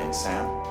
morning, Sam.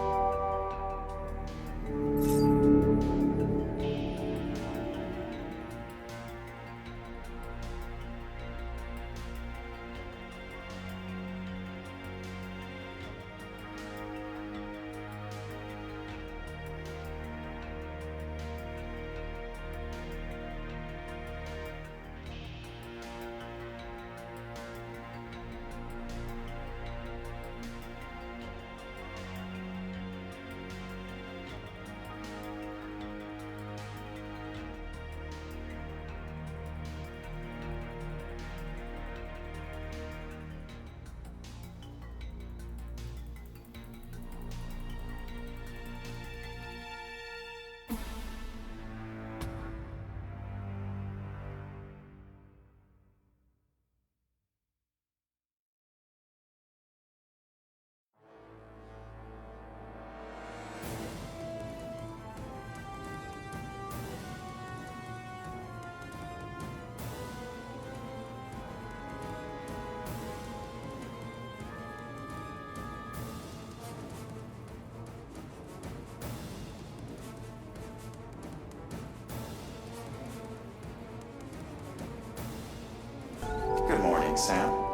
Good morning, Sam.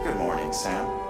Good morning, Sam.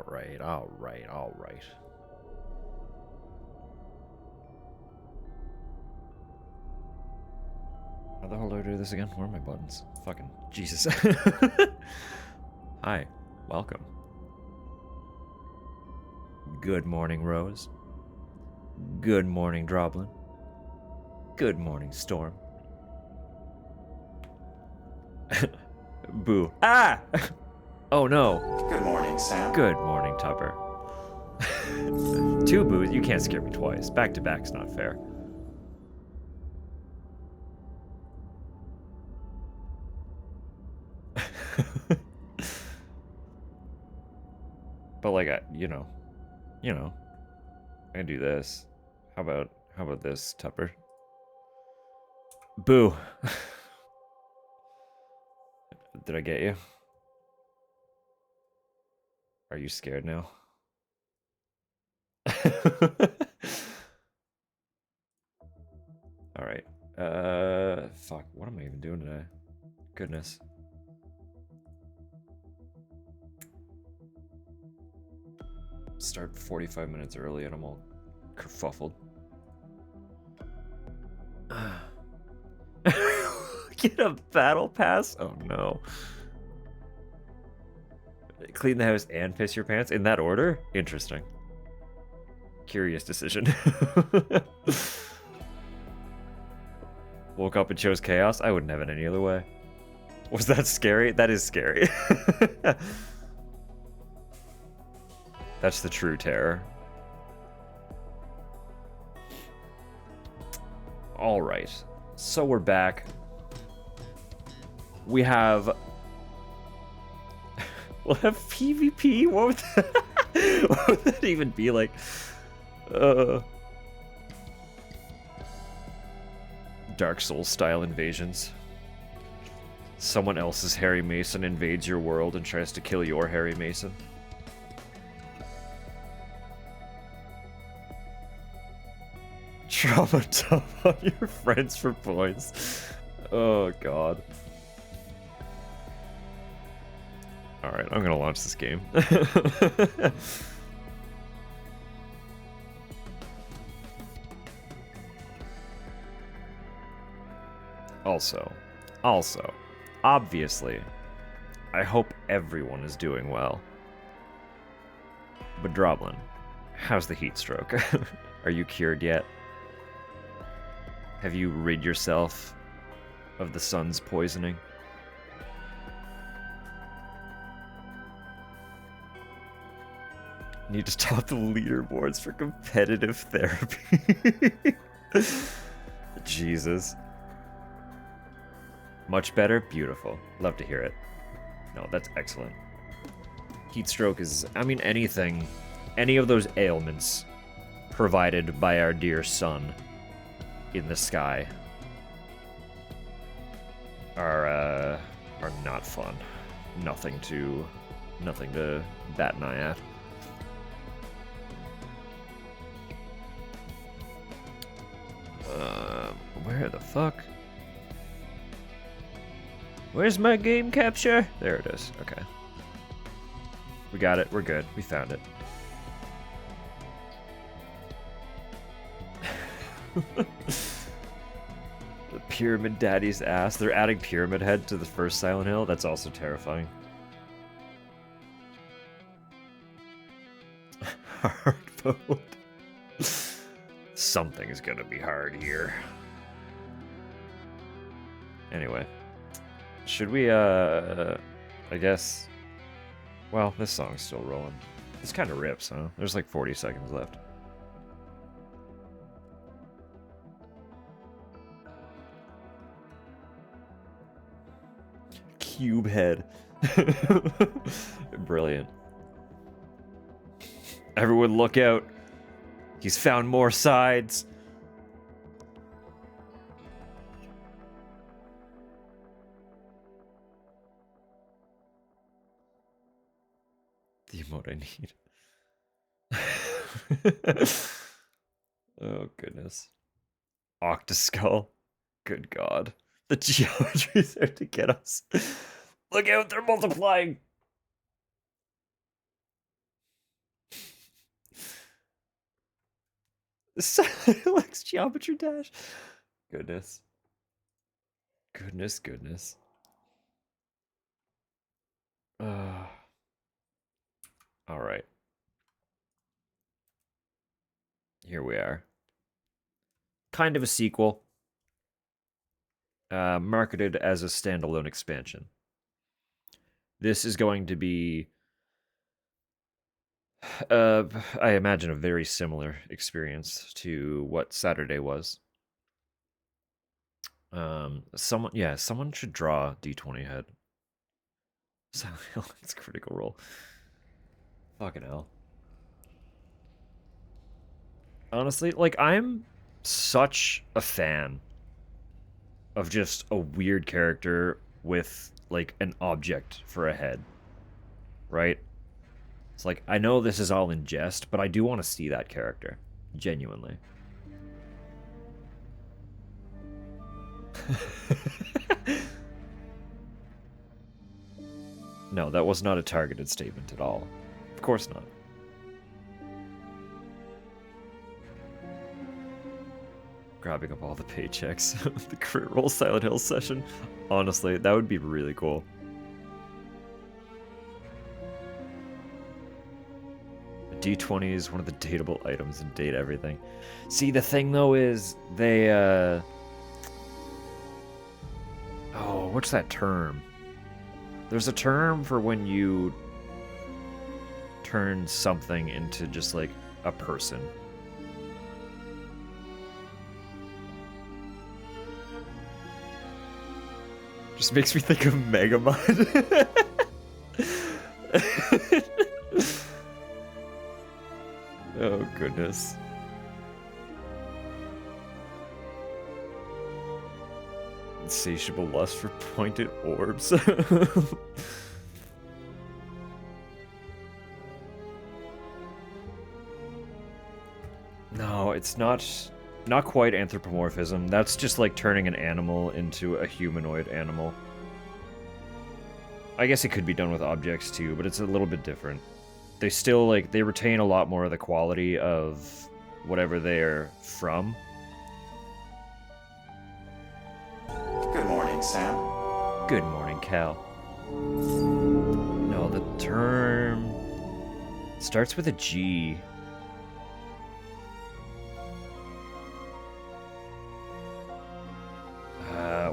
Alright, alright, alright. How the hell do I do this again? Where are my buttons? Fucking Jesus. Hi, welcome. Good morning, Rose. Good morning, Droblin. Good morning, Storm. Boo. Ah! Oh no. Good morning, Sam. Good morning, Tupper. Two boos? You can't scare me twice. Back to back's not fair. But like, you know, I can do this. How about this, Tupper? Boo. Did I get you? Are you scared now? Alright. Fuck, what am I even doing today? Goodness. Start 45 minutes early and I'm all kerfuffled. Get a battle pass? Oh no. Clean the house and piss your pants? In that order? Interesting. Curious decision. Woke up and chose chaos? I wouldn't have it any other way. Was that scary? That is scary. That's the true terror. Alright. So we're back. We have... We'll have PvP? What would that, what would that even be like? Dark Souls style invasions. Someone else's Harry Mason invades your world and tries to kill your Harry Mason. Trauma dump on your friends for points. Oh god. Alright, I'm gonna launch this game. Also, obviously, I hope everyone is doing well. But Droblin, how's the heat stroke? Are you cured yet? Have you rid yourself of the sun's poisoning? Need to top the leaderboards for competitive therapy. Jesus. Much better? Beautiful. Love to hear it. No, that's excellent. Heat stroke is, I mean, anything, any of those ailments provided by our dear sun in the sky are not fun. Nothing to bat an eye at. Where the fuck? Where's my game capture? There it is. Okay. We got it. We're good. We found it. The Pyramid Daddy's ass. They're adding Pyramid Head to the first Silent Hill. That's also terrifying. Hard mode. Something is gonna be hard here. Anyway. Should we, I guess... Well, this song's still rolling. This kind of rips, huh? There's like 40 seconds left. Cube head. Brilliant. Everyone look out. He's found more sides. The emote I need. Oh, goodness. Octoskull. Good God. The geometry's there to get us. Look out, they're multiplying. Silex Geometry Dash. Goodness. Goodness. All right. Here we are. Kind of a sequel. Marketed as a standalone expansion. This is going to be, I imagine, a very similar experience to what Saturday was. Someone should draw D20 head. It's Critical Role. Fucking hell. Honestly, like, I'm such a fan of just a weird character with, like, an object for a head. Right? It's like, I know this is all in jest, but I do want to see that character. Genuinely. No, that was not a targeted statement at all. Of course not. Grabbing up all the paychecks. The crit roll Silent Hill session. Honestly, that would be really cool. A D20 is one of the dateable items in Date Everything. See, the thing though is they oh, what's that term? There's a term for when you turn something into just like a person. Just makes me think of Megamod. Oh, goodness. Insatiable lust for pointed orbs. No, it's not quite anthropomorphism. That's just like turning an animal into a humanoid animal. I guess it could be done with objects too, but it's a little bit different. They still, like, they retain a lot more of the quality of whatever they're from. Good morning, Sam. Good morning, Cal. No, the term starts with a G.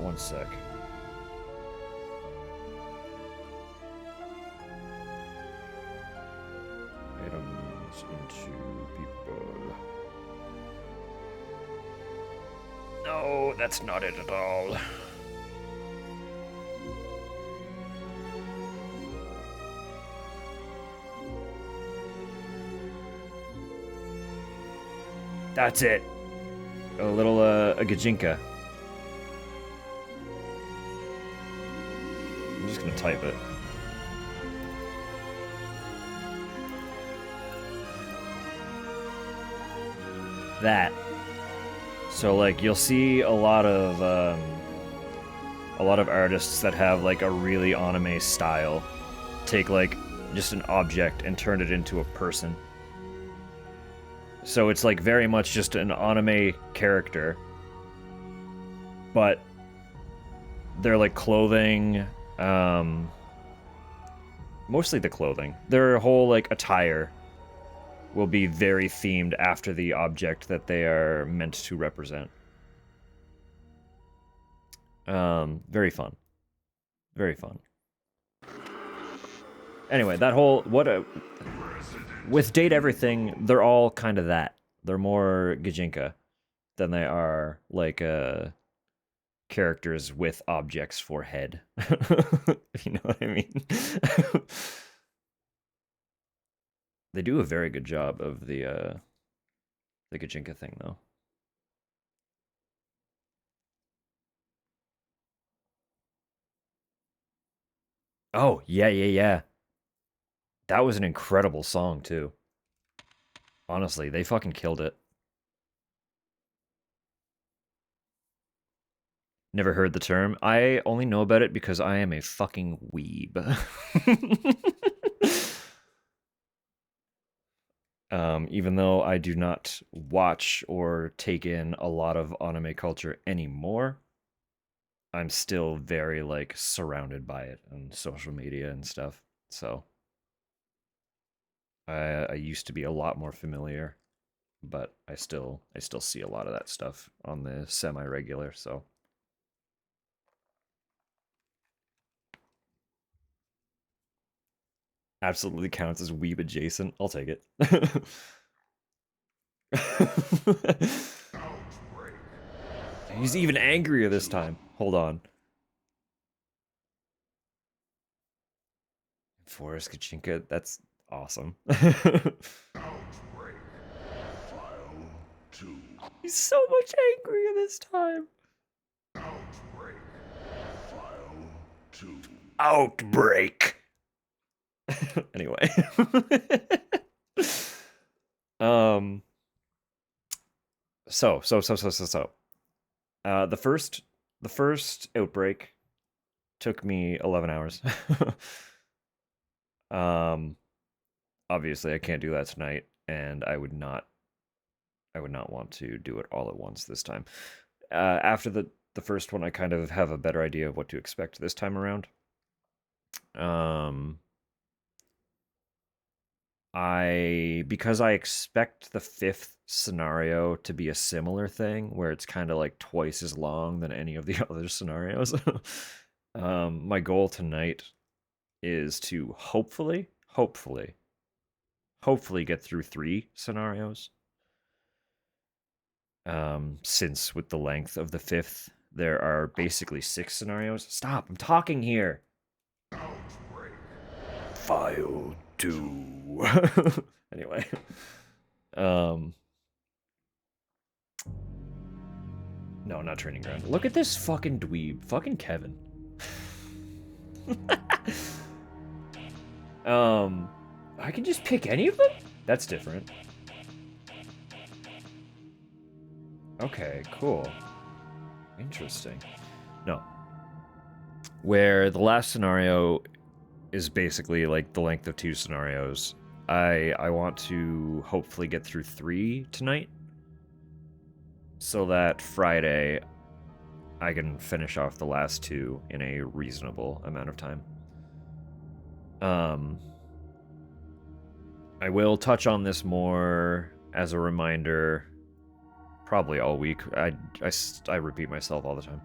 One sec. Items into people. No, that's not it at all. That's it. A little, a Gajinka. I'm just gonna type it. That. So, like, you'll see a lot of artists that have, like, a really anime style take, like, just an object and turn it into a person. So it's, like, very much just an anime character, but they're, like, clothing, mostly the clothing. Their whole, like, attire will be very themed after the object that they are meant to represent. Very fun. Very fun. Anyway, that whole, with Date Everything, they're all kind of that. They're more Gajinka than they are, like, characters with objects for head. If you know what I mean. They do a very good job of the Gajinka thing, though. Oh, yeah. That was an incredible song, too. Honestly, they fucking killed it. Never heard the term. I only know about it because I am a fucking weeb. Even though I do not watch or take in a lot of anime culture anymore, I'm still very like surrounded by it on social media and stuff. So I used to be a lot more familiar, but I still see a lot of that stuff on the semi regular. So absolutely counts as weeb adjacent. I'll take it. He's even angrier this time. Hold on. Forrest Kachinka, that's awesome. He's so much angrier this time. Outbreak. Anyway. um. So. The first outbreak took me 11 hours. Obviously I can't do that tonight, and I would not want to do it all at once this time. After the first one, I kind of have a better idea of what to expect this time around. Because I expect the fifth scenario to be a similar thing where it's kind of like twice as long than any of the other scenarios. My goal tonight is to hopefully get through 3 scenarios. Since with the length of the fifth, there are basically 6 scenarios. Stop, I'm talking here. File 2. Anyway. No, not training ground. Look at this fucking dweeb. Fucking Kevin. I can just pick any of them? That's different. Okay, cool. Interesting. No. Where the last scenario is basically like the length of 2 scenarios. I want to hopefully get through 3 tonight, so that Friday I can finish off the last 2 in a reasonable amount of time. I will touch on this more as a reminder probably all week. I repeat myself all the time.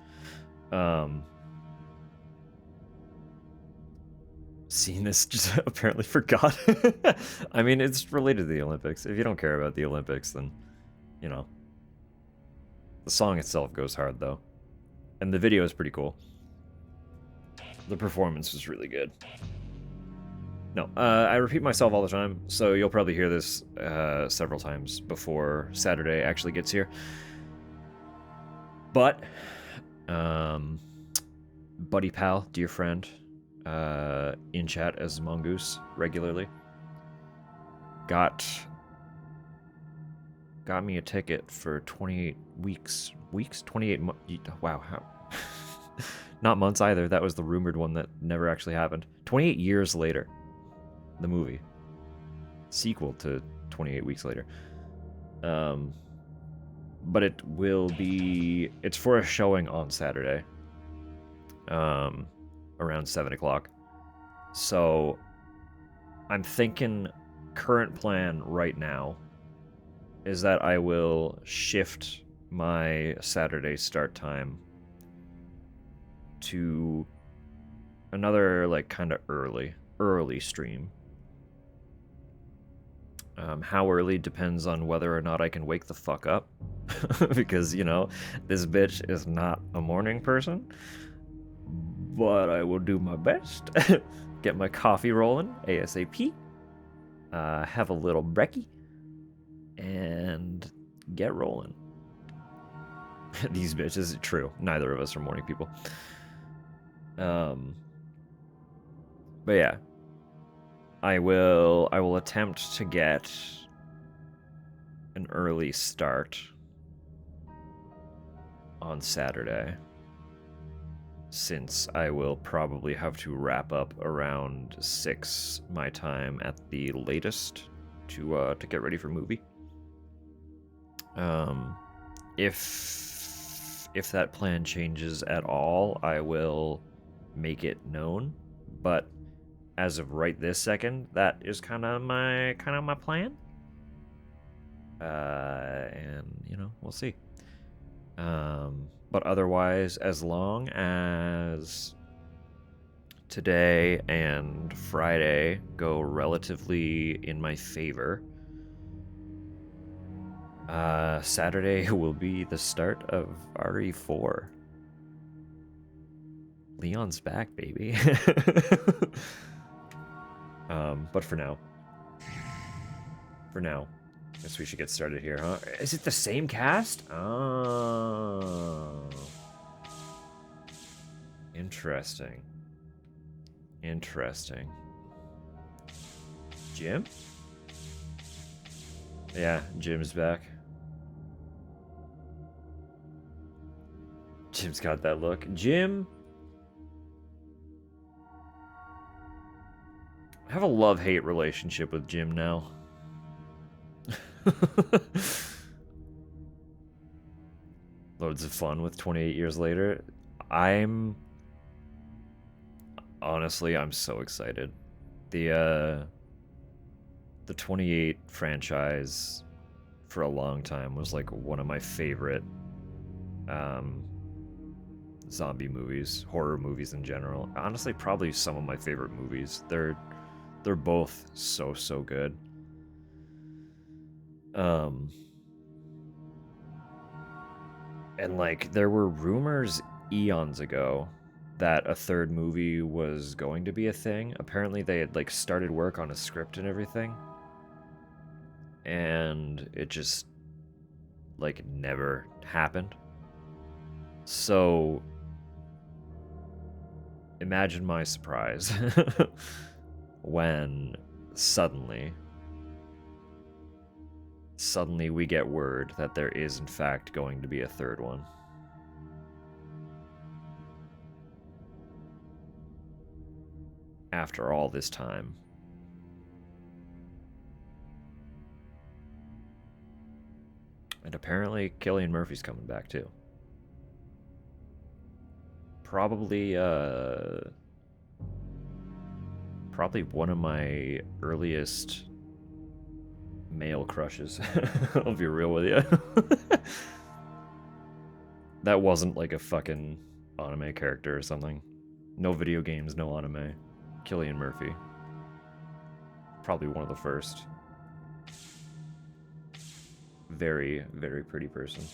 Seeing this, just apparently forgot. I mean, it's related to the Olympics. If you don't care about the Olympics, then, you know. The song itself goes hard, though. And the video is pretty cool. The performance was really good. No, I repeat myself all the time, so you'll probably hear this several times before Saturday actually gets here. But, buddy pal, dear friend, in chat as Mongoose regularly, got me a ticket for 28 weeks. 28 months. Wow, how? Not months either. That was the rumored one that never actually happened. 28 years later. The movie. Sequel to 28 Weeks Later. But it will be... It's for a showing on Saturday. Around 7 o'clock. So, I'm thinking current plan right now is that I will shift my Saturday start time to another, like, kind of early stream. How early depends on whether or not I can wake the fuck up. Because, you know, this bitch is not a morning person. But I will do my best. Get my coffee rolling ASAP. Have a little brekkie. And get rolling. These bitches, true. Neither of us are morning people. But yeah. I will attempt to get an early start on Saturday, since I will probably have to wrap up around 6 my time at the latest to get ready for movie. If that plan changes at all, I will make it known. But as of right this second, that is kind of my plan. And you know, we'll see. But otherwise, as long as today and Friday go relatively in my favor, Saturday will be the start of RE4. Leon's back, baby. But for now, guess we should get started here, huh? Is it the same cast? Oh. Interesting. Interesting. Jim? Yeah, Jim's back. Jim's got that look. Jim... I have a love-hate relationship with Jim now. Loads of fun with 28 years later. Honestly, I'm so excited. The 28 franchise for a long time was like one of my favorite zombie movies, horror movies in general. Honestly, probably some of my favorite movies. They're both so good. And like there were rumors eons ago that a third movie was going to be a thing. Apparently they had like started work on a script and everything. And it just like never happened. So imagine my surprise when suddenly we get word that there is in fact going to be a third one. After all this time. And apparently Cillian Murphy's coming back too. Probably one of my earliest male crushes. I'll be real with you. That wasn't like a fucking anime character or something. No video games, no anime. Cillian Murphy. Probably one of the first. Very, very pretty person.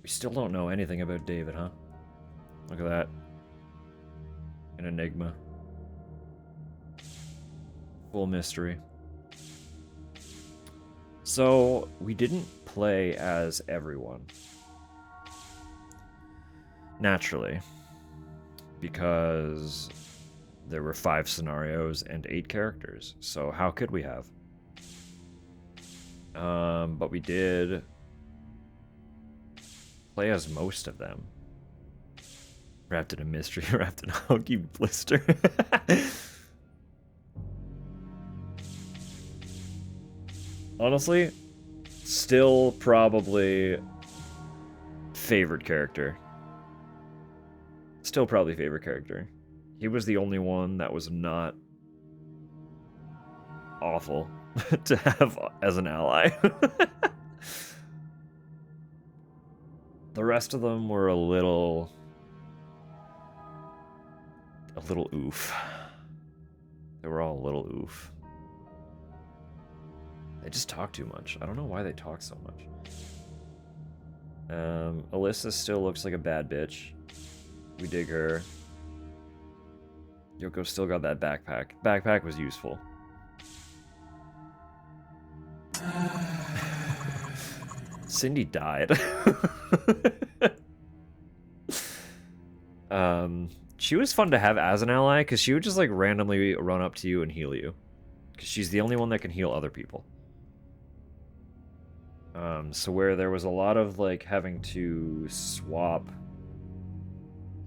We still don't know anything about David, huh? Look at that. An enigma. Full mystery. So, we didn't play as everyone. Naturally. Because there were 5 scenarios and 8 characters. So how could we have? But we did play as most of them. Wrapped in a mystery, wrapped in a huggy blister. Honestly, still probably favorite character. Still probably favorite character. He was the only one that was not awful to have as an ally. The rest of them were a little oof. They were all a little oof. They just talk too much. I don't know why they talk so much. Alyssa still looks like a bad bitch. We dig her. Yoko still got that backpack. Backpack was useful. Cindy died. She was fun to have as an ally because she would just like randomly run up to you and heal you. Because she's the only one that can heal other people. So where there was a lot of like having to swap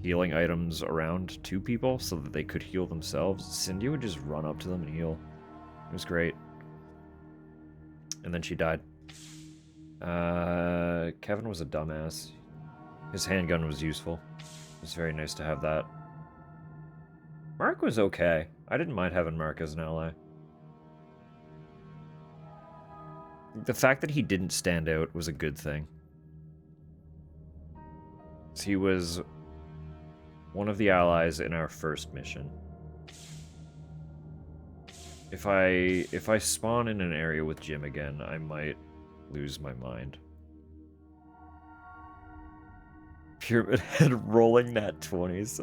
healing items around to people so that they could heal themselves, Cindy would just run up to them and heal. It was great. And then she died. Kevin was a dumbass. His handgun was useful. It was very nice to have that. Mark was okay. I didn't mind having Mark as an ally. The fact that he didn't stand out was a good thing. He was one of the allies in our first mission. If I spawn in an area with Jim again, I might lose my mind. Pyramid Head rolling nat 20s.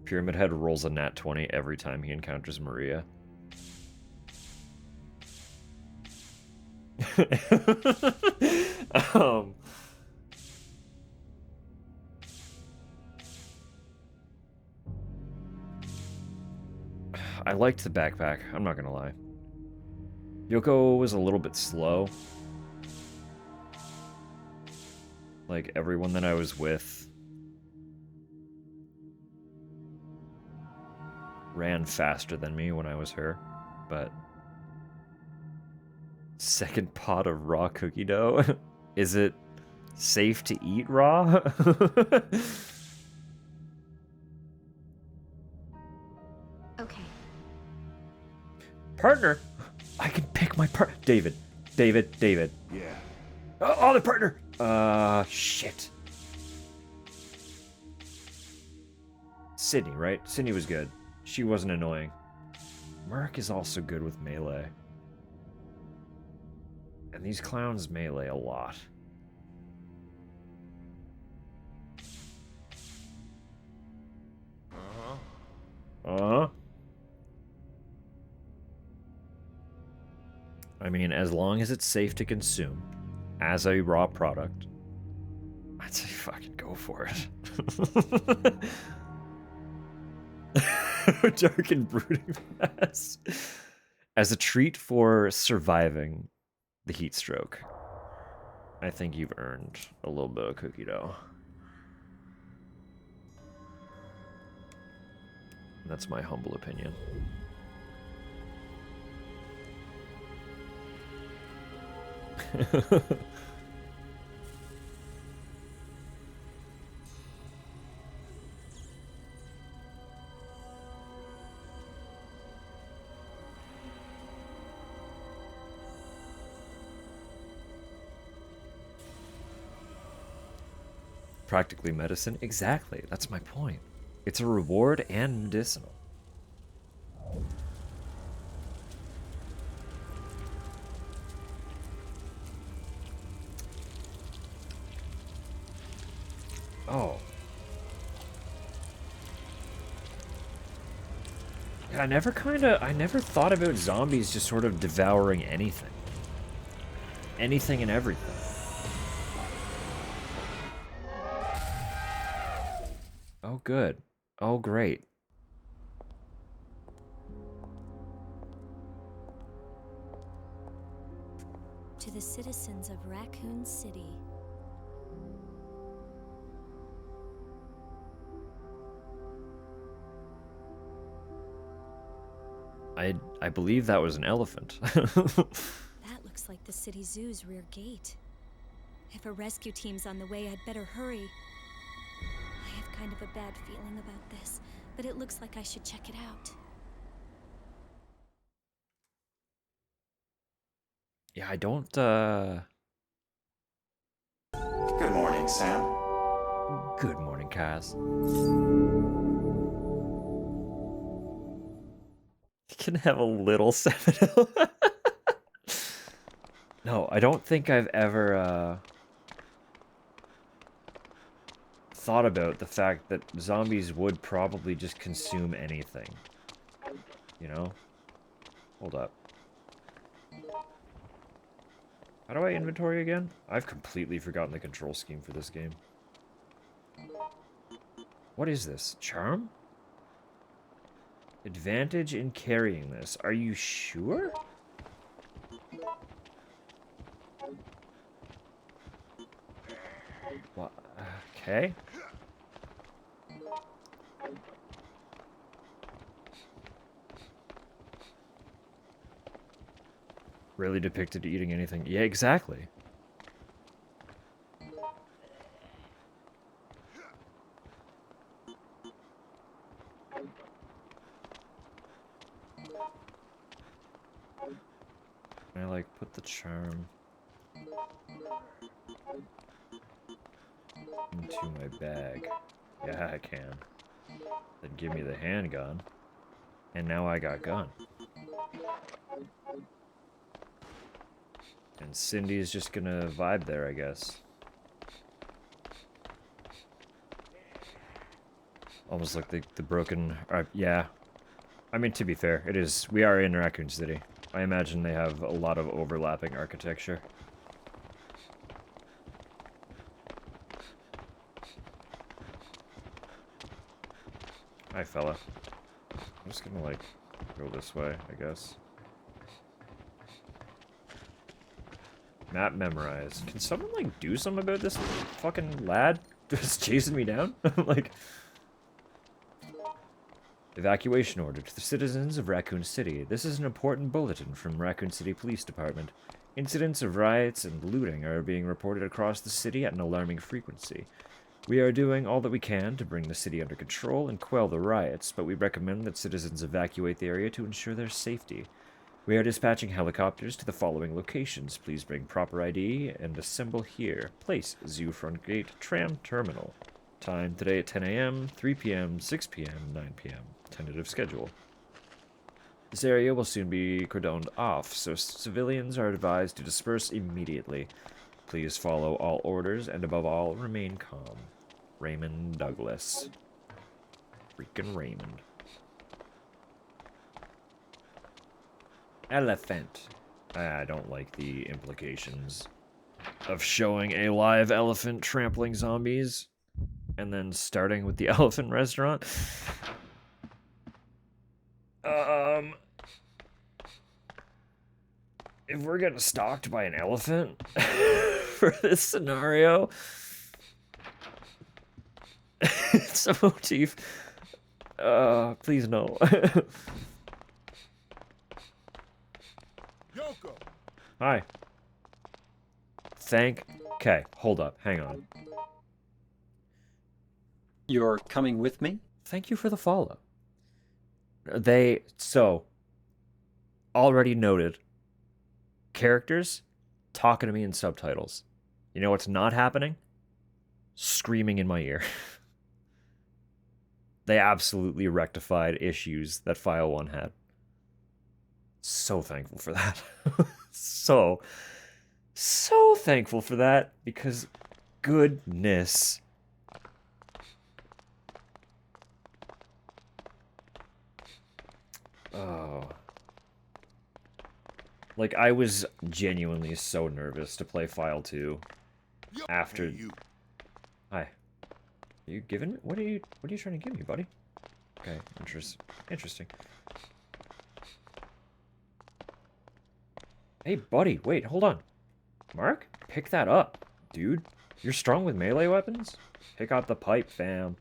Pyramid Head rolls a nat 20 every time he encounters Maria. I liked the backpack, I'm not gonna lie. Yoko was a little bit slow. Like, everyone that I was with ran faster than me when I was her, but... Second pot of raw cookie dough? Is it safe to eat raw? Okay. Partner? I can pick my partner. David. Yeah. Oh, the partner! Shit. Sydney, right? Sydney was good. She wasn't annoying. Merc is also good with melee. And these clowns melee a lot. I mean, as long as it's safe to consume as a raw product, I'd say fucking go for it. Dark and brooding mess. As a treat for surviving the heat stroke, I think you've earned a little bit of cookie dough. That's my humble opinion. Practically medicine? Exactly. That's my point. It's a reward and medicinal. Oh. Yeah, I never thought about zombies just sort of devouring anything. Anything and everything. Oh, good. Oh, great. To the citizens of Raccoon City. I believe that was an elephant. That looks like the city zoo's rear gate. If a rescue team's on the way, I'd better hurry. I have kind of a bad feeling about this, but it looks like I should check it out. Yeah, I don't, Good morning, Sam. Good morning, Kaz. You can have a little Seminole. No, I don't think I've ever, thought about the fact that zombies would probably just consume anything. You know? Hold up. How do I inventory again? I've completely forgotten the control scheme for this game. What is this? Charm? Advantage in carrying this. Are you sure? What? Okay. Rarely depicted eating anything. Yeah, exactly. Can I, like, put the charm into my bag? Yeah, I can. Then give me the handgun. And now I got gun. And Cindy's just gonna vibe there, I guess. Almost like the broken... yeah. I mean, to be fair, it is... We are in Raccoon City. I imagine they have a lot of overlapping architecture. Hi, fella. I'm just gonna, like, go this way, I guess. Map memorized. Can someone, like, do something about this fucking lad just chasing me down? Like... Evacuation order to the citizens of Raccoon City. This is an important bulletin from Raccoon City Police Department. Incidents of riots and looting are being reported across the city at an alarming frequency. We are doing all that we can to bring the city under control and quell the riots, but we recommend that citizens evacuate the area to ensure their safety. We are dispatching helicopters to the following locations. Please bring proper ID and assemble here. Place, Zoo Front Gate, Tram Terminal. Time today at 10 a.m., 3 p.m., 6 p.m., 9 p.m. Tentative schedule. This area will soon be cordoned off, so civilians are advised to disperse immediately. Please follow all orders and above all, remain calm. Raymond Douglas. Freaking Raymond. Elephant. I don't like the implications of showing a live elephant trampling zombies and then starting with the elephant restaurant. If we're getting stalked by an elephant for this scenario, it's a motif. Please no. Yoko. Hi. Okay, hold up, hang on. You're coming with me? Thank you for the follow. Already noted, characters talking to me in subtitles. You know what's not happening? Screaming in my ear. They absolutely rectified issues that File 1 had. So thankful for that. so thankful for that, because goodness. Oh. Like, I was genuinely so nervous to play File 2 after... Hey, you. Hi. Are you giving me... What are you trying to give me, buddy? Okay, interesting. Hey, buddy, wait, hold on. Mark? Pick that up, dude. You're strong with melee weapons? Pick up the pipe, fam.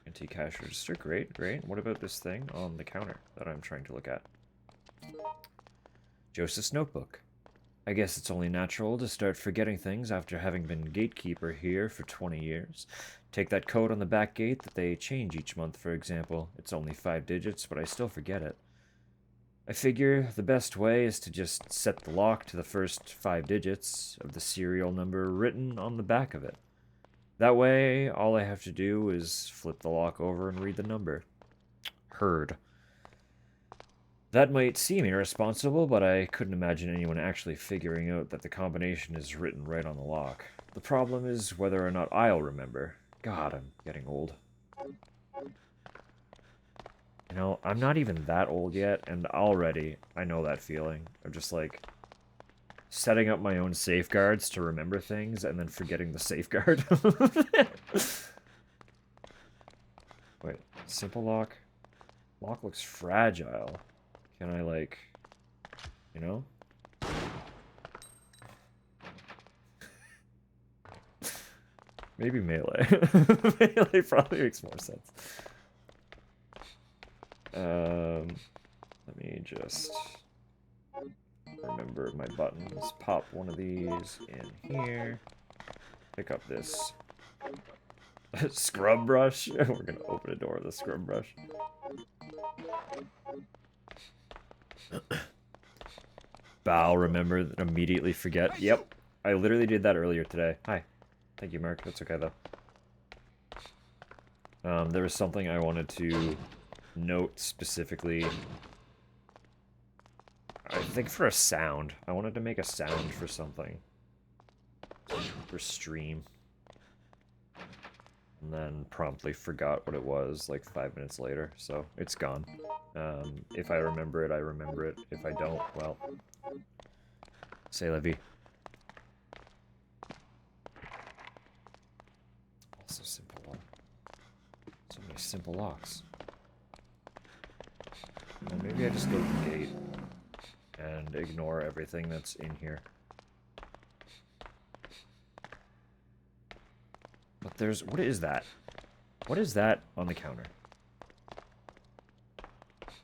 Anti-cash register, great. What about this thing on the counter that I'm trying to look at? Joseph's notebook. I guess it's only natural to start forgetting things after having been gatekeeper here for 20 years. Take that code on the back gate that they change each month, for example. It's only 5 digits, but I still forget it. I figure the best way is to just set the lock to the first 5 digits of the serial number written on the back of it. That way, all I have to do is flip the lock over and read the number. Heard. That might seem irresponsible, but I couldn't imagine anyone actually figuring out that the combination is written right on the lock. The problem is whether or not I'll remember. God, I'm getting old. You know, I'm not even that old yet, and already I know that feeling of just, like, setting up my own safeguards to remember things and then forgetting the safeguard. Wait, simple lock? Lock looks fragile. Can I, like, you know? Maybe melee. Melee probably makes more sense. Let me just remember my buttons. Pop one of these in here. Pick up this scrub brush. We're gonna open a door with a scrub brush. Bow, remember, immediately forget. Yep, I literally did that earlier today. Hi. Thank you, Mark. That's okay, though. There was something I wanted to note specifically. I think for a sound. I wanted to make a sound for something. For stream. And then promptly forgot what it was like 5 minutes later, so it's gone. If I remember it, I remember it. If I don't, well... C'est la vie. Also simple lock. So many simple locks. Well, maybe I just go to the gate and ignore everything that's in here. But there's... what is that? What is that on the counter?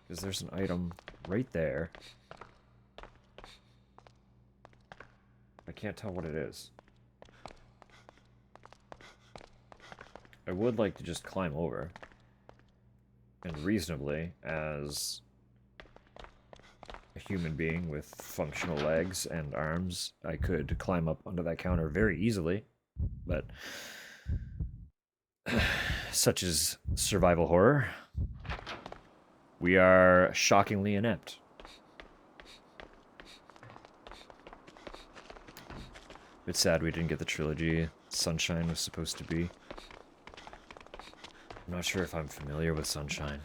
Because there's an item right there. I can't tell what it is. I would like to just climb over. And reasonably, as a human being with functional legs and arms, I could climb up onto that counter very easily. But... such is survival horror. We are shockingly inept. It's sad we didn't get the trilogy Sunshine was supposed to be. I'm not sure if I'm familiar with Sunshine.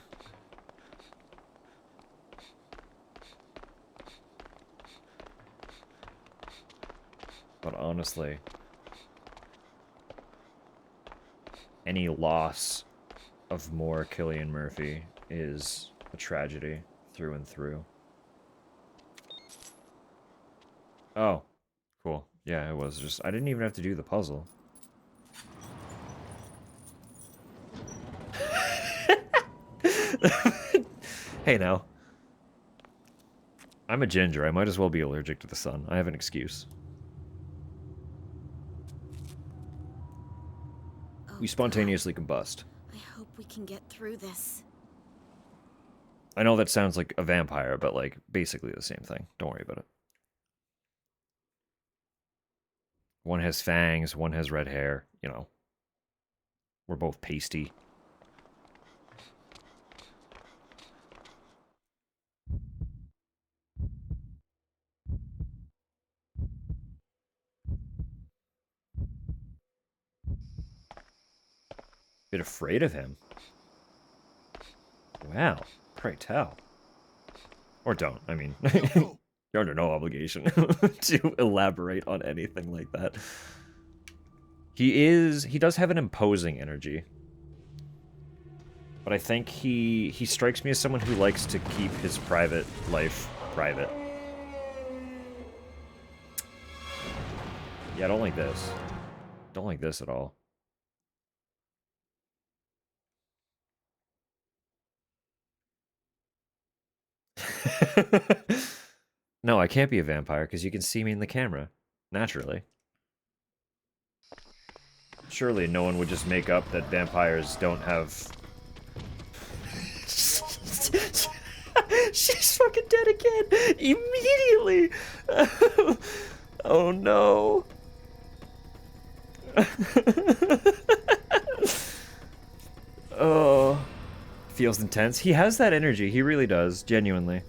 But honestly, any loss of more Cillian Murphy is a tragedy through and through. Oh, cool. Yeah, it was just... I didn't even have to do the puzzle. Hey, now. I'm a ginger. I might as well be allergic to the sun. I have an excuse. We spontaneously combust. I hope we can get through this. I know that sounds like a vampire, but, like, basically the same thing. Don't worry about it. One has fangs, one has red hair, you know. We're both pasty. Bit afraid of him. Wow, pray tell. Or don't, I mean. You're under no obligation to elaborate on anything like that. He does have an imposing energy. But I think he strikes me as someone who likes to keep his private life private. Yeah, I don't like this. Don't like this at all. No, I can't be a vampire because you can see me in the camera. Naturally. Surely no one would just make up that vampires don't have... She's fucking dead again! Immediately! Oh no. Oh. Feels intense. He has that energy. He really does. Genuinely.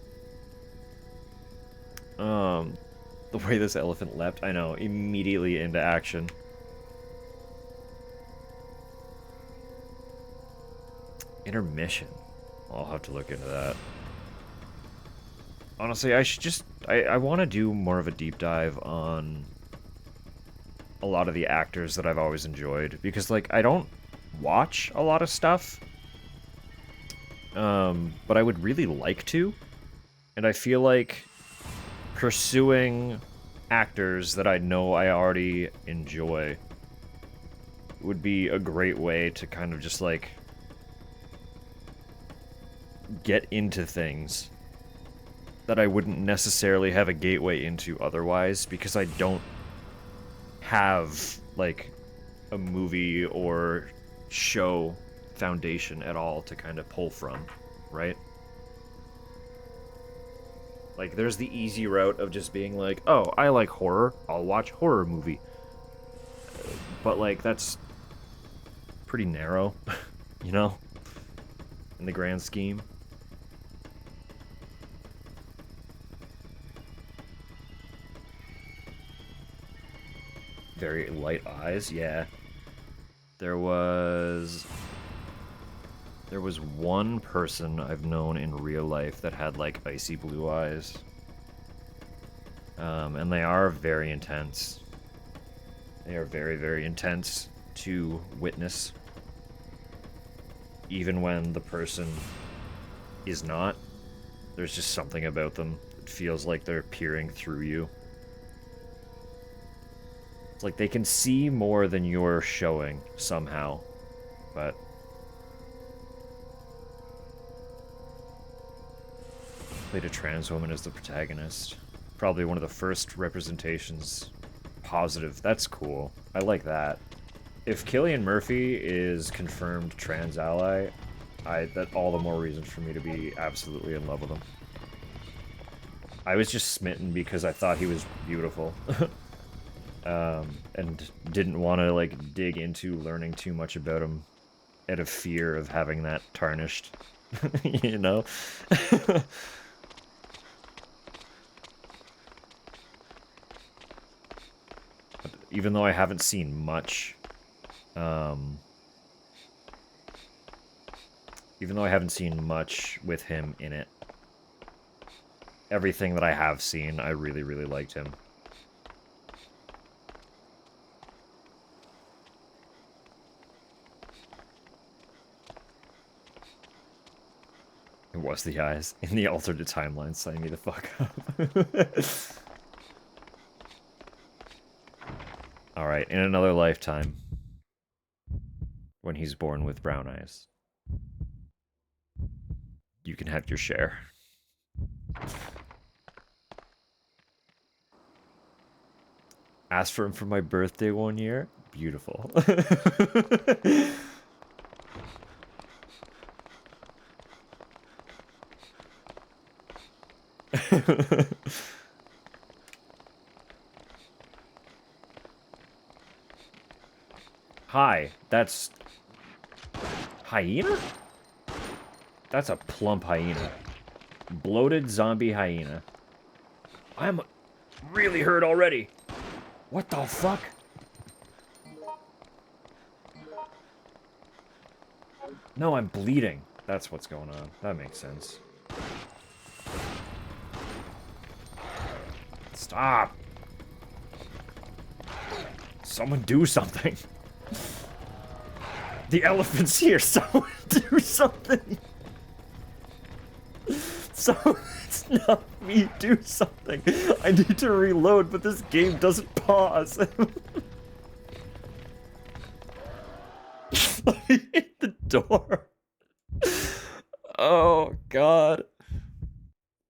The way this elephant leapt, I know, immediately into action. Intermission. I'll have to look into that. Honestly, I should just... I want to do more of a deep dive on a lot of the actors that I've always enjoyed. Because, like, I don't watch a lot of stuff. But I would really like to. And I feel like pursuing actors that I know I already enjoy would be a great way to kind of just, like, get into things that I wouldn't necessarily have a gateway into otherwise, because I don't have, like, a movie or show foundation at all to kind of pull from, right? Like, there's the easy route of just being like, oh, I like horror, I'll watch horror movie. But, like, that's pretty narrow, you know? In the grand scheme. Very light eyes, yeah. There was one person I've known in real life that had, like, icy blue eyes. And they are very intense. They are very, very intense to witness. Even when the person is not, there's just something about them that feels like they're peering through you. It's like they can see more than you're showing somehow, but played a trans woman as the protagonist. Probably one of the first representations. Positive. That's cool. I like that. If Cillian Murphy is confirmed trans ally, that all the more reason for me to be absolutely in love with him. I was just smitten because I thought he was beautiful. And didn't want to, like, dig into learning too much about him out of fear of having that tarnished. You know? Even though I haven't seen much, even though I haven't seen much with him in it, everything that I have seen, I really, really liked him. It was the eyes. In the alternate timeline, sign me the fuck up. Alright, in another lifetime, when he's born with brown eyes, you can have your share. Asked for him for my birthday one year. Beautiful. Hi, that's... hyena? That's a plump hyena. Bloated zombie hyena. I'm really hurt already. What the fuck? No, I'm bleeding. That's what's going on. That makes sense. Stop! Someone do something. The elephant's here. Someone do something. Someone, it's not me. Do something. I need to reload, but this game doesn't pause. Let me hit the door. Oh, God.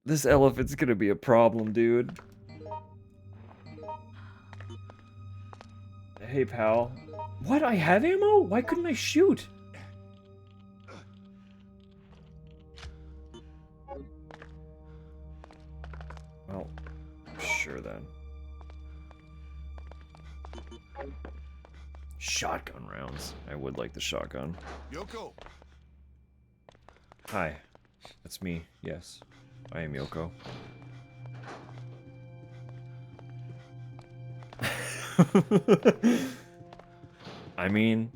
This elephant's gonna be a problem, dude. Hey, pal. What? I have ammo? Why couldn't I shoot? Well, sure then. Shotgun rounds. I would like the shotgun. Yoko. Hi. That's me. Yes. I am Yoko. I mean,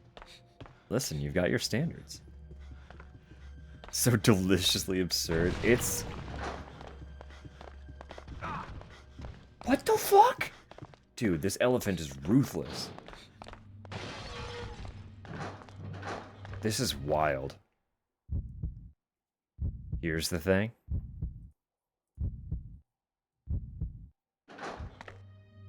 listen, you've got your standards. So deliciously absurd. It's... What the fuck? Dude, this elephant is ruthless. This is wild. Here's the thing.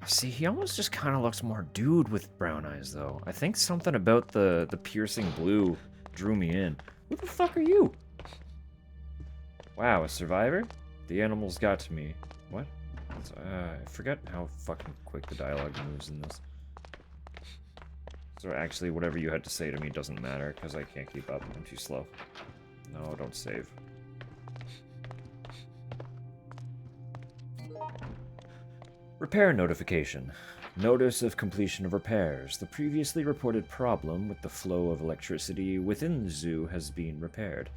See, he almost just kind of looks more dude with brown eyes, though. I think something about the piercing blue drew me in. Who the fuck are you? Wow, a survivor? The animals got to me. What? I forget how fucking quick the dialogue moves in this. So actually, whatever you had to say to me doesn't matter, because I can't keep up. I'm too slow. No, don't save. Repair notification. Notice of completion of repairs. The previously reported problem with the flow of electricity within the zoo has been repaired.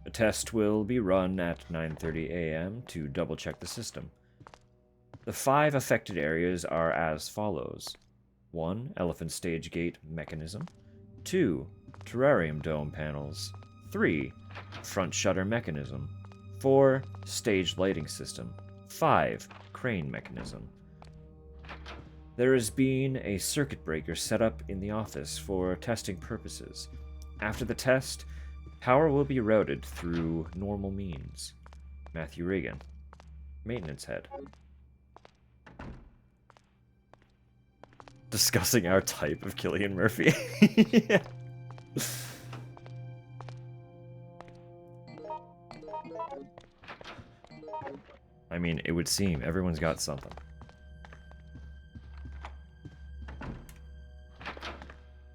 A test will be run at 9:30 a.m. to double-check the system. The 5 affected areas are as follows. 1. Elephant stage gate mechanism. 2. Terrarium dome panels. 3. Front shutter mechanism. 4. Stage lighting system. 5. Crane mechanism. There has been a circuit breaker set up in the office for testing purposes. After the test, power will be routed through normal means. Matthew Regan, maintenance head. Discussing our type of Cillian Murphy. Yeah. I mean, it would seem everyone's got something.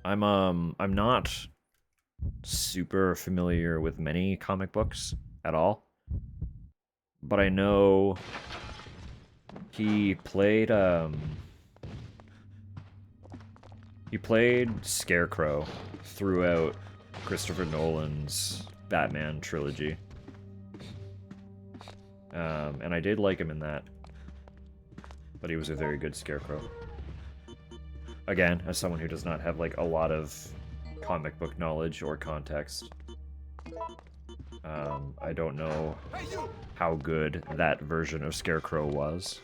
I'm not super familiar with many comic books at all, but I know he played Scarecrow throughout Christopher Nolan's Batman trilogy. And I did like him in that, but he was a very good Scarecrow. Again, as someone who does not have, like, a lot of comic book knowledge or context, I don't know how good that version of Scarecrow was.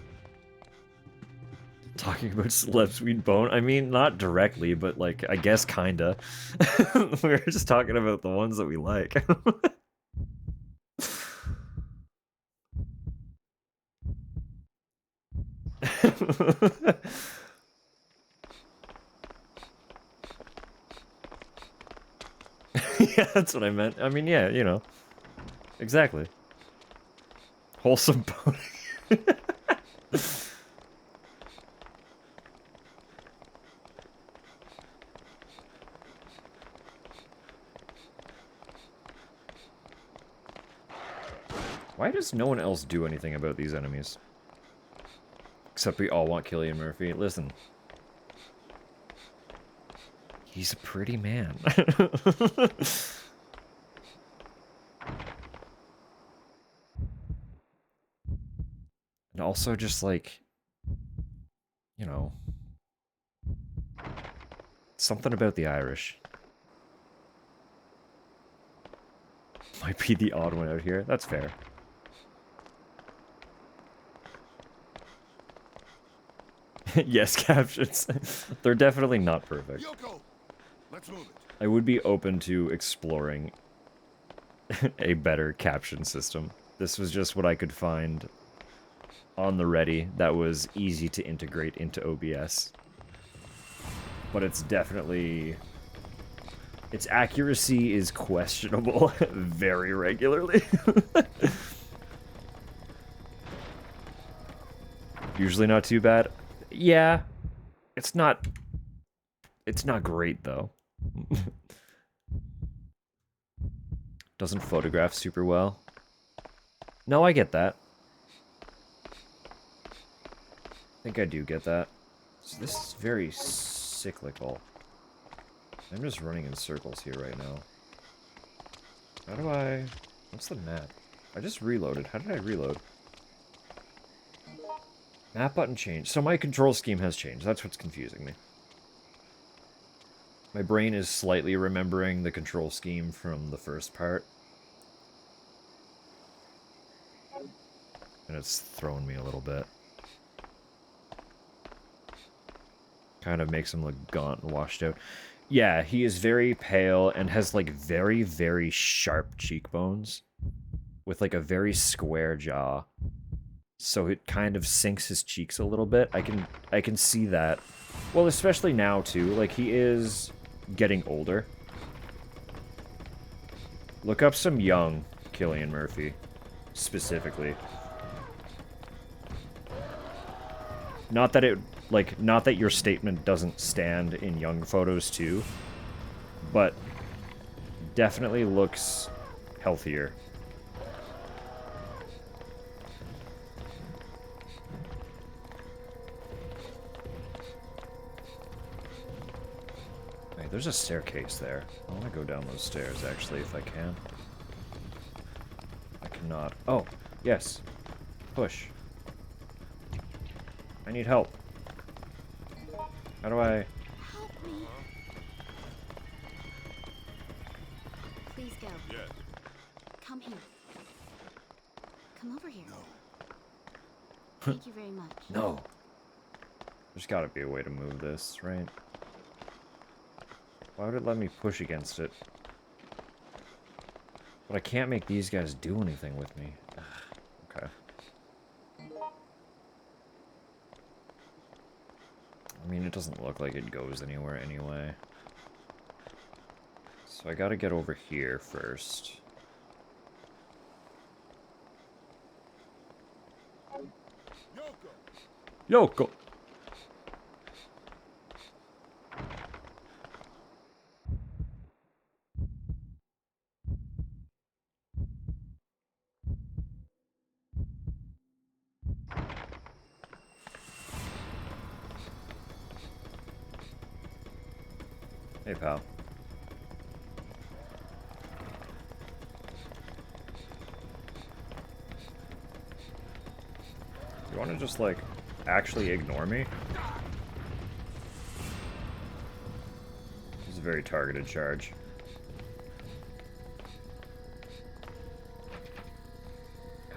Talking about celeb sweet bone? I mean, not directly, but, like, I guess kinda. We were just talking about the ones that we like. Yeah, that's what I meant. I mean, yeah, you know. Exactly. Wholesome boning. Why does no one else do anything about these enemies? Except we all want Cillian Murphy. Listen. He's a pretty man. And also just like, you know, something about the Irish. Might be the odd one out here. That's fair. Yes, captions. They're definitely not perfect. Yoko, let's move it. I would be open to exploring a better caption system. This was just what I could find on the ready that was easy to integrate into OBS. But it's definitely... its accuracy is questionable very regularly. Usually not too bad. Yeah, it's not great though. Doesn't photograph super well. No, I get that. I think I do get that. So this is very cyclical. I'm just running in circles here right now. How do I... what's the map? I just reloaded. How did I reload? Map button changed. So my control scheme has changed. That's what's confusing me. My brain is slightly remembering the control scheme from the first part. And it's thrown me a little bit. Kind of makes him look gaunt and washed out. Yeah, he is very pale and has like very, very sharp cheekbones. With like a very square jaw. so it kind of sinks his cheeks a little bit. I can see that. Well, especially now too. Like, he is getting older. Look up some young Cillian Murphy, specifically. Not that it, like, not that your statement doesn't stand in young photos too, but definitely looks healthier. Wait, there's a staircase there. I want to go down those stairs, actually, if I can. I cannot. Oh, yes. Push. I need help. How do I... Help me. Please go. Yeah. Come here. Come over here. Thank you very much. No. There's gotta be a way to move this, right? Why would it let me push against it? But I can't make these guys do anything with me. Ugh, okay. I mean, it doesn't look like it goes anywhere anyway. So I gotta get over here first. Yoko! Hey, pal. You want to just, like, actually ignore me? It's a very targeted charge.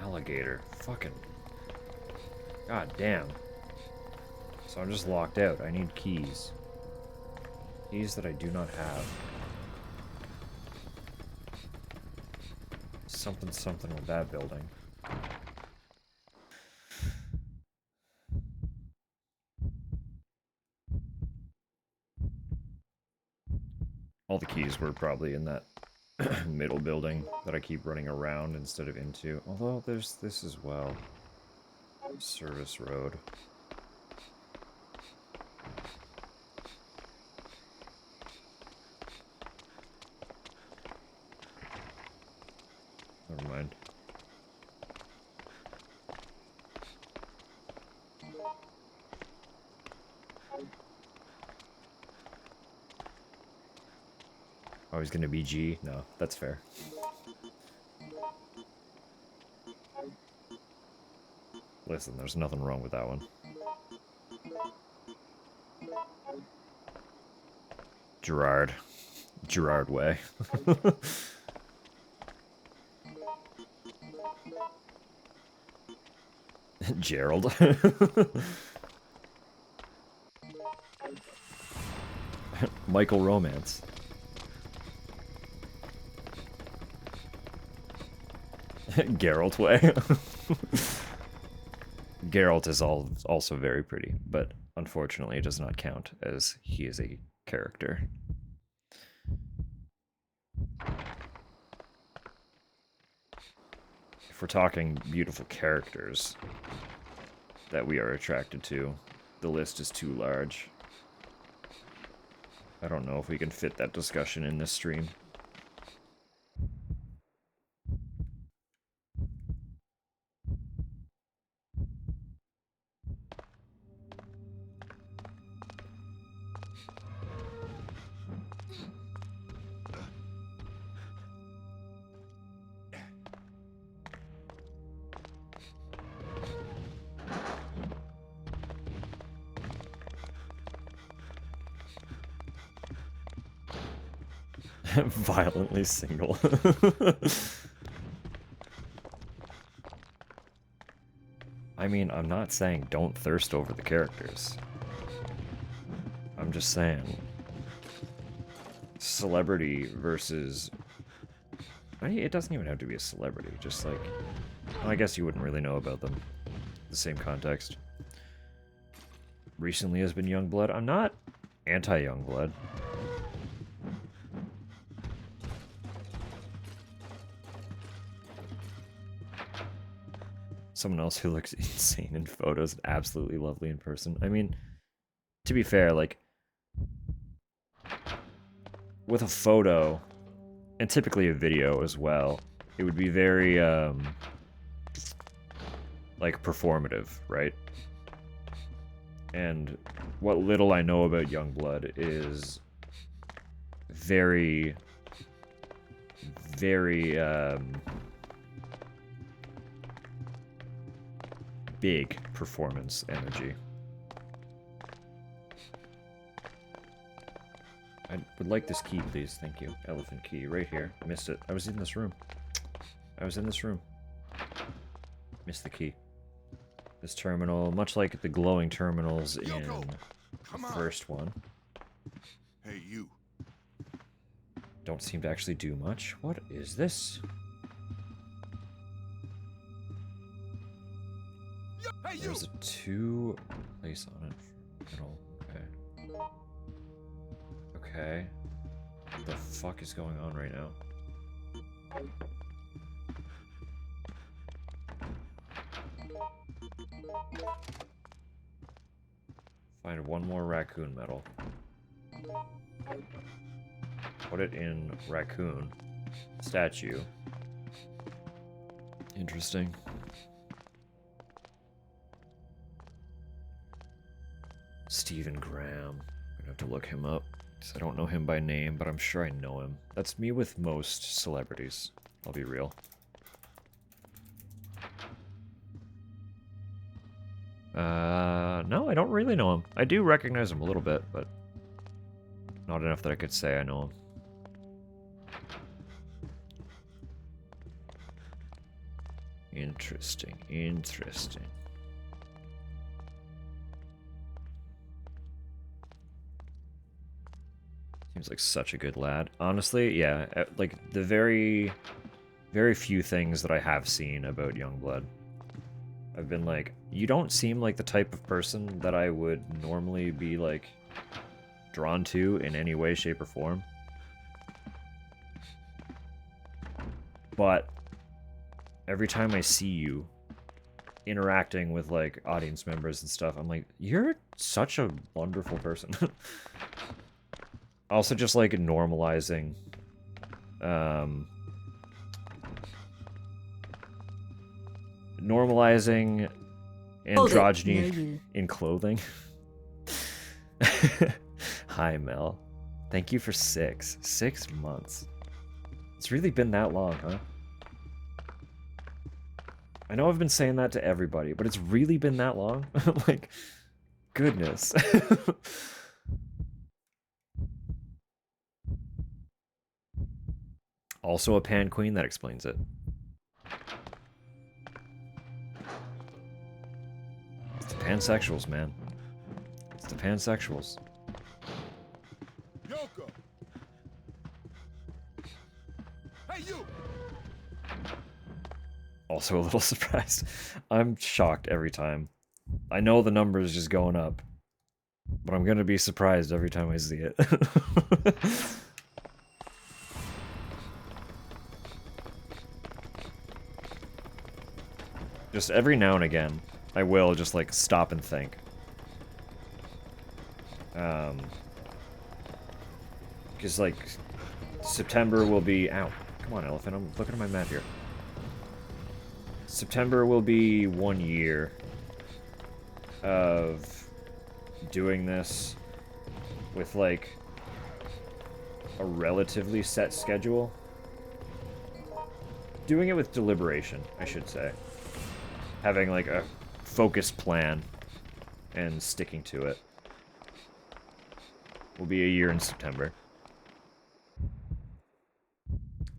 Alligator. Fucking... God damn. So I'm just locked out. I need keys. Keys that I do not have. Something something with that building. All the keys were probably in that middle building that I keep running around instead of into. Although there's this as well. Service Road. Never mind. Oh, he's gonna be G? No, that's fair. Listen, there's nothing wrong with that one. Gerard. Gerard Way. Gerald. Michael Romance. Geralt Way. Geralt is also very pretty, but unfortunately it does not count as he is a character. If we're talking beautiful characters that we are attracted to, the list is too large. I don't know if we can fit that discussion in this stream. Violently single. I mean, I'm not saying don't thirst over the characters. I'm just saying celebrity versus... I mean, it doesn't even have to be a celebrity, just like... Well, I guess you wouldn't really know about them. the same context. Recently has been Youngblood. I'm not anti-Youngblood. Someone else who looks insane in photos and absolutely lovely in person. I mean, to be fair, like, with a photo, and typically a video as well, it would be very, like, performative, right? And what little I know about Youngblood is very, very, big performance energy. I would like this key, please. Thank you. Elephant key, right here. Missed it. I was in this room. I was in this room. Missed the key. This terminal, much like the glowing terminals in the first one, Hey, you. don't seem to actually do much. What is this? Hey, you. There's a 2 place on it. Middle. Okay. Okay. What the fuck is going on right now? Find 1 more raccoon medal. Put it in raccoon statue. Interesting. Stephen Graham. I'm gonna have to look him up. 'Cause I don't know him by name, but I'm sure I know him. That's me with most celebrities. I'll be real. No, I don't really know him. I do recognize him a little bit, but not enough that I could say I know him. Interesting, interesting. Seems like such a good lad. Honestly, yeah, like the very few things that I have seen about Youngblood, I've been like, you don't seem like the type of person that I would normally be like drawn to in any way, shape, or form. But every time I see you interacting with like audience members and stuff, I'm like, you're such a wonderful person. Also, just like normalizing, normalizing androgyny in clothing. Hi, Mel. Thank you for 6 months. It's really been that long, huh? I know I've been saying that to everybody, but it's really been that long? Like, goodness. Also a pan queen, that explains it. It's the pansexuals, man. It's the pansexuals. Yoko. Hey, you. Also a little surprised. I'm shocked every time. I know the number is just going up, but I'm gonna be surprised every time I see it. Just every now and again, I will just like stop and think. Because like September will be ow. Come on, elephant. I'm looking at my map here. September will be 1 year of doing this with like a relatively set schedule. Doing it with deliberation, I should say. Having like a focused plan and sticking to it. Will be a year in September.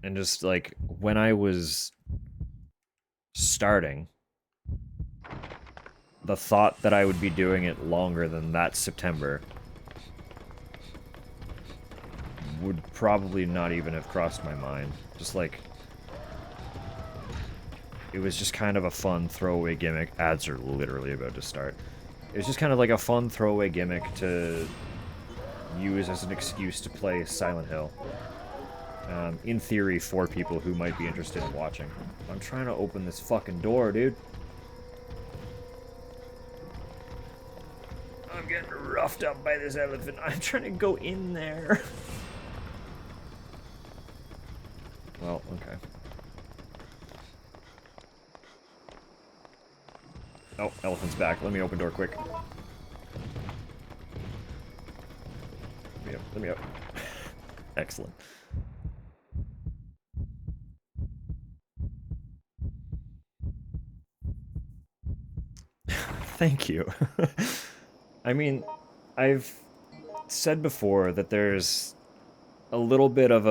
And just like when I was starting, the thought that I would be doing it longer than that September would probably not even have crossed my mind. Just like it was just kind of a fun throwaway gimmick. Ads are literally about to start. It was just kind of like a fun throwaway gimmick to use as an excuse to play Silent Hill. In theory, for people who might be interested in watching. I'm trying to open this fucking door, dude. I'm getting roughed up by this elephant. I'm trying to go in there. Well, okay. Oh, elephant's back. Let me open door quick. Let me up. Let me up. Excellent. Thank you. I mean, I've said before that there's a little bit of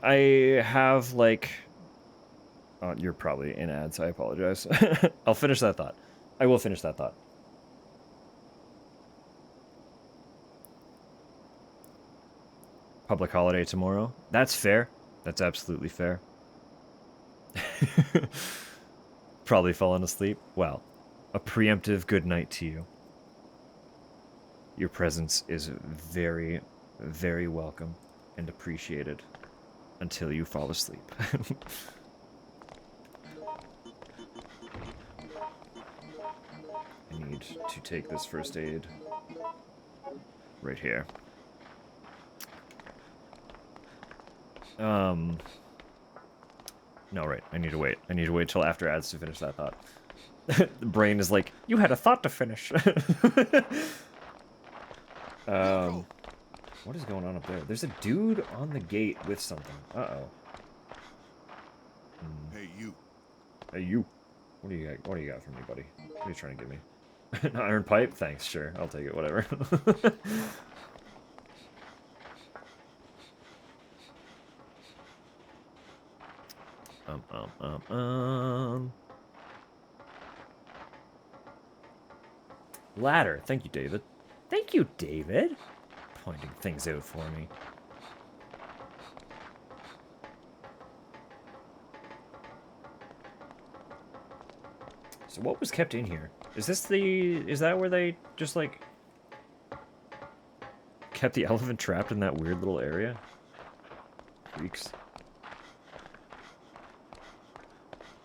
I have like oh, you're probably in ads, I apologize. I'll finish that thought. I will finish that thought. Public holiday tomorrow. That's fair. That's absolutely fair. Probably fallen asleep. Well, a preemptive good night to you. Your presence is very, very welcome and appreciated until you fall asleep. I need to take this first aid right here. No, right. I need to wait. I need to wait till after ads to finish that thought. The brain is like, you had a thought to finish. What is going on up there? There's a dude on the gate with something. Uh-oh. Hey, you. Hey, you. What do you got? What do you got for me, buddy? What are you trying to give me? An iron pipe? Thanks, sure. I'll take it, whatever. Ladder. Thank you, David. Thank you, David. Pointing things out for me. So what was kept in here? Is this the... Is that where they just, like... kept the elephant trapped in that weird little area? Freaks.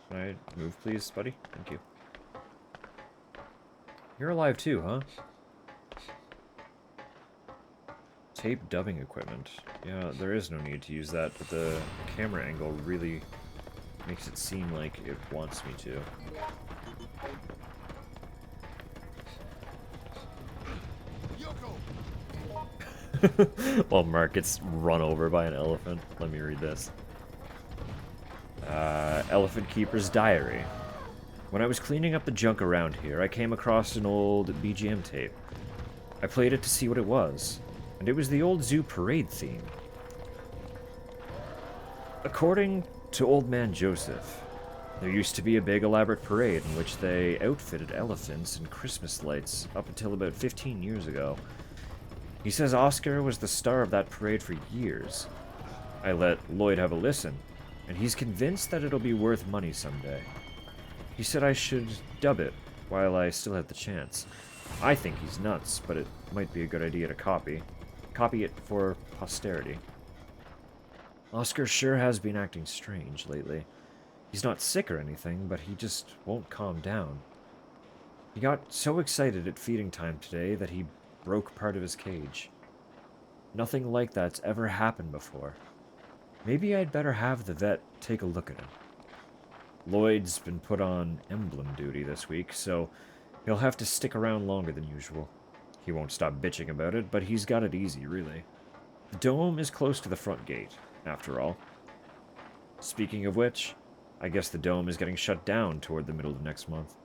Can I move, please, buddy? Thank you. You're alive too, huh? Tape dubbing equipment. Yeah, there is no need to use that, but the camera angle really makes it seem like it wants me to. While Mark gets run over by an elephant. Let me read this. Elephant Keeper's Diary. When I was cleaning up the junk around here, I came across an old BGM tape. I played it to see what it was, and it was the old zoo parade theme. According to Old Man Joseph, there used to be a big elaborate parade in which they outfitted elephants in Christmas lights up until about 15 years ago. He says Oscar was the star of that parade for years. I let Lloyd have a listen, and he's convinced that it'll be worth money someday. He said I should dub it while I still have the chance. I think he's nuts, but it might be a good idea to copy it for posterity. Oscar sure has been acting strange lately. He's not sick or anything, but he just won't calm down. He got so excited at feeding time today that he broke part of his cage. Nothing like that's ever happened before. Maybe I'd better have the vet take a look at him. Lloyd's been put on emblem duty this week, so he'll have to stick around longer than usual. He won't stop bitching about it, but he's got it easy, really. The dome is close to the front gate, after all. Speaking of which, I guess the dome is getting shut down toward the middle of next month.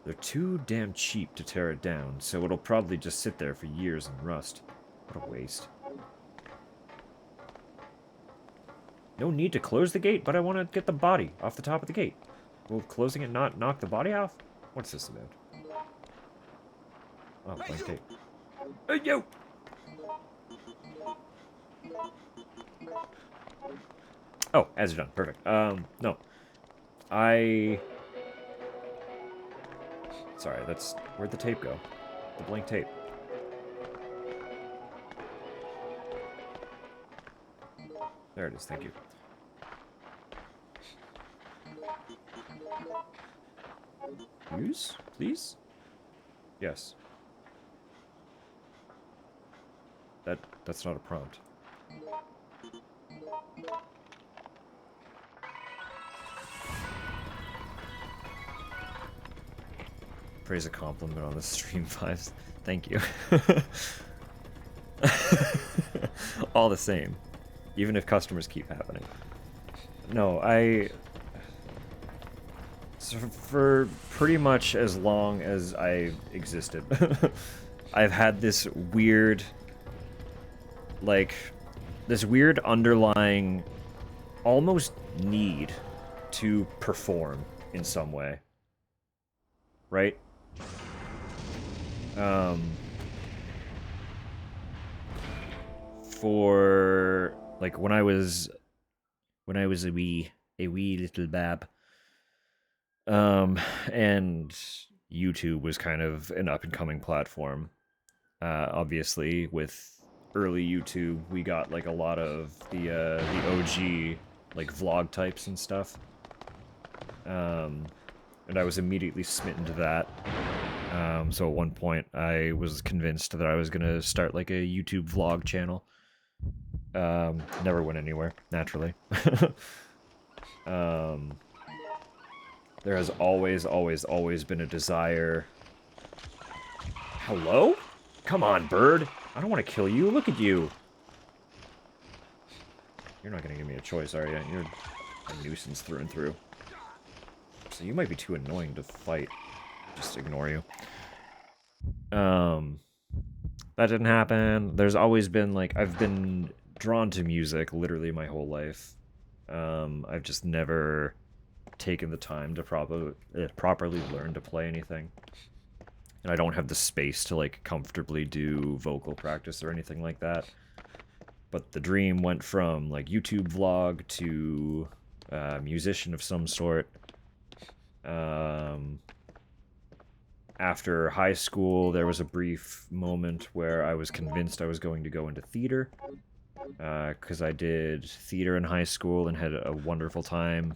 They're too damn cheap to tear it down, so it'll probably just sit there for years and rust. What a waste. No need to close the gate, but I want to get the body off the top of the gate. Will closing it not knock the body off? What's this about? Oh, blank gate. Hey, yo! Oh, as you're done. Perfect. No. Sorry, that's... Where'd the tape go? The blank tape. There it is, thank you. Use, please? Yes. That's not a prompt. Praise a compliment on the stream vibes. Thank you. All the same. Even if customers keep happening. No, so for pretty much as long as I existed, I've had this weird, like, this weird underlying, almost need to perform in some way. Right? For, like, when I was a wee little bab, and YouTube was kind of an up-and-coming platform. Obviously, with early YouTube, we got, like, a lot of the OG, like, vlog types and stuff. And I was immediately smitten to that. So at one point, I was convinced that I was gonna start, like, a YouTube vlog channel. Never went anywhere, naturally. There has always been a desire... Hello? Come on, bird! I don't want to kill you, look at you! You're not gonna give me a choice, are you? You're a nuisance through and through. So you might be too annoying to fight. Just ignore you. That didn't happen. There's always been, like, I've been drawn to music literally my whole life. I've just never taken the time to properly learn to play anything. And I don't have the space to, like, comfortably do vocal practice or anything like that. But the dream went from, like, YouTube vlog to musician of some sort. After high school, there was a brief moment where I was convinced I was going to go into theater. Because I did theater in high school and had a wonderful time.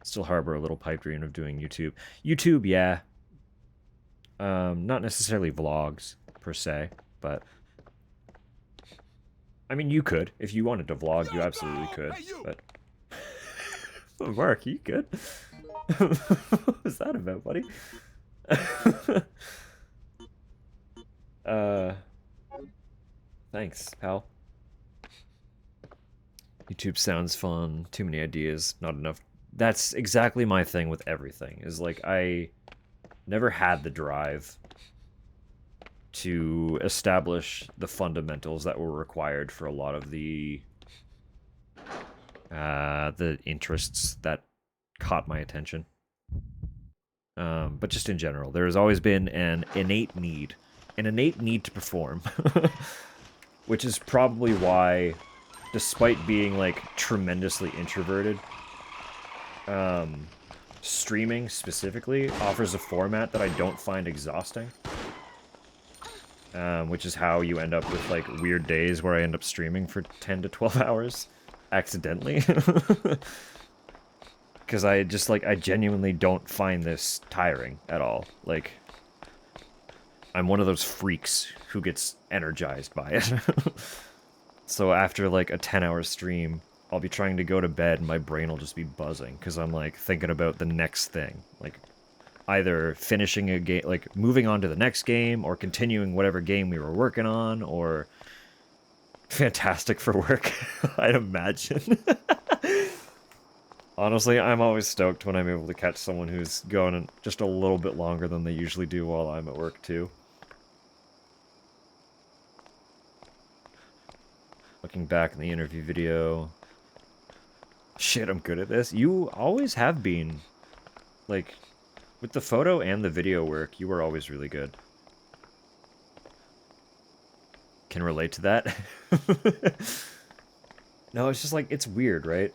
Still harbor a little pipe dream of doing YouTube. YouTube, yeah. Not necessarily vlogs, per se, but... I mean, you could. If you wanted to vlog, you absolutely could, but... Mark, you good? What was that about, buddy? Thanks, pal. YouTube sounds fun. Too many ideas, not enough. That's exactly my thing with everything. Is like, I never had the drive to establish the fundamentals that were required for a lot of the interests that caught my attention. But just in general, there has always been an innate need to perform, which is probably why, despite being, like, tremendously introverted, streaming specifically offers a format that I don't find exhausting. Which is how you end up with, like, weird days where I end up streaming for 10 to 12 hours accidentally. Because I just, like, I genuinely don't find this tiring at all. Like, I'm one of those freaks who gets energized by it. So after, like, a 10-hour stream, I'll be trying to go to bed and my brain will just be buzzing. Because I'm, like, thinking about the next thing. Like, either finishing a game, like, moving on to the next game, or continuing whatever game we were working on, or... Fantastic for work, I'd imagine. Honestly, I'm always stoked when I'm able to catch someone who's going just a little bit longer than they usually do while I'm at work, too. Looking back in the interview video... Shit, I'm good at this. You always have been. Like, with the photo and the video work, you were always really good. can relate to that. No, it's just like, it's weird, right?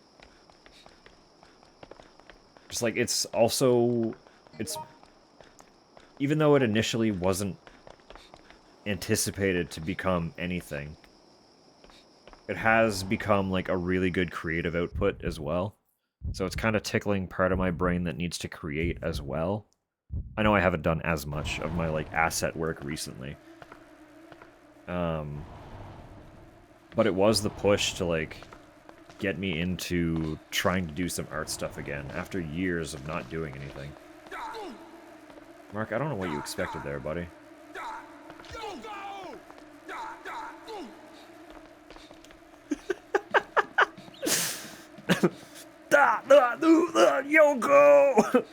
Just like, it's also, it's, even though it initially wasn't anticipated to become anything, it has become like a really good creative output as well. So it's kind of tickling part of my brain that needs to create as well. I know I haven't done as much of my like asset work recently. But it was the push to like get me into trying to do some art stuff again after years of not doing anything. Mark, I don't know what you expected there, buddy. Yoko!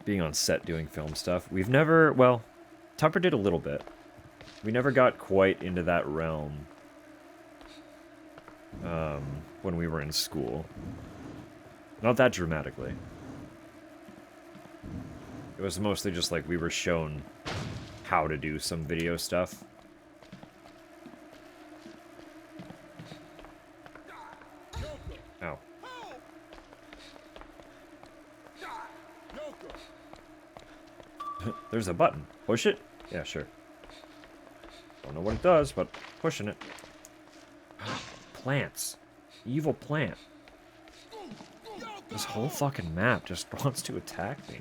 Being on set doing film stuff. We've never, well, Tupper did a little bit. We never got quite into that realm when we were in school. Not that dramatically. It was mostly just like we were shown how to do some video stuff. Ow. There's a button. Push it? Yeah, sure. Don't know what it does, but pushing it. Plants. Evil plant. This whole fucking map just wants to attack me.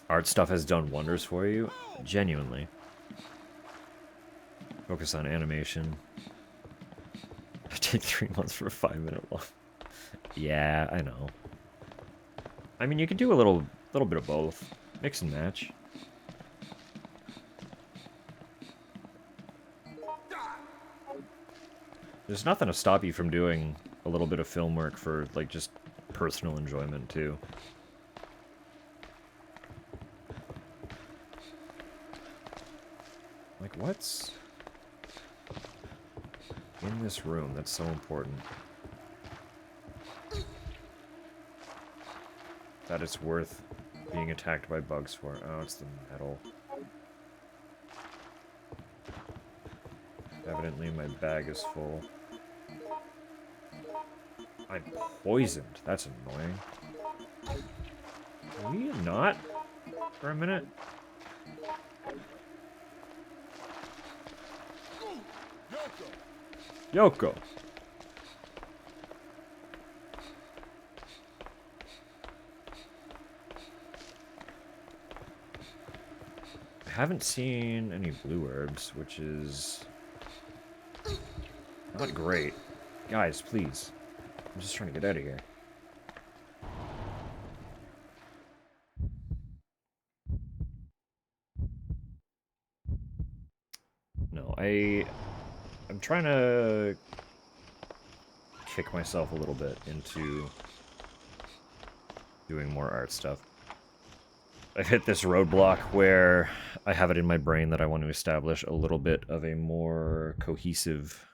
Art stuff has done wonders for you. Genuinely. Focus on animation. Take 3 months for a 5-minute long. Yeah, I know. I mean, you could do a little bit of both. Mix and match. There's nothing to stop you from doing a little bit of film work for, like, just personal enjoyment, too. Like, what's in this room that's so important? That it's worth being attacked by bugs for. Oh, it's the metal. Evidently my bag is full. I'm poisoned. That's annoying. Are we not? For a minute? Yoko! I haven't seen any blue herbs, which is not great. Guys, please. I'm just trying to get out of here. No, I'm trying to kick myself a little bit into doing more art stuff. I've hit this roadblock where I have it in my brain that I want to establish a little bit of a more cohesive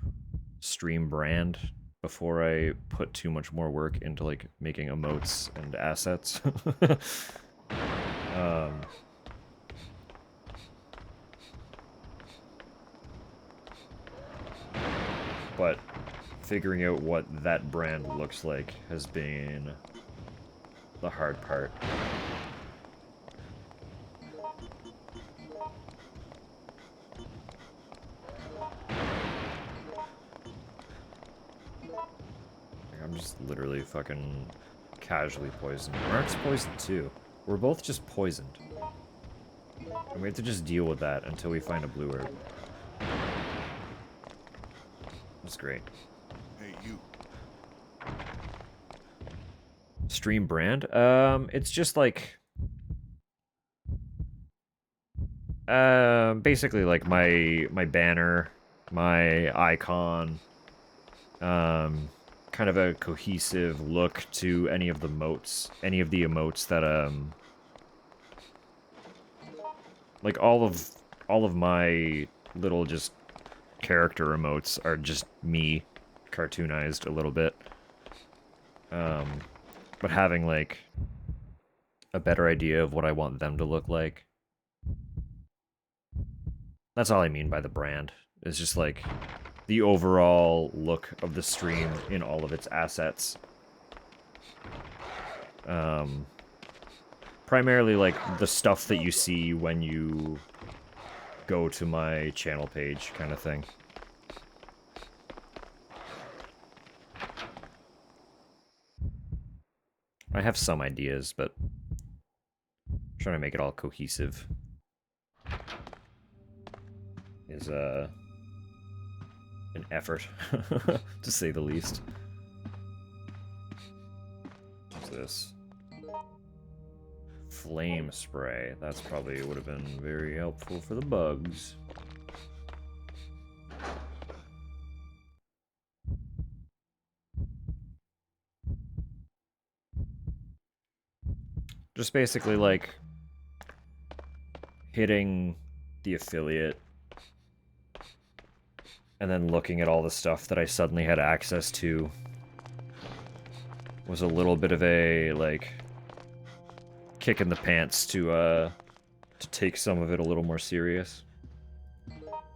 stream brand before I put too much more work into like making emotes and assets. But figuring out what that brand looks like has been the hard part. I'm just literally fucking casually poisoned. Mark's poisoned too. We're both just poisoned. And we have to just deal with that until we find a blue herb. That's great. Hey, you. Stream brand? It's just like... basically like my banner, my icon, kind of a cohesive look to any of the emotes that, like all of my little just character emotes are just me cartoonized a little bit. But having like a better idea of what I want them to look like. That's all I mean by the brand. It's just like the overall look of the stream in all of its assets. Primarily like the stuff that you see when you go to my channel page kind of thing. I have some ideas, but I'm trying to make it all cohesive is an effort, to say the least. What's this? Flame spray. That's probably would have been very helpful for the bugs. Just basically like hitting the affiliate and then looking at all the stuff that I suddenly had access to was a little bit of a like kick in the pants to take some of it a little more serious.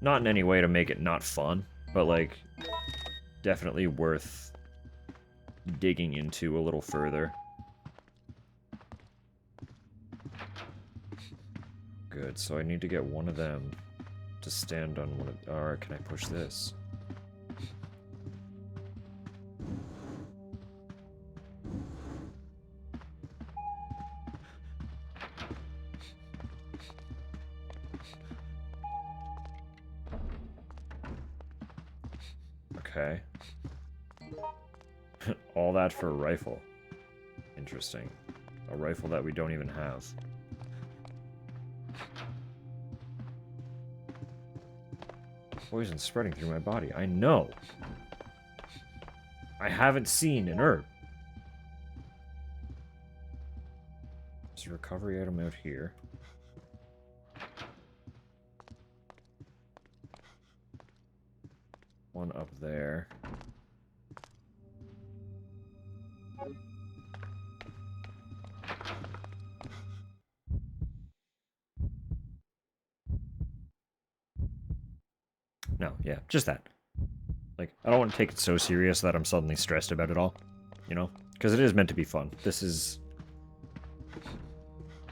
Not in any way to make it not fun, but like definitely worth digging into a little further. Good, so I need to get one of them to stand on one of... Or can I push this? Okay. All that for a rifle. Interesting. A rifle that we don't even have. Poison spreading through my body. I know. I haven't seen an herb. There's a recovery item out here. One up there. No, yeah, just that. Like, I don't want to take it so serious that I'm suddenly stressed about it all, you know? Because it is meant to be fun. This is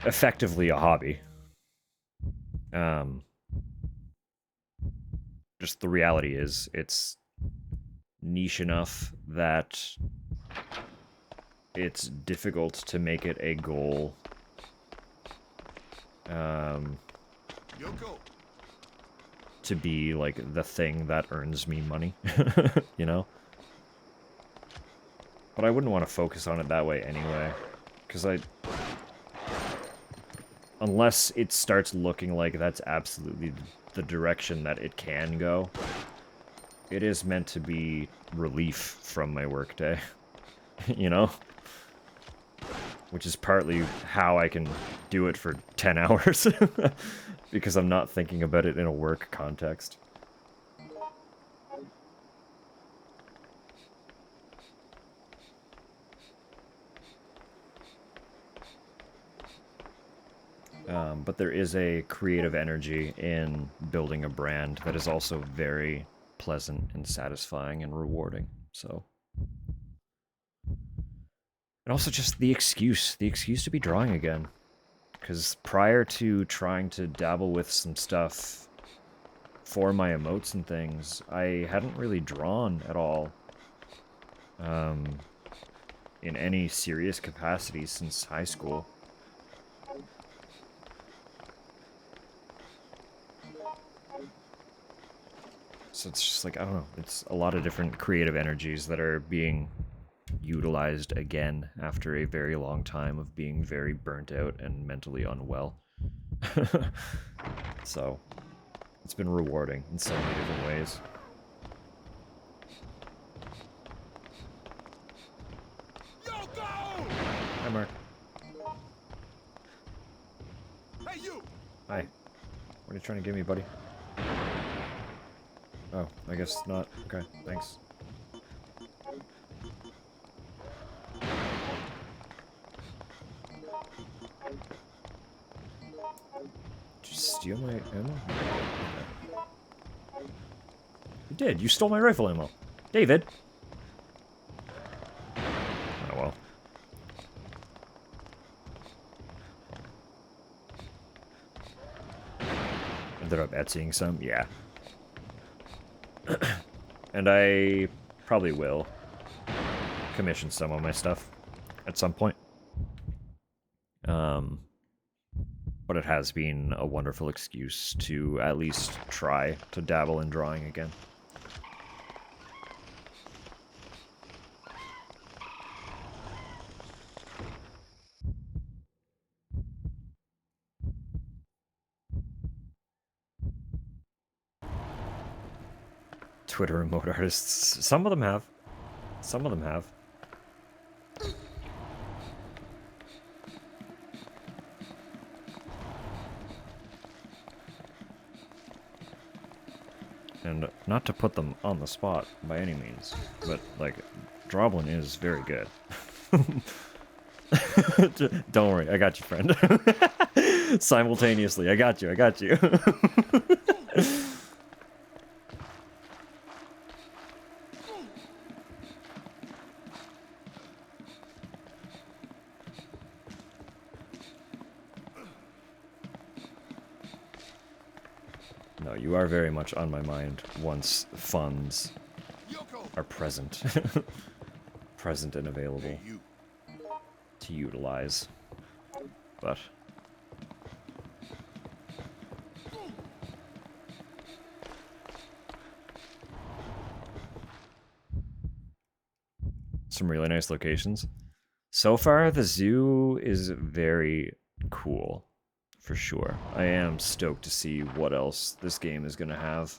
effectively a hobby. Just the reality is, it's niche enough that it's difficult to make it a goal. Yoko. To be like the thing that earns me money, you know? But I wouldn't want to focus on it that way anyway, because unless it starts looking like that's absolutely the direction that it can go, it is meant to be relief from my workday, you know? Which is partly how I can do it for 10 hours. Because I'm not thinking about it in a work context. But there is a creative energy in building a brand that is also very pleasant and satisfying and rewarding. So... And also just the excuse to be drawing again. Because prior to trying to dabble with some stuff for my emotes and things, I hadn't really drawn at all in any serious capacity since high school. So it's just like, I don't know, it's a lot of different creative energies that are being utilized again after a very long time of being very burnt out and mentally unwell. So it's been rewarding in so many different ways. Yoko! Hi, Mark. Hey, you! Hi. What are you trying to give me, buddy? Oh, I guess not. Okay, thanks. steal my ammo? You did. You stole my rifle ammo. David! Oh well. Ended up Etsying some? Yeah. And I probably will commission some of my stuff at some point. But it has been a wonderful excuse to at least try to dabble in drawing again. Twitter remote artists. Some of them have. Some of them have. And not to put them on the spot by any means, but, like, Droblin is very good. Don't worry, I got you, friend. Simultaneously, I got you, I got you. No, you are very much on my mind once funds Yoko! are present. Present and available Hey, you. to utilize. But some really nice locations. So far, the zoo is very cool, for sure. I am stoked to see what else this game is going to have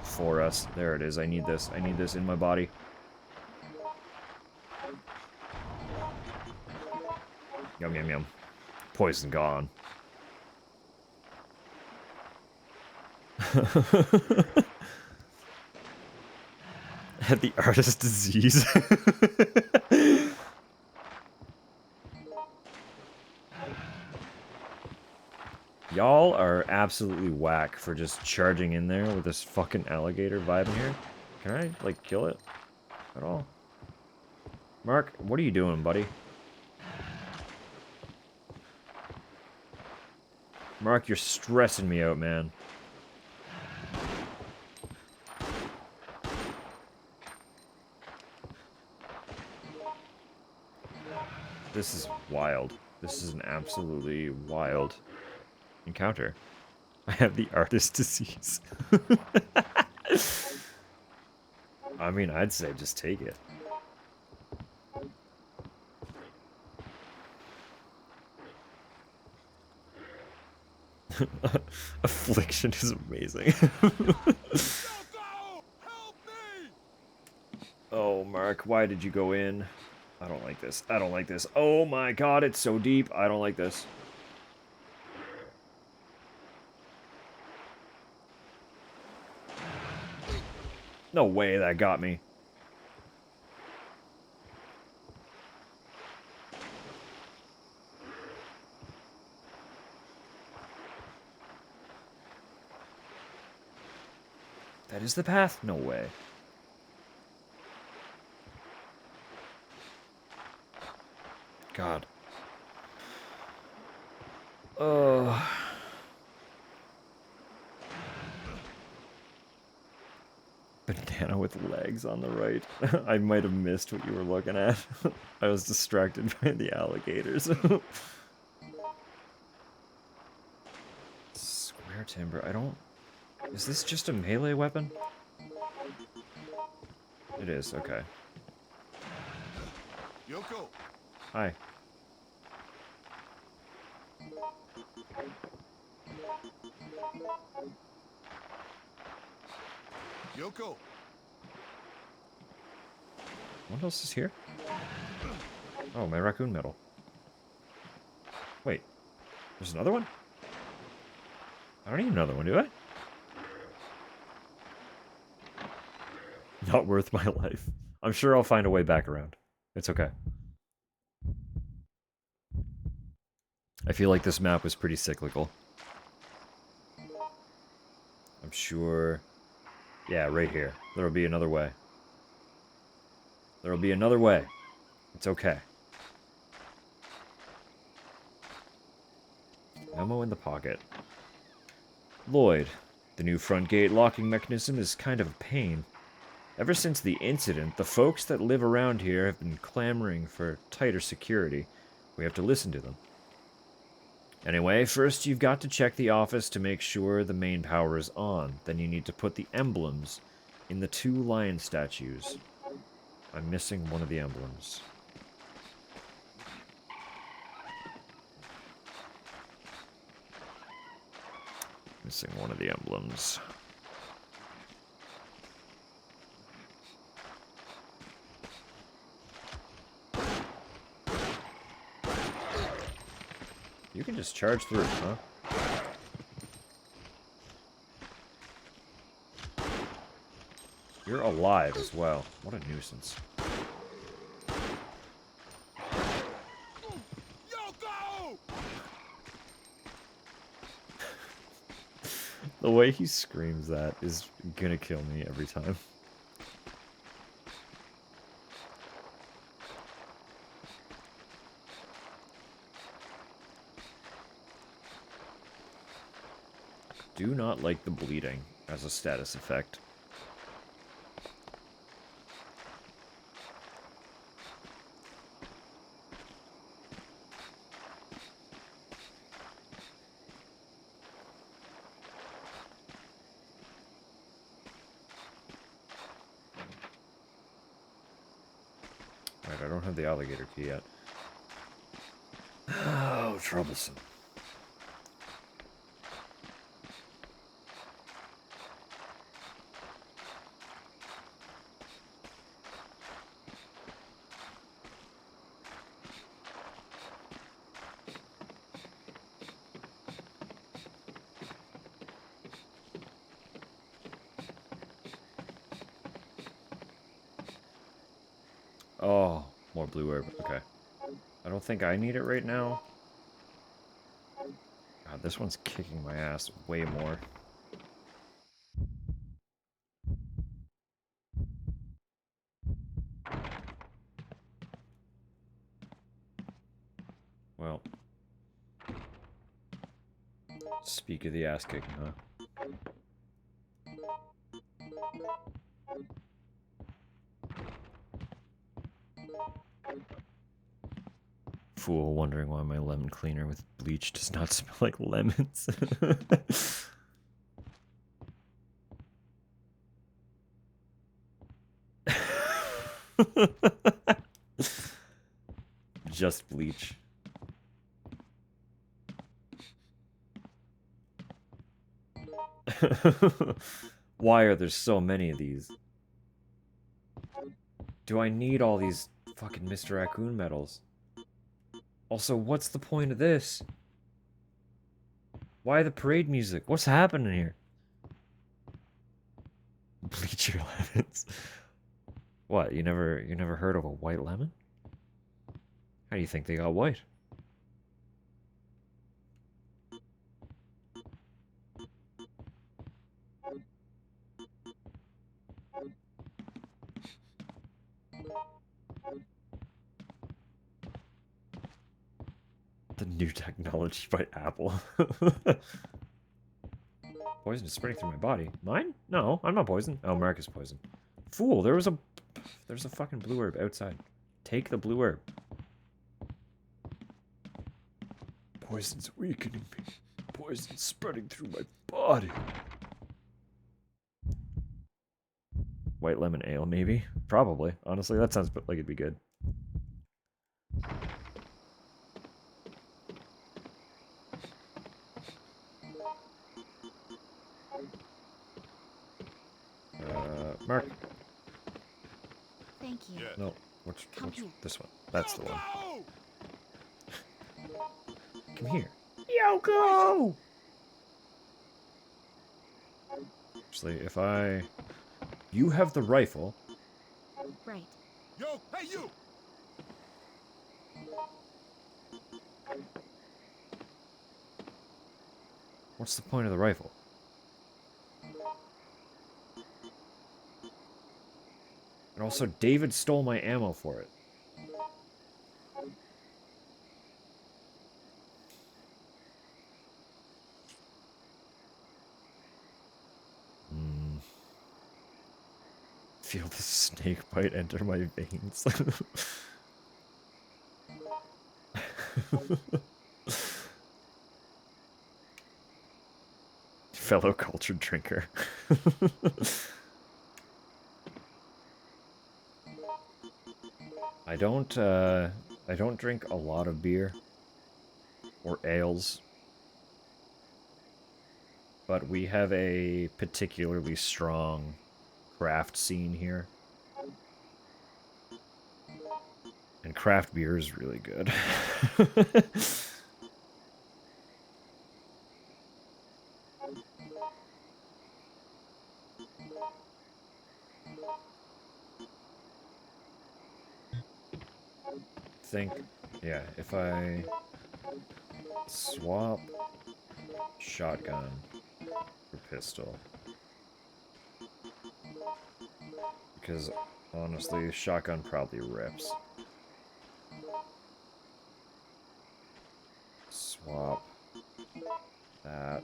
for us. There it is. I need this. I need this in my body. Yum, yum, yum. Poison gone. Had the artist disease. Y'all are absolutely whack for just charging in there with this fucking alligator vibing here. Can I, like, kill it at all? Mark, what are you doing, buddy? Mark, you're stressing me out, man. This is wild. This is an absolutely wild encounter. I have the artist disease. I mean, I'd say just take it. Affliction is amazing. Yoko! Help me! Oh, Mark, why did you go in? I don't like this. I don't like this. Oh my god, it's so deep. I don't like this. No way that got me. That is the path? No way. God. Oh. Banana with legs on the right. I might have missed what you were looking at. I was distracted by the alligators. Square timber. I don't... Is this just a melee weapon? It is, okay. Yoko! Hi. Yoko! What else is here? Oh, my raccoon medal. Wait. There's another one? I don't need another one, do I? Not worth my life. I'm sure I'll find a way back around. It's okay. I feel like this map was pretty cyclical. I'm sure... Yeah, right here. There'll be another way. There'll be another way. It's okay. Memo in the pocket. Lloyd, the new front gate locking mechanism is kind of a pain. Ever since the incident, the folks that live around here have been clamoring for tighter security. We have to listen to them. Anyway, first you've got to check the office to make sure the main power is on. Then you need to put the emblems in the 2 lion statues. I'm missing one of the emblems. Missing one of the emblems. You can just charge through, huh? You're alive as well. What a nuisance. Yoko! The way he screams that is gonna kill me every time. Do not like the bleeding as a status effect. Right, I don't have the alligator key yet. Oh, troublesome. Oh, more blue herb. Okay. I don't think I need it right now. God, this one's kicking my ass way more. Well. Speak of the ass kicking, huh? Fool wondering why my lemon cleaner with bleach does not smell like lemons. Just bleach. Why are there so many of these? Do I need all these fucking Mr. Raccoon medals? Also, what's the point of this? Why the parade music? What's happening here? Bleach your lemons. What, you never heard of a white lemon? How do you think they got white? The new technology by Apple. Poison is spreading through my body. Mine? No, I'm not poisoned. Oh, Mark is poisoned. Fool, there's a fucking blue herb outside. Take the blue herb. Poison's weakening me. Poison's spreading through my body. White lemon ale, maybe? Probably. Honestly, that sounds like it'd be good. Mark. Thank you. Yeah. No, which here. this one. That's the one. Yoko! Come here. Yoko! Actually, if I... You have the rifle. Right. Yo, hey you! What's the point of the rifle? And also, David stole my ammo for it. Feel the snake bite enter my veins. Fellow cultured drinker. I don't drink a lot of beer or ales, but we have a particularly strong craft scene here. And craft beer is really good. Think, yeah, if I swap shotgun for pistol, because honestly, shotgun probably rips. Swap that.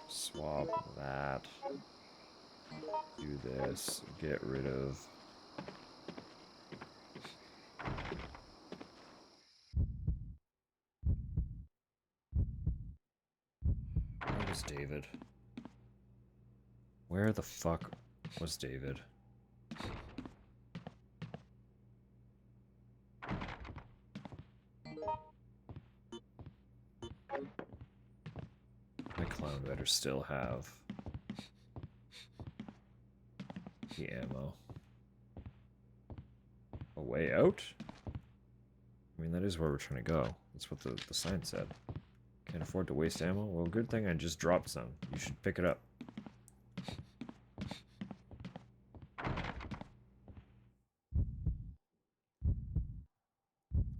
Swap that. Do this. Get rid of. Where was David? Where the fuck was David? My clown better still have the ammo. A way out? I mean, that is where we're trying to go. That's what the sign said. Can't afford to waste ammo? Well, good thing I just dropped some. You should pick it up.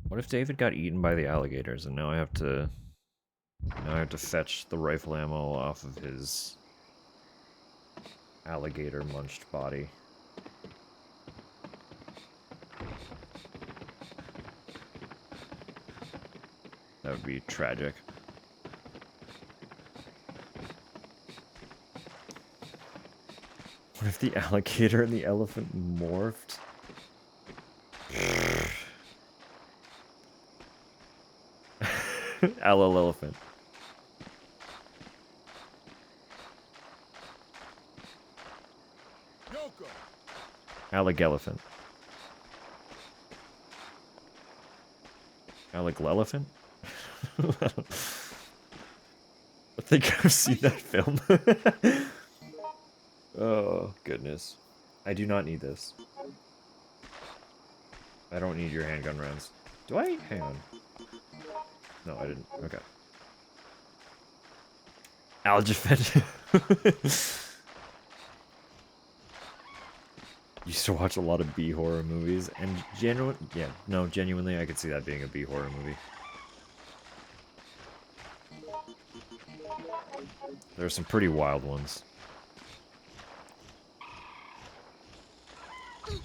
What if David got eaten by the alligators and now I have to fetch the rifle ammo off of his alligator munched body? That would be tragic. What if the alligator and the elephant morphed? Elephant. Yoko! Alleg-elephant. Alleg-elephant? I think I've seen that film. Oh, goodness. I do not need this. I don't need your handgun rounds. Do I? Hang on. No, I didn't. Okay. Algefed. Used to watch a lot of B horror movies, and genuinely, I could see that being a B horror movie. There are some pretty wild ones.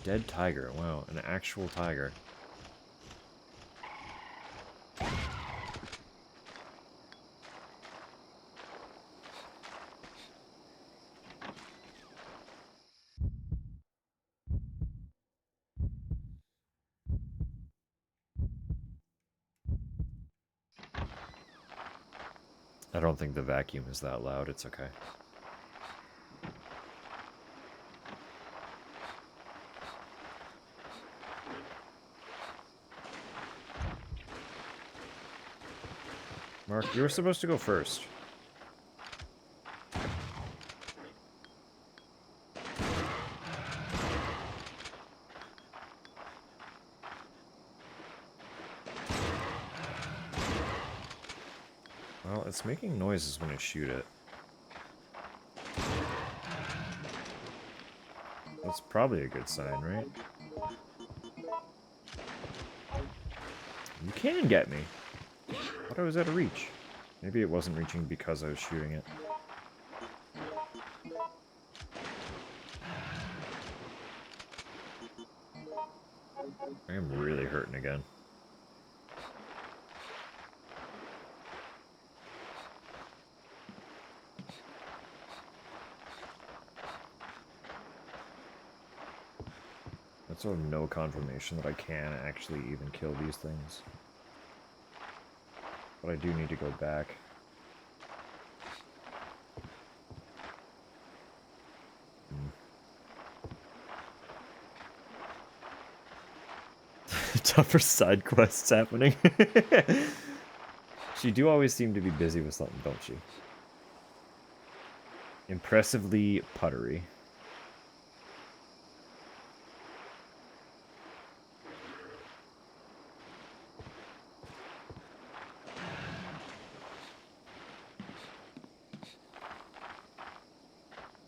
Dead tiger. Wow, an actual tiger. I don't think the vacuum is that loud. It's okay. Mark, you were supposed to go first. Well, it's making noises when I shoot it. That's probably a good sign, right? You can get me. I thought I was out of reach. Maybe it wasn't reaching because I was shooting it. I am really hurting again. That's sort of no confirmation that I can actually even kill these things. But I do need to go back. Tougher side quests happening. She do always seem to be busy with something, don't she? Impressively puttery.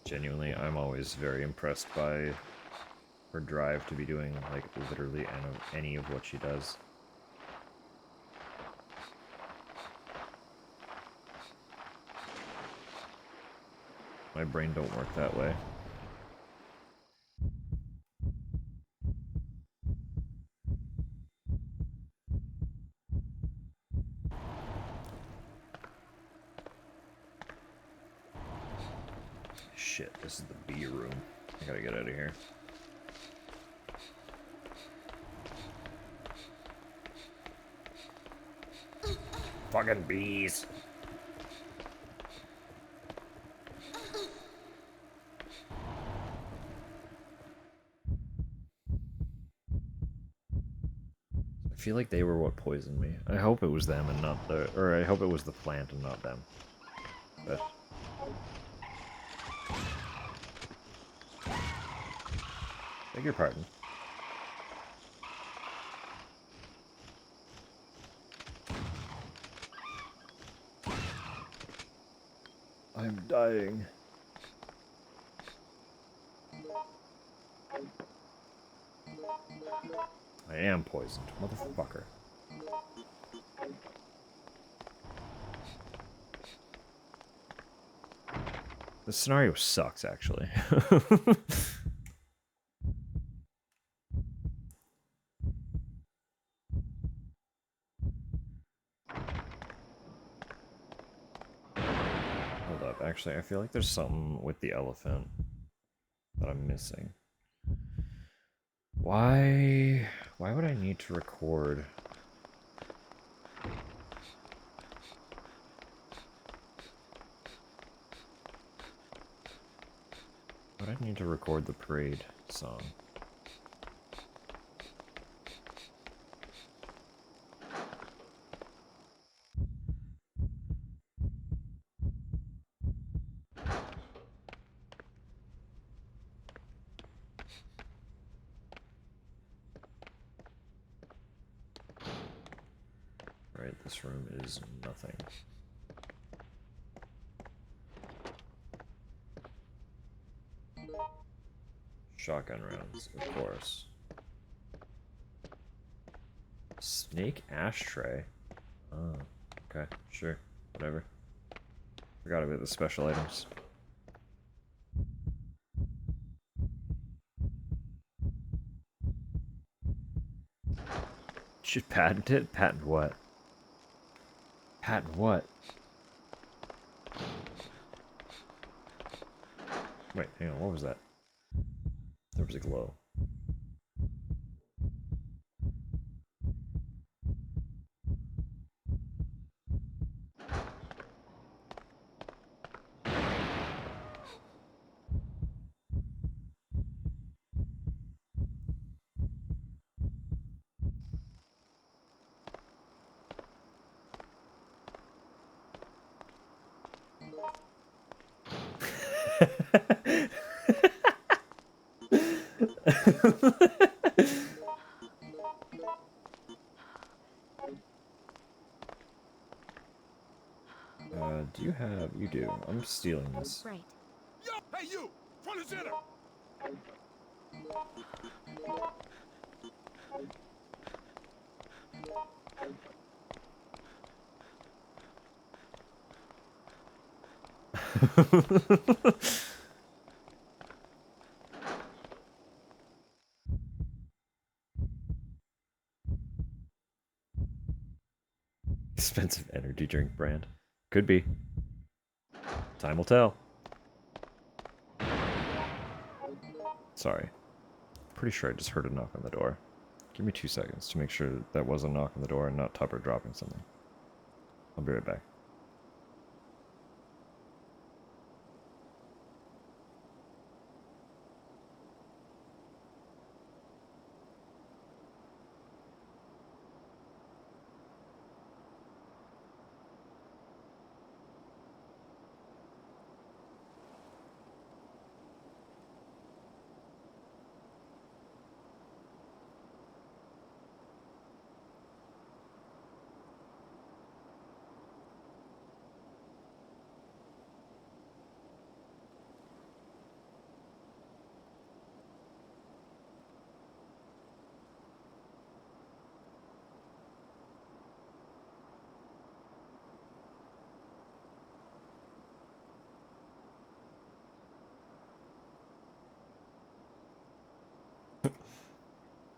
Genuinely, I'm always very impressed by her drive to be doing, like, literally any of what she does. My brain don't work that way. Shit, this is the B room. I gotta get out of here. Fucking bees! I feel like they were what poisoned me. I hope it was them and not the... Or I hope it was the plant and not them. But... Beg your pardon. I'm dying. I am poisoned, motherfucker. This scenario sucks, actually. Hold up, actually, I feel like there's something with the elephant that I'm missing. Why would I need to record? Why would I need to record the parade song? Right, this room is nothing. Shotgun rounds, of course. Snake ashtray? Oh, okay, sure, whatever. Forgot about the special items. Should patent it? Patent what? Patent what? Wait, hang on, what was that? There was a glow. Do you have... You do. I'm stealing this. Right. Yo, hey you! Front and center! Expensive energy drink brand. Could be. Time will tell. Sorry. Pretty sure I just heard a knock on the door. Give me 2 seconds to make sure that was a knock on the door and not Tupper dropping something. I'll be right back.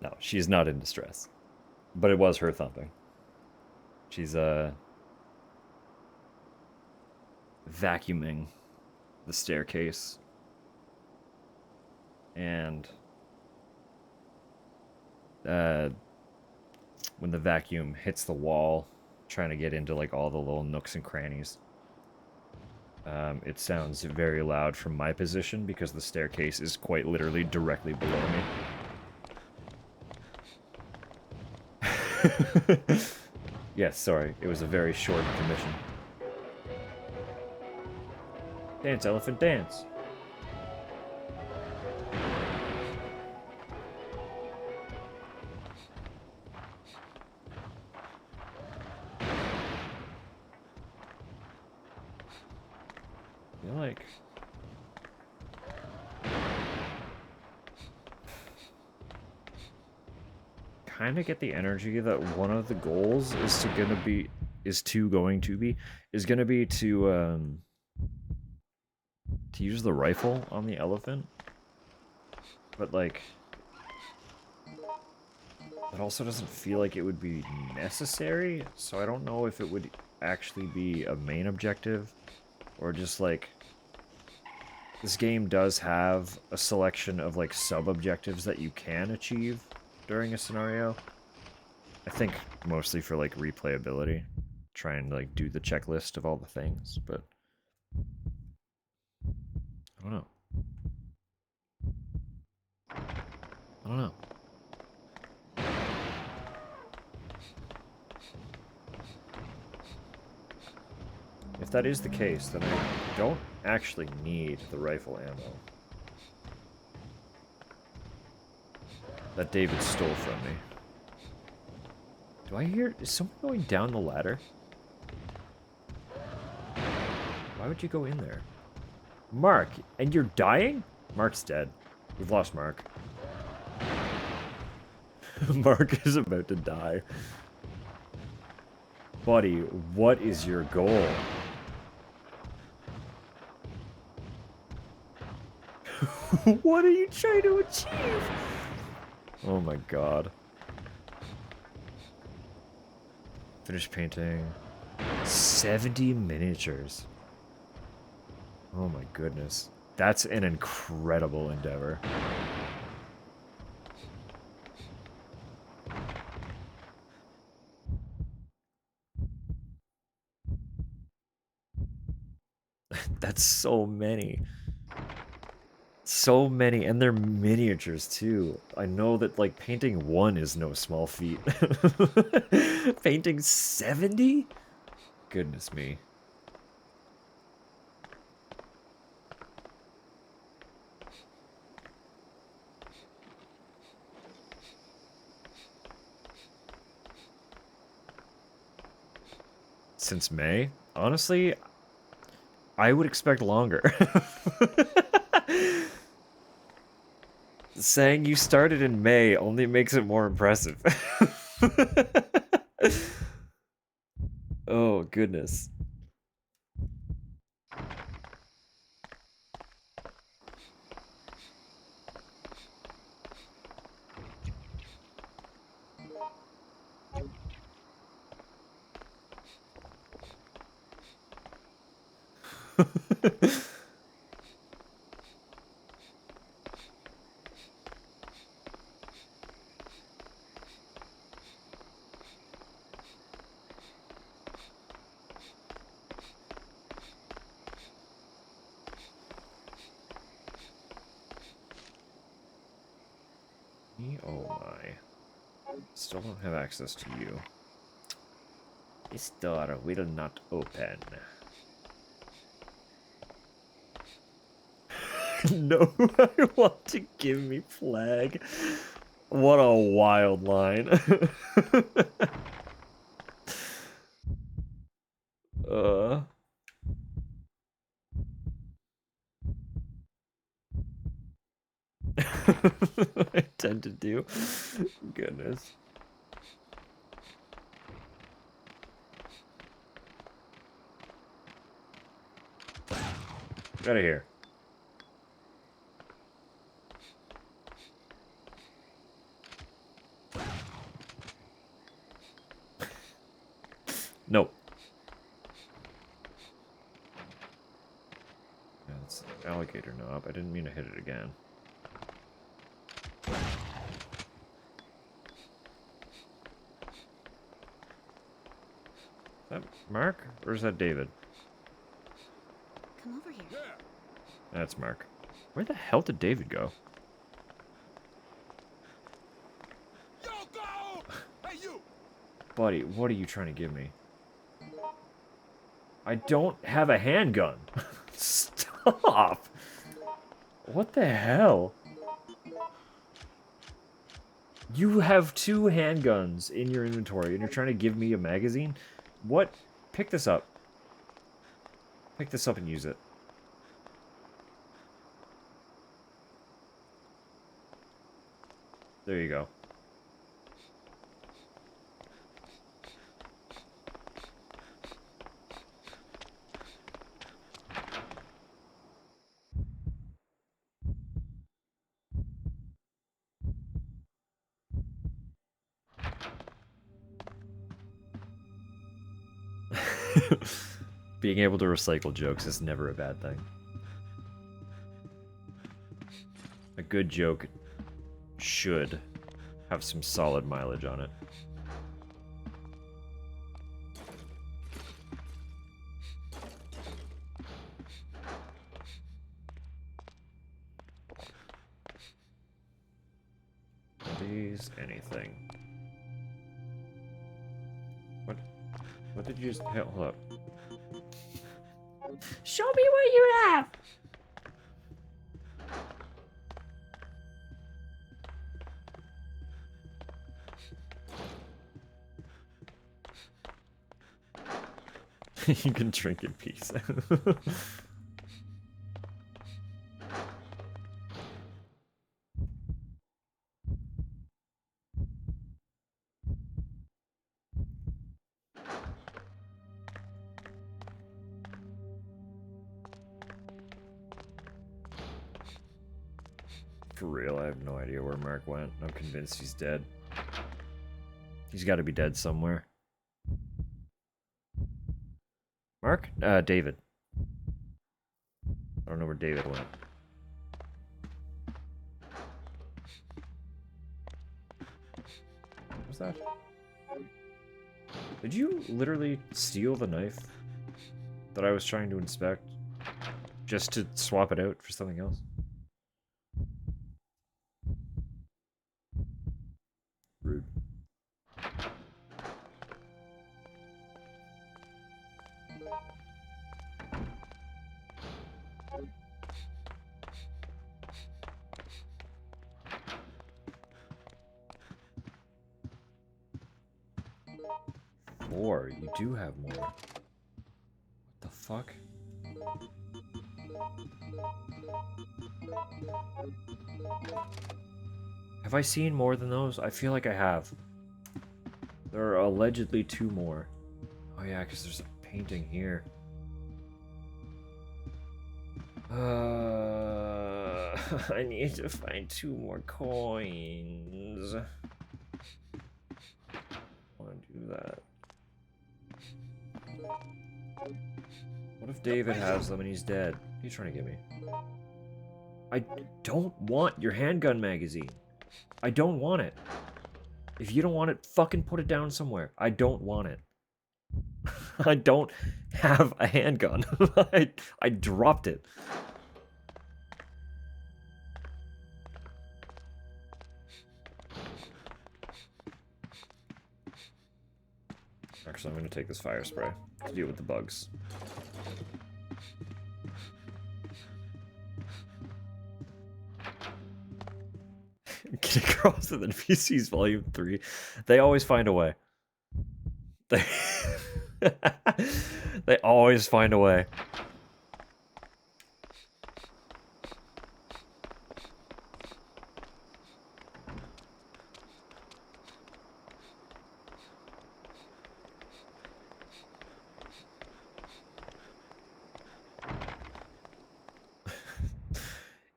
No, she's not in distress. But it was her thumping. She's vacuuming the staircase. And when the vacuum hits the wall, trying to get into like all the little nooks and crannies, it sounds very loud from my position because the staircase is quite literally directly below me. Yes, sorry. It was a very short commission. Dance, elephant, dance. I feel like... kind of get the energy that one of the goals is going to be to use the rifle on the elephant, but like that also doesn't feel like it would be necessary, so I don't know if it would actually be a main objective or just like this game does have a selection of like sub objectives that you can achieve during a scenario. I think mostly for like replayability, try and like do the checklist of all the things, but I don't know. I don't know. If that is the case, then I don't actually need the rifle ammo that David stole from me. Do I hear... is someone going down the ladder? Why would you go in there? Mark, and you're dying? Mark's dead. We've lost Mark. Mark is about to die. Buddy, what is your goal? What are you trying to achieve? Oh my god. Finish painting. 70 miniatures. Oh my goodness. That's an incredible endeavor. That's so many. So many, and they're miniatures too. I know that like painting 1 is no small feat. Painting 70? Goodness me. Since May? Honestly, I would expect longer. Saying you started in May only makes it more impressive. Oh, goodness. Oh my. Still don't have access to you. This door will not open. No, I want to give me flag. What a wild line. I tend to do. Goodness. Get out of here. Nope. Yeah, it's an alligator knob. I didn't mean to hit it again. Is that Mark? Or is that David? Come over here. Yeah. That's Mark. Where the hell did David go? Yo, go! Hey, you! Buddy, what are you trying to give me? I don't have a handgun. Stop! What the hell? You have 2 handguns in your inventory and you're trying to give me a magazine? What? Pick this up. Pick this up and use it. There you go. Being able to recycle jokes is never a bad thing. A good joke should have some solid mileage on it. These anything. What did you just hold up? Show me what you have! You can drink in peace. For real, I have no idea where Mark went. I'm convinced he's dead. He's got to be dead somewhere. Mark? David. I don't know where David went. What was that? Did you literally steal the knife that I was trying to inspect just to swap it out for something else? Rude. 4. You do have more. What the fuck? Have I seen more than those? I feel like I have. There are allegedly 2 more. Oh yeah, because there's a painting here. I need to find 2 more coins. I want to do that. What if David has them and he's dead? What are you trying to get me? I don't want your handgun magazine. I don't want it. If you don't want it, fucking put it down somewhere. I don't want it. I don't have a handgun. I dropped it. Actually, I'm going to take this fire spray to deal with the bugs. Get Across with NPCs Volume 3. They always find a way. They, they always find a way.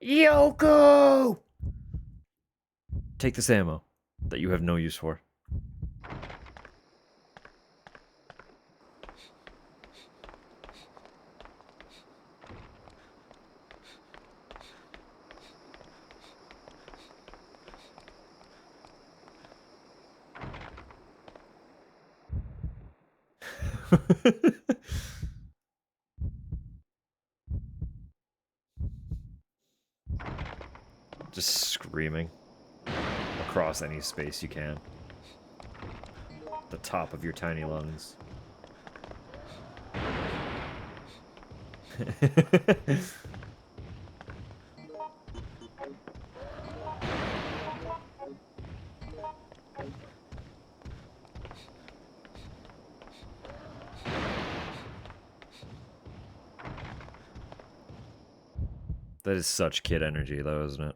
Yoko! Take this ammo that you have no use for. Just screaming across any space you can. The top of your tiny lungs. That is such kid energy, though, isn't it?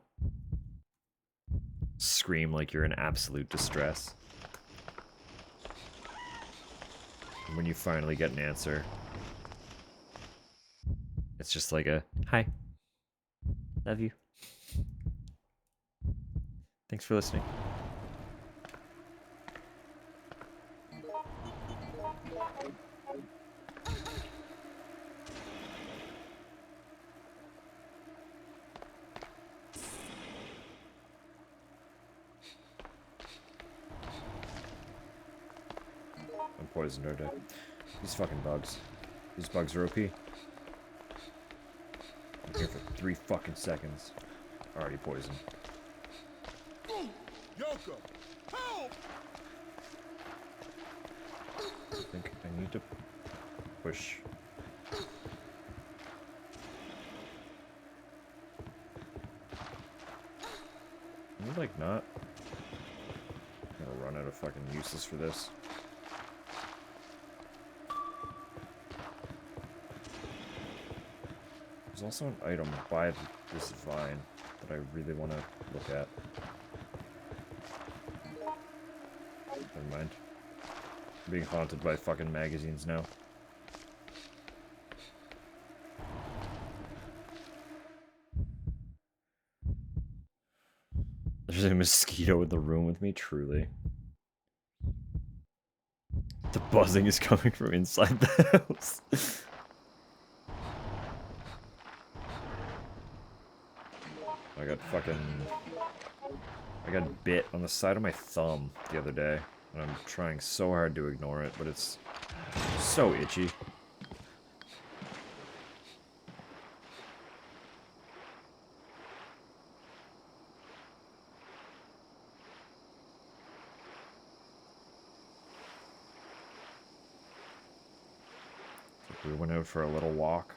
Scream like you're in absolute distress. And when you finally get an answer, it's just like a, hi. Love you. Thanks for listening. I'm poisoned, aren't I? These fucking bugs. These bugs are OP. I'm here for 3 fucking seconds. Already poisoned. Yoko, help! I think I need to push. Can you, like, not? I'm gonna run out of fucking uses for this. There's also an item by this vine that I really want to look at. Never mind. I'm being haunted by fucking magazines now. There's a mosquito in the room with me, truly. The buzzing is coming from inside the house. I got bit on the side of my thumb the other day, and I'm trying so hard to ignore it, but it's so itchy. We went out for a little walk.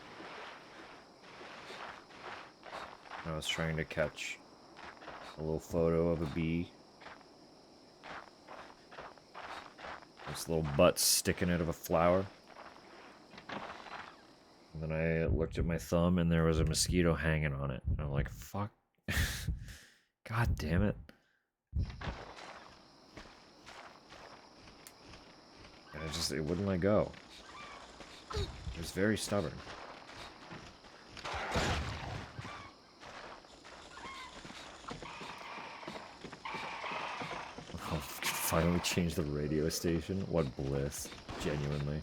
I was trying to catch a little photo of a bee. This little butt sticking out of a flower. And then I looked at my thumb and there was a mosquito hanging on it. And I'm like, fuck. God damn it. And it wouldn't let go. It was very stubborn. Finally changed the radio station. What bliss. Genuinely.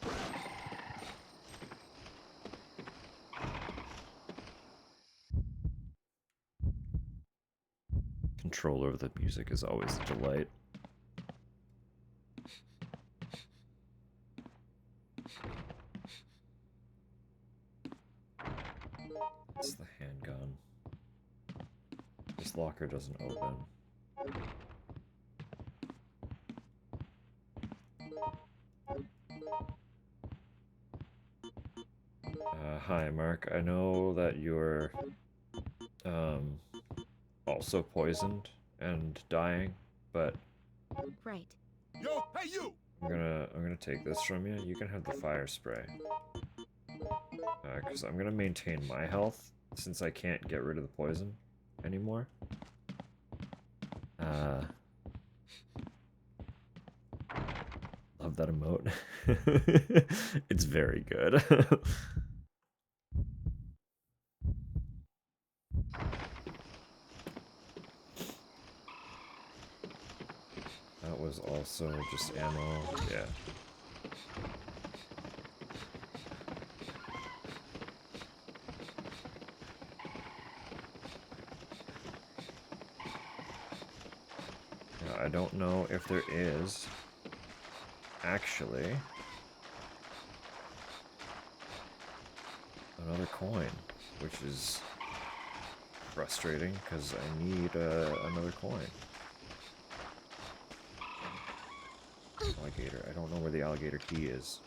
control over the music is always a delight. It's the handgun. This locker doesn't open. Hi, Mark. I know that you're also poisoned and dying, but Right. Yo, hey you! I'm gonna take this from you. You can have the fire spray. Because I'm gonna maintain my health since I can't get rid of the poison anymore. Love that emote. It's very good. That was also just ammo. Yeah. I don't know if there is actually another coin, which is frustrating because I need another coin. Alligator. I don't know where the alligator key is.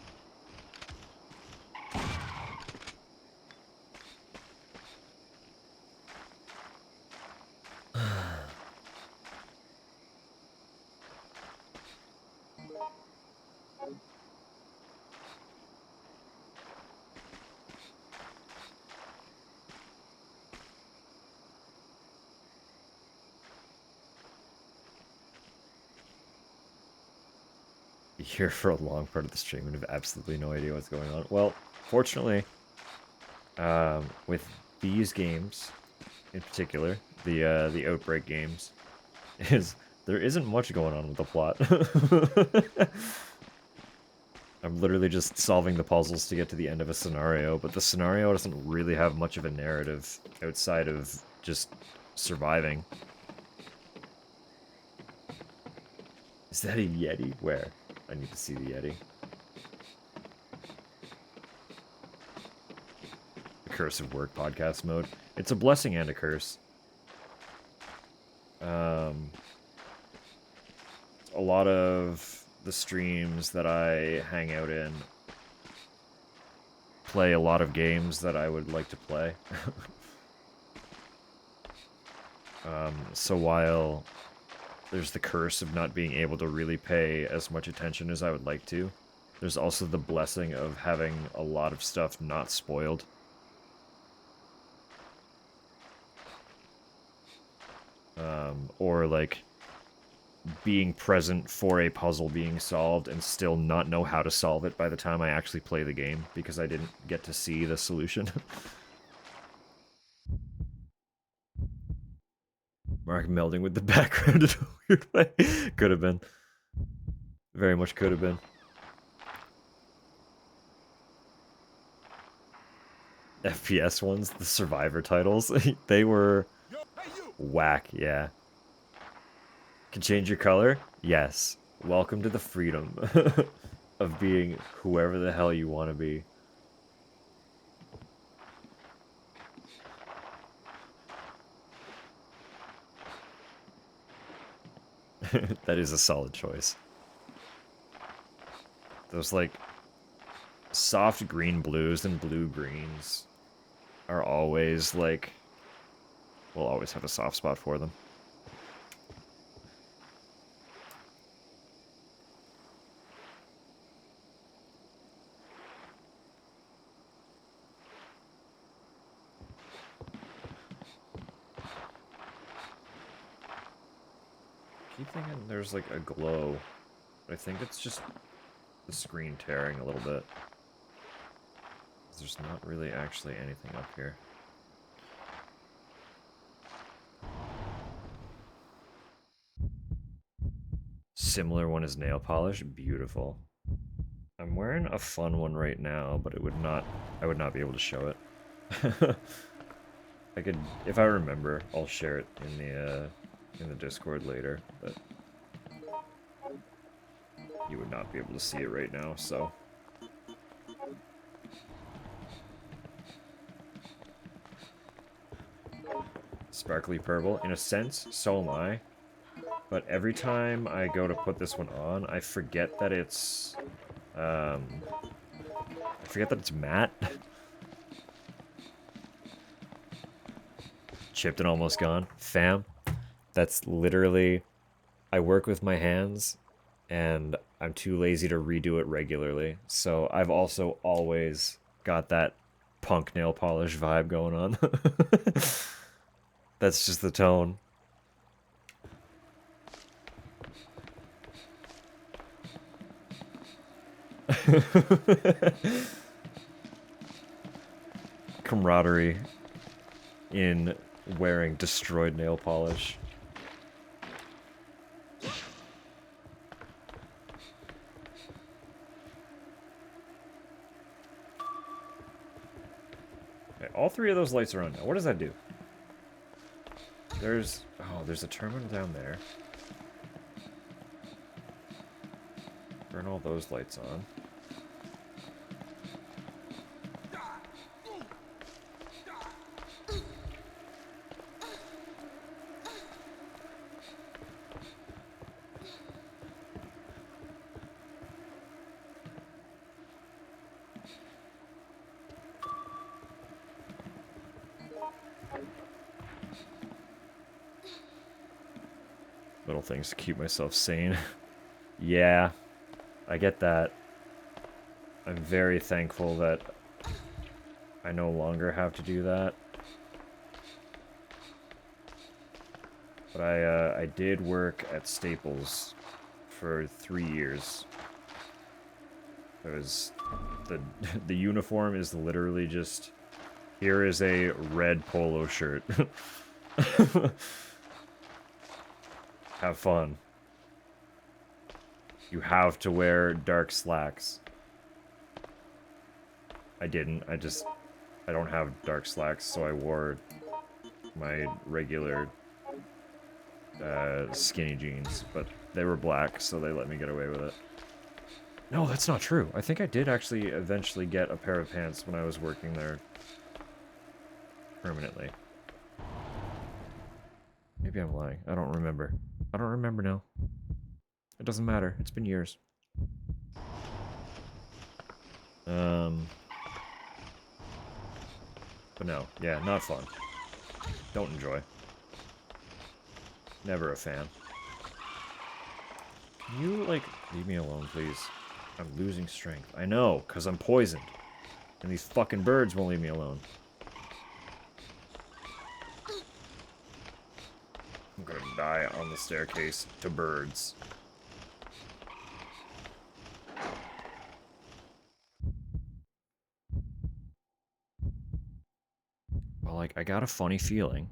Here for a long part of the stream and have absolutely no idea what's going on. Well, fortunately, with these games in particular, the Outbreak games, there isn't much going on with the plot. I'm literally just solving the puzzles to get to the end of a scenario, but the scenario doesn't really have much of a narrative outside of just surviving. Is that a Yeti? Where? I need to see the Yeti. The Curse of Work podcast mode. It's a blessing and a curse. A lot of the streams that I hang out in play a lot of games that I would like to play. So while there's the curse of not being able to really pay as much attention as I would like to, there's also the blessing of having a lot of stuff not spoiled. Or like being present for a puzzle being solved and still not know how to solve it by the time I actually play the game because I didn't get to see the solution. Mark melding with the background in a weird way. Could have been. Very much could have been. FPS ones, the Survivor titles, they were Yo, hey you! whack, yeah. Can change your color? Yes. Welcome to the freedom of being whoever the hell you want to be. That is a solid choice. Those, like, soft green blues and blue greens are always, like, we'll always have a soft spot for them. I keep thinking there's like a glow, but I think it's just the screen tearing a little bit. There's not really actually anything up here. Similar one is nail polish, beautiful. I'm wearing a fun one right now, but I would not be able to show it. I could, if I remember, I'll share it in in the Discord later, but you would not be able to see it right now, so. Sparkly purple. In a sense, so am I. But every time I go to put this one on, I forget that it's... I forget that it's matte. Chipped and almost gone. Fam, that's literally... I work with my hands, and I'm too lazy to redo it regularly. So I've also always got that punk nail polish vibe going on. That's just the tone. Camaraderie in wearing destroyed nail polish. Okay, all three of those lights are on now. What does that do? There's a terminal down there. Turn all those lights on. Little things to keep myself sane. Yeah, I get that. I'm very thankful that I no longer have to do that. But I did work at Staples for 3 years. It was the uniform is literally just, here is a red polo shirt. Have fun. You have to wear dark slacks. I didn't. I don't have dark slacks, so I wore my regular skinny jeans, but they were black, so they let me get away with it. No, that's not true. I think I did actually eventually get a pair of pants when I was working there permanently. Maybe I'm lying. I don't remember. I don't remember now. It doesn't matter. It's been years. But no. Yeah, not fun. Don't enjoy. Never a fan. Can you, like, leave me alone, please? I'm losing strength. I know, because I'm poisoned. And these fucking birds won't leave me alone. I'm gonna die on the staircase to birds. Well, like, I got a funny feeling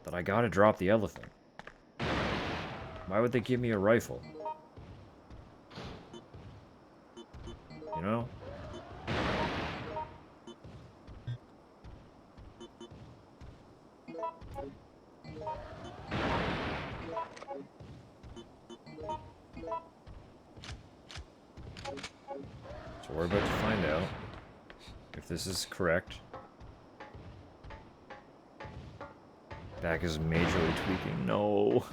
that I gotta drop the elephant. Why would they give me a rifle? You know? So we're about to find out if this is correct. Back is majorly tweaking. No.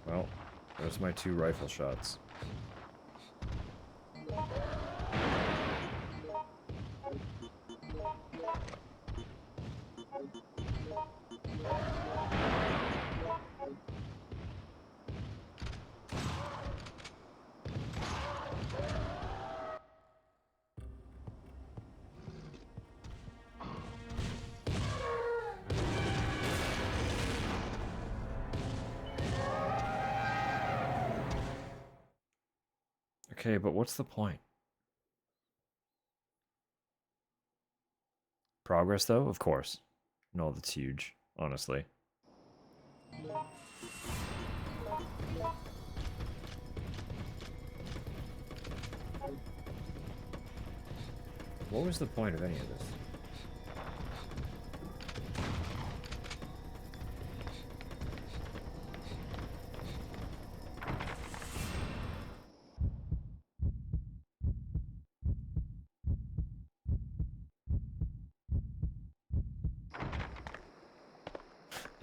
Well, there's my 2 rifle shots. Okay, but what's the point? Progress, though? Of course. No, that's huge, honestly. What was the point of any of this?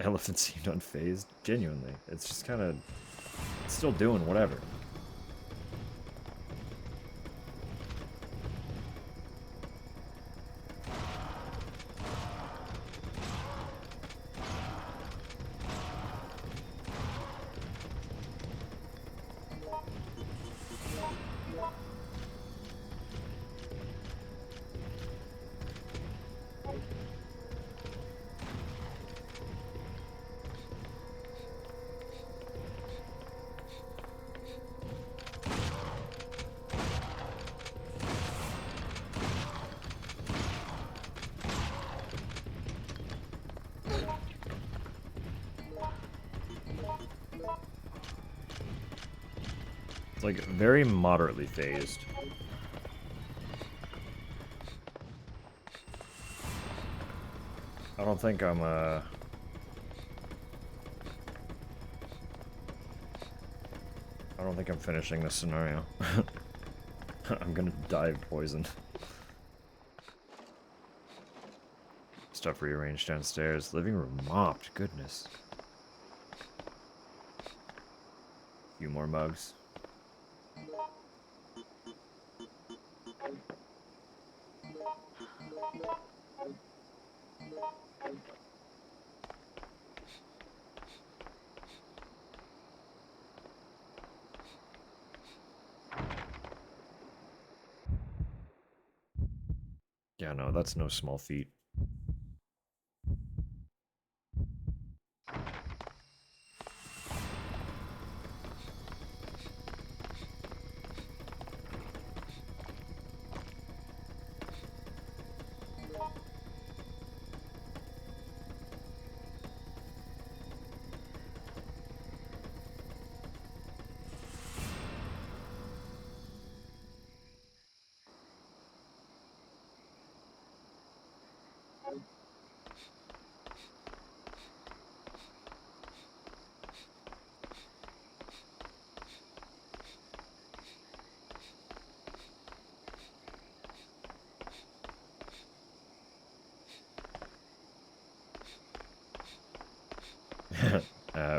Elephant seemed unfazed. Genuinely. It's just kind of still doing whatever. It's like very moderately phased. I don't think I'm I don't think I'm finishing this scenario. I'm gonna die of poison. Stuff rearranged downstairs. Living room mopped. Goodness. Few more mugs. Yeah, no, that's no small feat.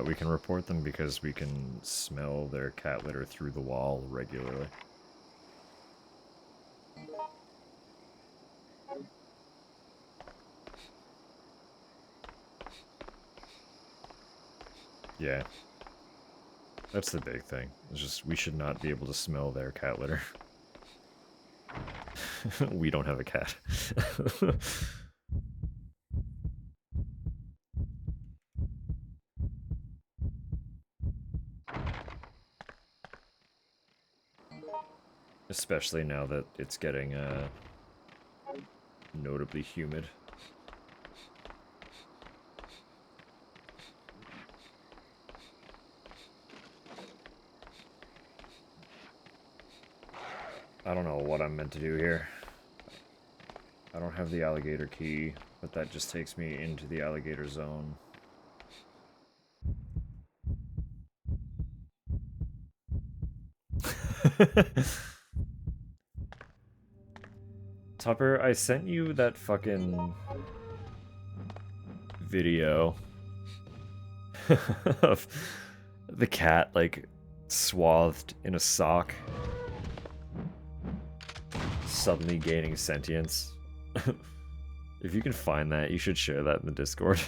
We can report them because we can smell their cat litter through the wall regularly. Yeah. That's the big thing. It's just we should not be able to smell their cat litter. We don't have a cat. Especially now that it's getting notably humid. I don't know what I'm meant to do here. I don't have the alligator key, but that just takes me into the alligator zone. Tupper, I sent you that fucking video of the cat, like, swathed in a sock, suddenly gaining sentience. If you can find that, you should share that in the Discord.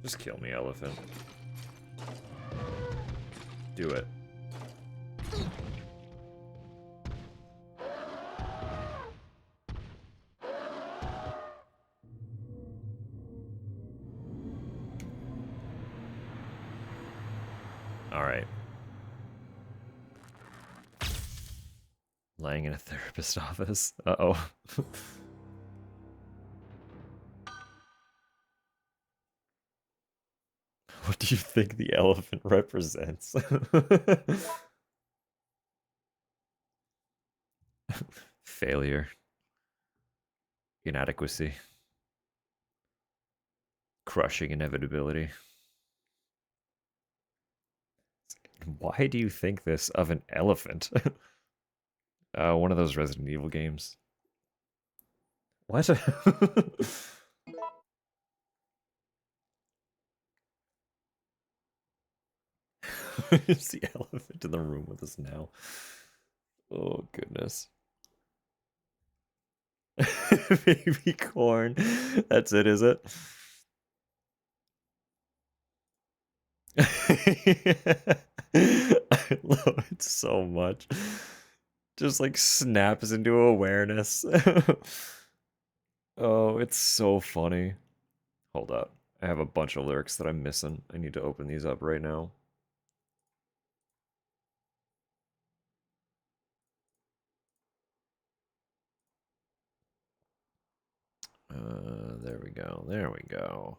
Just kill me, elephant. Do it. Alright. Lying in a therapist's office. Uh-oh. What do you think the elephant represents? Failure. Inadequacy. Crushing inevitability. Why do you think this of an elephant? One of those Resident Evil games. What? It's the elephant in the room with us now. Oh, goodness. Baby corn. That's it, is it? I love it so much. Just like snaps into awareness. Oh, it's so funny. Hold up. I have a bunch of lyrics that I'm missing. I need to open these up right now. There we go. There we go.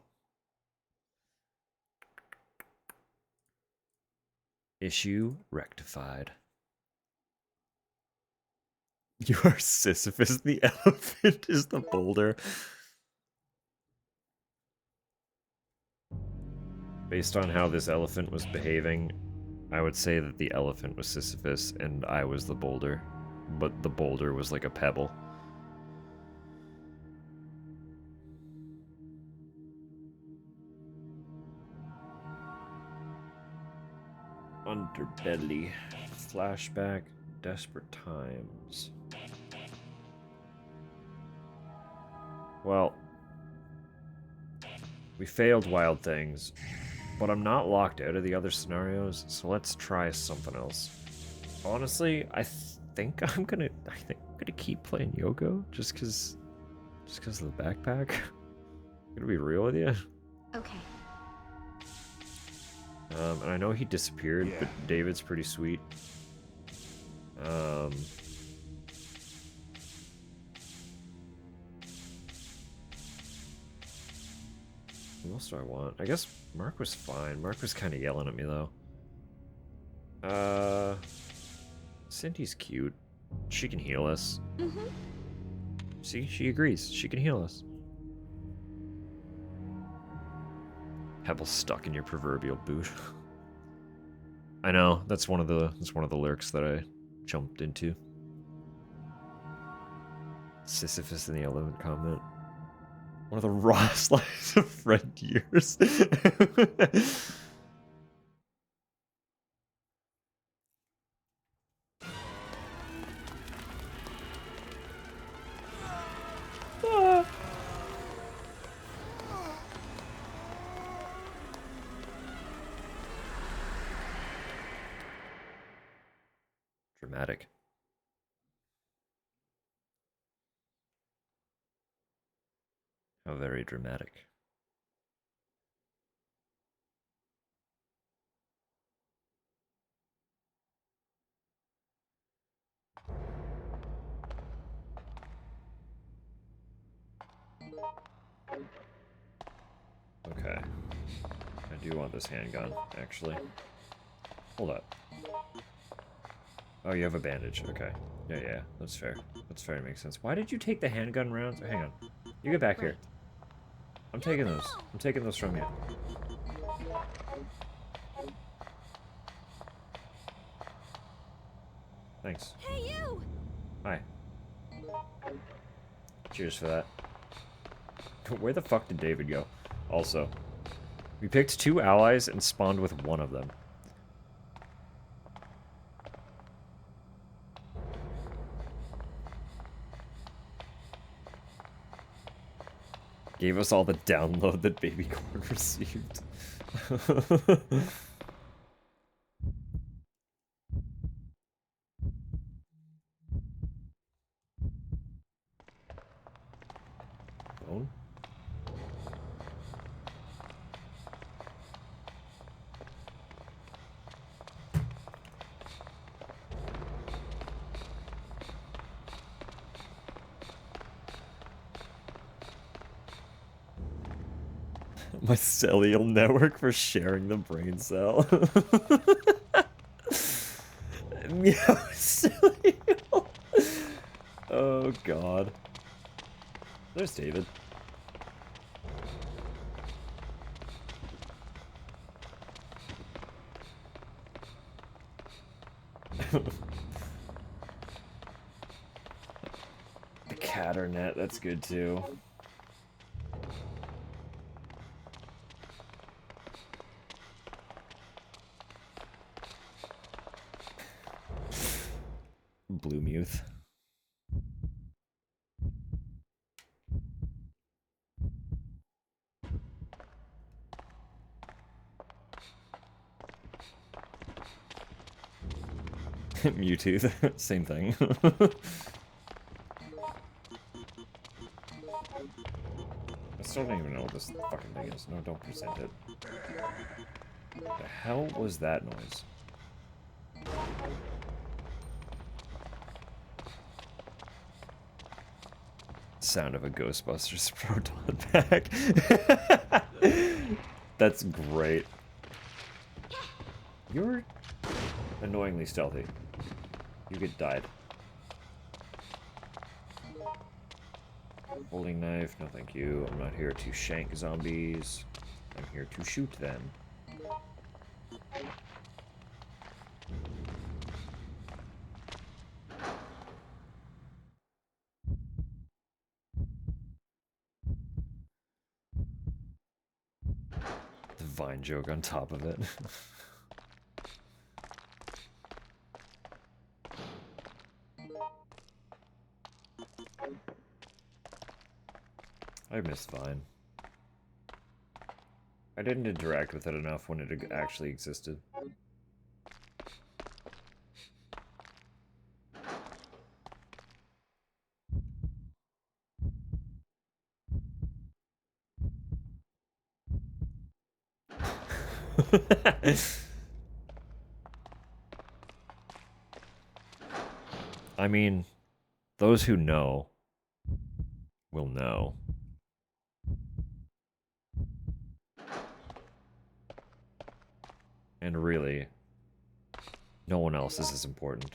Issue rectified. You are Sisyphus. The elephant is the boulder. Based on how this elephant was behaving, I would say that the elephant was Sisyphus and I was the boulder. But the boulder was like a pebble. Underbelly. Flashback. Desperate times. Well, we failed Wild Things, but I'm not locked out of the other scenarios, so let's try something else. Honestly, I think I'm gonna keep playing Yoko just cause of the backpack. I'm gonna be real with you. Okay. And I know he disappeared, but David's pretty sweet. What else do I want? I guess Mark was fine. Mark was kind of yelling at me, though. Cindy's cute. She can heal us. Mm-hmm. See? She agrees. She can heal us. Pebble stuck in your proverbial boot. I know. That's one of the lyrics that I jumped into. Sisyphus in the elephant comment. One of the rawest lines of friend years. Dramatic. How very dramatic. Okay. I do want this handgun, actually. Hold up. Oh, you have a bandage. Okay. Yeah, that's fair. That's fair. It makes sense. Why did you take the handgun rounds? Hang on. You get back here. I'm taking those. I'm taking those from you. Thanks. Hey, you! Hi. Cheers for that. Where the fuck did David go? Also, we picked 2 allies and spawned with one of them. Gave us all the download that Baby Corn received. Bone? Mycelial network for sharing the brain cell. Mycelial. Oh god. There's David. The Catternet, that's good too. Bloomyouth. Mewtwo, same thing. I still don't even know what this fucking thing is. No, don't present it. What the hell was that noise? Sound of a Ghostbusters proton pack. That's great. You're annoyingly stealthy. You get died. Holding knife, no thank you. I'm not here to shank zombies. I'm here to shoot them. The Vine joke on top of it. I miss Vine. I didn't interact with it enough when it actually existed. I mean, those who know will know. And really, no one else is as important.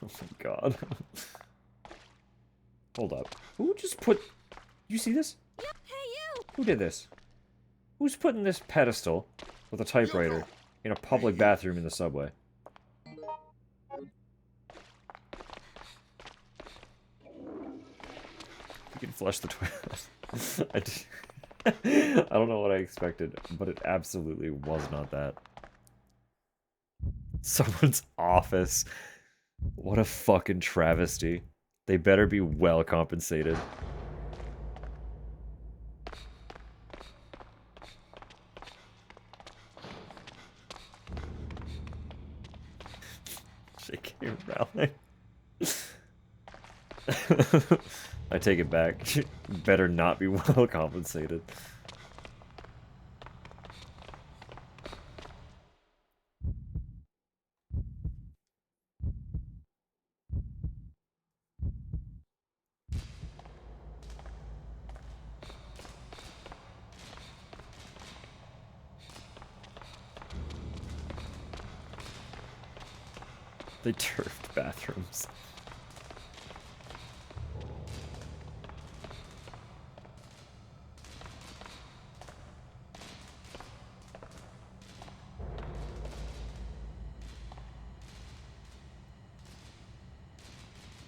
Oh my god. Hold up. Who just put... You see this? Hey, you! Who did this? Who's putting this pedestal with a typewriter in a public bathroom in the subway? You can flush the toilet. I don't know what I expected, but it absolutely was not that. Someone's office. What a fucking travesty. They better be well compensated. J.K. Rowling. I take it back. Better not be well compensated. The turfed bathrooms.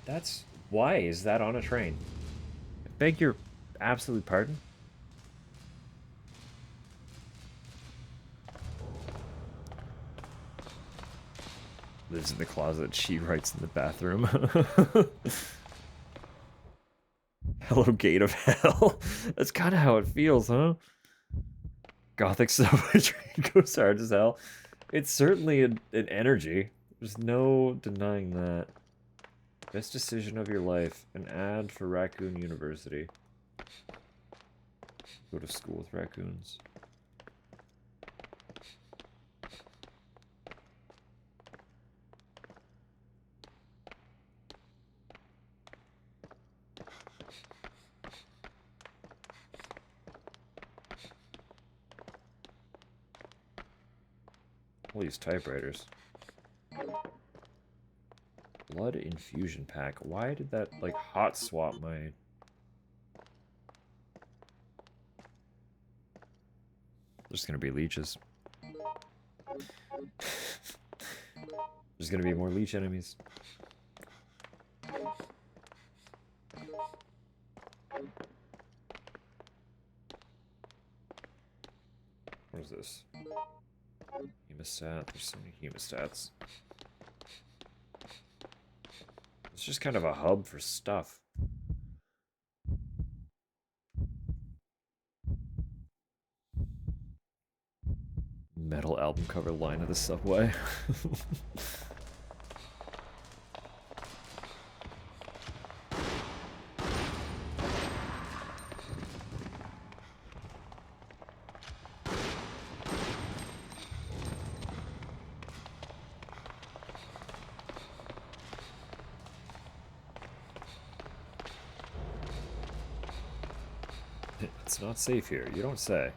That's... Why is that on a train? I beg your absolute pardon? Lives in the closet, she writes in the bathroom. Hello, gate of hell. That's kind of how it feels, huh? Gothic subway train goes hard as hell. It's certainly an energy. There's no denying that. Best decision of your life. An ad for Raccoon University. Go to school with raccoons. We'll use typewriters. Blood infusion pack. Why did that, like, hot swap my... There's gonna be leeches. There's gonna be more leech enemies. What is this? Hemostat. There's so many hemostats. It's just kind of a hub for stuff. Metal album cover line of the subway. It's not safe here, you don't say.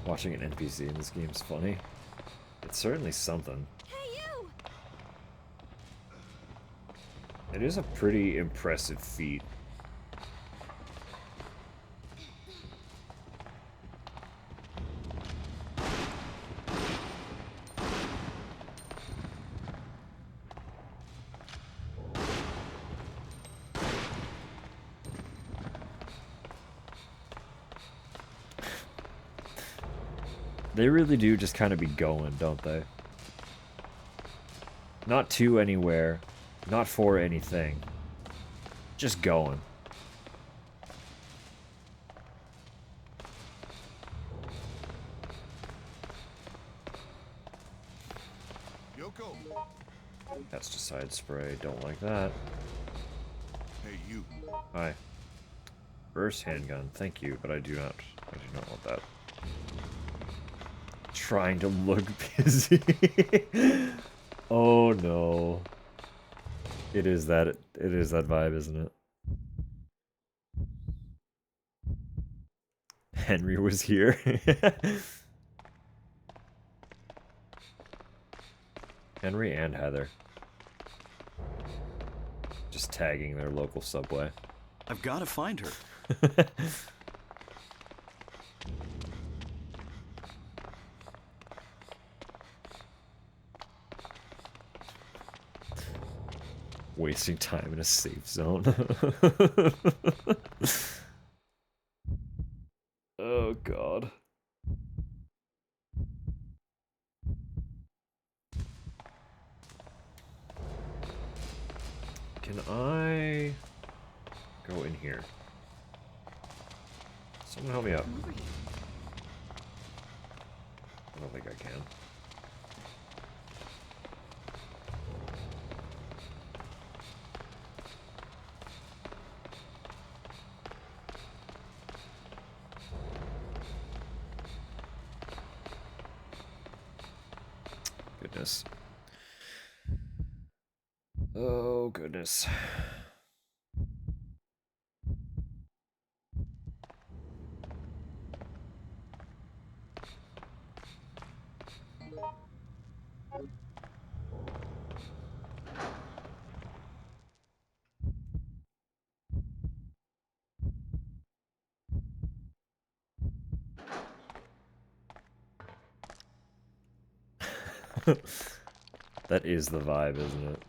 Watching an NPC in this game is funny. It's certainly something. Hey, you! It is a pretty impressive feat. They really do just kind of be going, don't they? Not to anywhere, not for anything. Just going. Yoko. Pesticide spray, don't like that. Hey, you. Hi. Burst handgun, thank you, but I do not want that. Trying to look busy. Oh no. It is that vibe, isn't it? Henry was here. Henry and Heather. Just tagging their local subway. I've got to find her. Wasting time in a safe zone. Oh god. Can I go in here? Someone help me out. Come over here. I don't think I can. Goodness. Oh, goodness. That is the vibe, isn't it?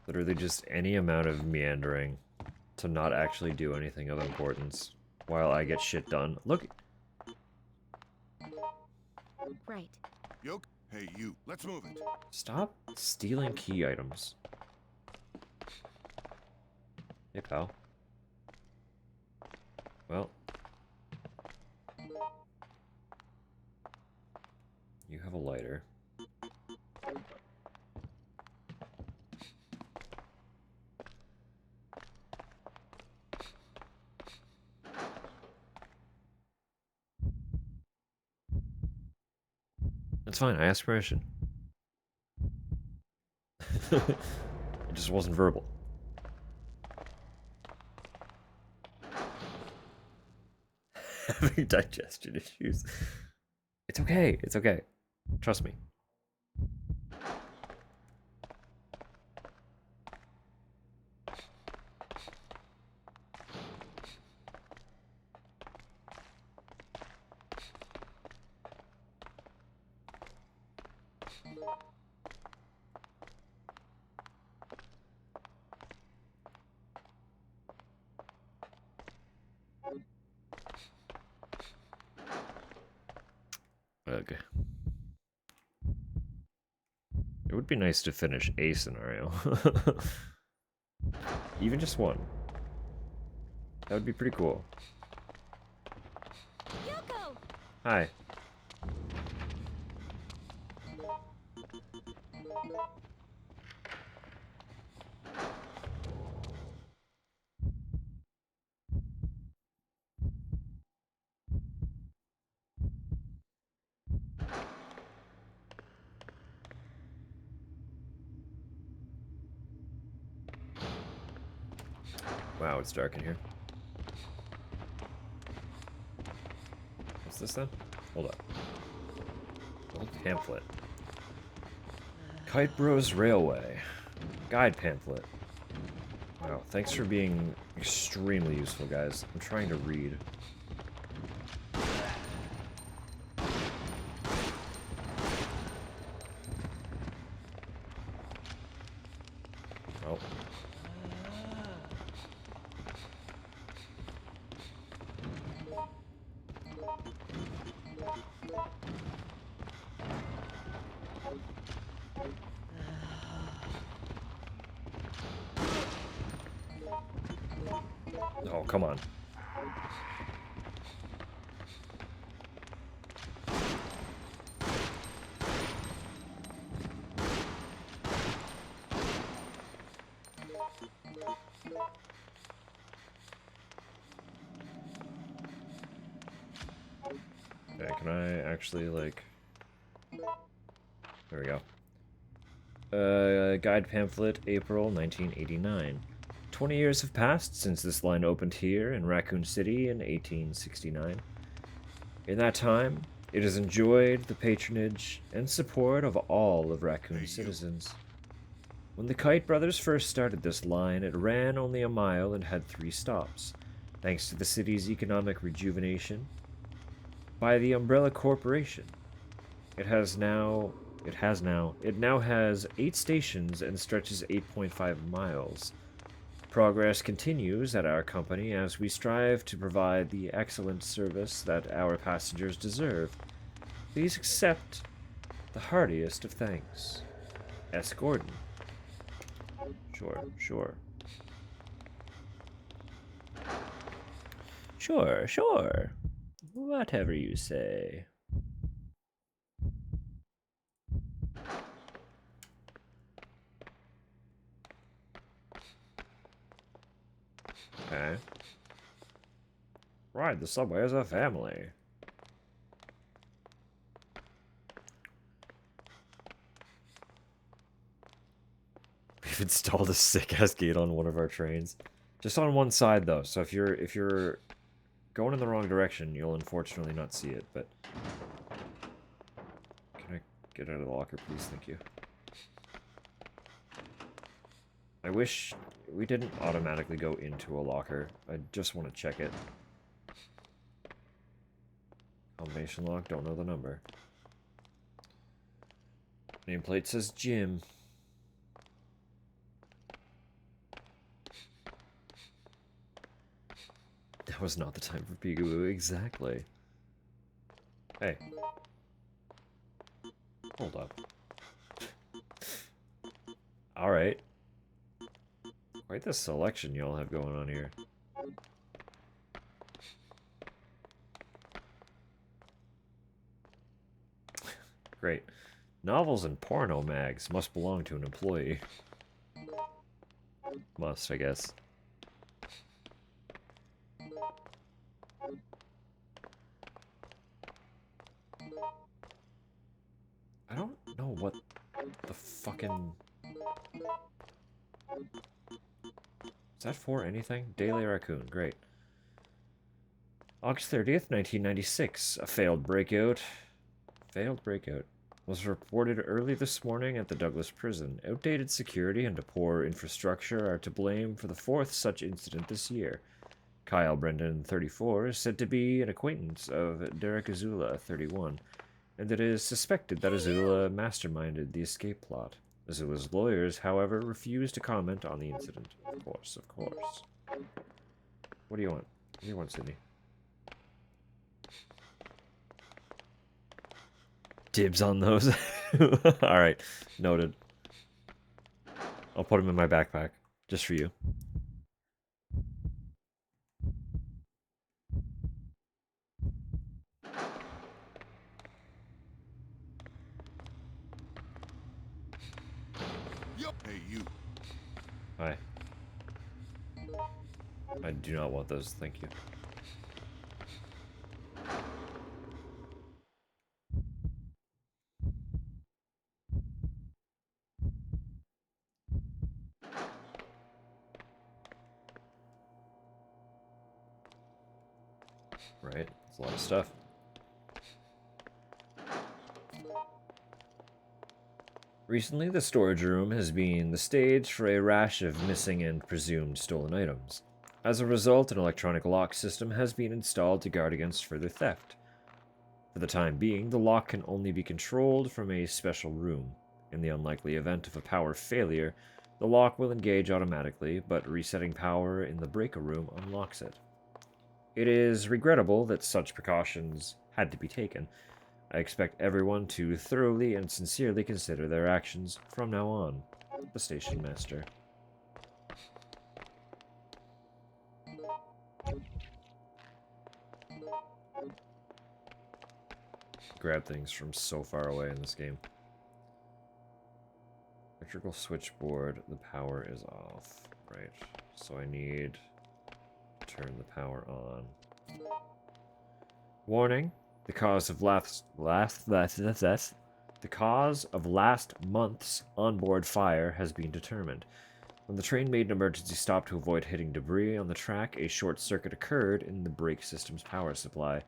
Literally just any amount of meandering to not actually do anything of importance while I get shit done. Look. Right. Yoko. Hey, you. Let's move it. Stop stealing key items. Hey, pal. Well. You have a lighter. That's fine, I asked permission. It just wasn't verbal. Having digestion issues. It's okay. It's okay. Trust me. Okay. It would be nice to finish a scenario. Even just one. That would be pretty cool. Yoko! Hi. Wow, it's dark in here. What's this then? Hold up. Old pamphlet. Kite Bros Railway. Guide pamphlet. Wow, thanks for being extremely useful, guys. I'm trying to read. Oh. Oh, come on. Okay, can I actually, like... There we go. Guide pamphlet, April 1989. 20 years have passed since this line opened here in Raccoon City in 1869. In that time, it has enjoyed the patronage and support of all of Raccoon's citizens. When the Kite Brothers first started this line, it ran only a mile and had 3 stops, thanks to the city's economic rejuvenation by the Umbrella Corporation. It now has 8 stations and stretches 8.5 miles. Progress continues at our company as we strive to provide the excellent service that our passengers deserve. Please accept the heartiest of thanks. S. Gordon. Sure. Sure. Whatever you say. Okay. Ride the subway as a family. We've installed a sick-ass gate on one of our trains. Just on one side, though, so if you're going in the wrong direction, you'll unfortunately not see it, but... Can I get out of the locker, please? Thank you. I wish we didn't automatically go into a locker. I just want to check it. Combination lock, don't know the number. Nameplate says Jim. That was not the time for peekaboo, exactly. Hey. Hold up. Alright. Quite the selection y'all have going on here. Great. Novels and porno mags must belong to an employee. Must, I guess. I don't know what the fucking... Is that for anything? Daily Raccoon, great. August 30th, 1996. A failed breakout. Failed breakout. Was reported early this morning at the Douglas prison. Outdated security and a poor infrastructure are to blame for the fourth such incident this year. Kyle Brendan, 34, is said to be an acquaintance of Derek Azula, 31, and it is suspected that Azula masterminded the escape plot. Azula's lawyers, however, refuse to comment on the incident. Of course, of course. What do you want? What do you want, Sydney? Dibs on those. Alright, noted. I'll put them in my backpack, just for you. Yup. Hey, you. Hi. I do not want those, thank you. Right, it's a lot of stuff. Recently, the storage room has been the stage for a rash of missing and presumed stolen items. As a result, an electronic lock system has been installed to guard against further theft. For the time being, the lock can only be controlled from a special room. In the unlikely event of a power failure, the lock will engage automatically, but resetting power in the breaker room unlocks it. It is regrettable that such precautions had to be taken. I expect everyone to thoroughly and sincerely consider their actions from now on. The Station Master. Grab things from so far away in this game. Electrical switchboard, the power is off. Right, so I need to turn the power on. Warning. The cause of last month's onboard fire has been determined. When the train made an emergency stop to avoid hitting debris on the track, a short circuit occurred in the brake system's power supply.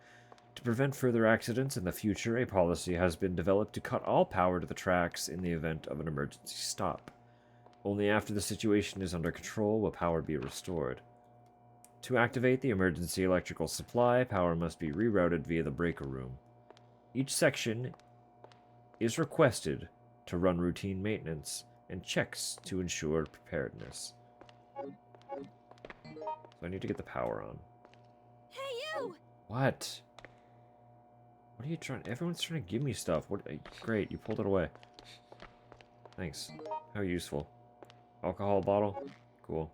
To prevent further accidents in the future, a policy has been developed to cut all power to the tracks in the event of an emergency stop. Only after the situation is under control will power be restored. To activate the emergency electrical supply, power must be rerouted via the breaker room. Each section is requested to run routine maintenance and checks to ensure preparedness. So I need to get the power on. Hey, you! What? What are you trying? Everyone's trying to give me stuff. What? Great, you pulled it away. Thanks. How useful. Alcohol bottle? Cool.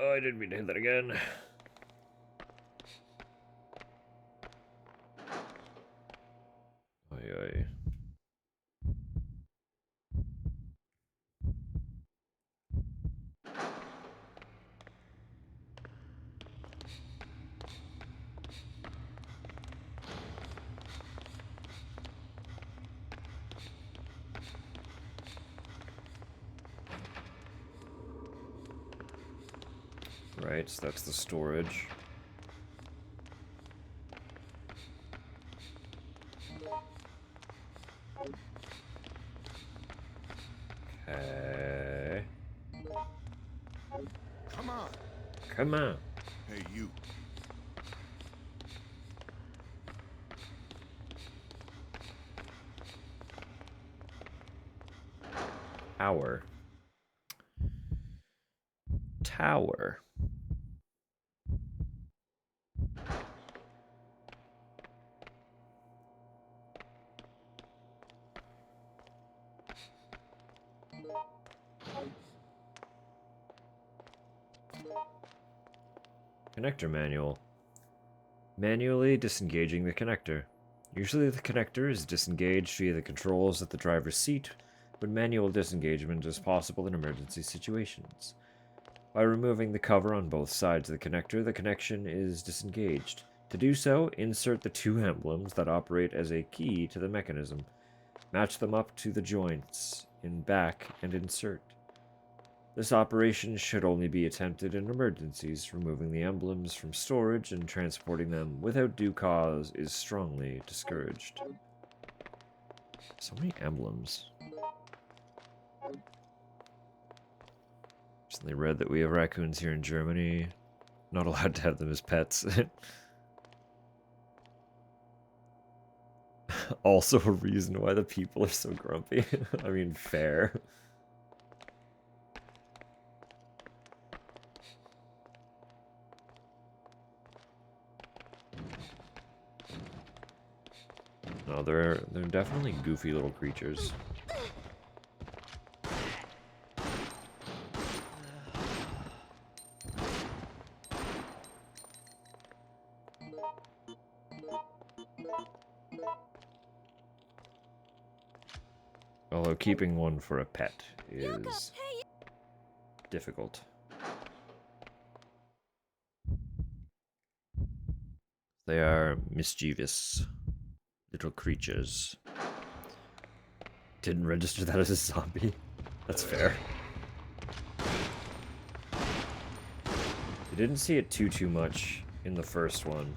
Oh, I didn't mean to hit that again. Oy, oy. Right, so that's the storage. Okay. Come on. Come on. Hey, you. Tower. Tower. Connector manual. Manually disengaging the connector. Usually the connector is disengaged via the controls at the driver's seat, but manual disengagement is possible in emergency situations. By removing the cover on both sides of the connector, the connection is disengaged. To do so, insert the two emblems that operate as a key to the mechanism. Match them up to the joints in back and insert. This operation should only be attempted in emergencies. Removing the emblems from storage and transporting them without due cause is strongly discouraged. So many emblems. Recently read that we have raccoons here in Germany. Not allowed to have them as pets. Also a reason why the people are so grumpy. I mean, fair. No, they're definitely goofy little creatures. Although keeping one for a pet is difficult. They are mischievous little creatures. Didn't register that as a zombie. That's fair. You didn't see it too much in the first one.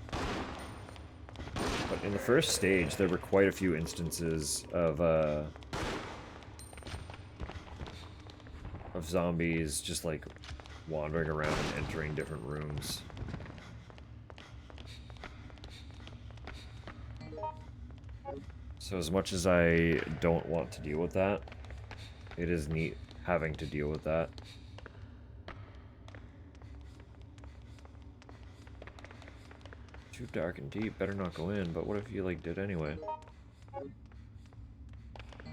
But in the first stage, there were quite a few instances of zombies just like wandering around and entering different rooms. So as much as I don't want to deal with that, it is neat having to deal with that. Too dark and deep, better not go in, but what if you like did anyway?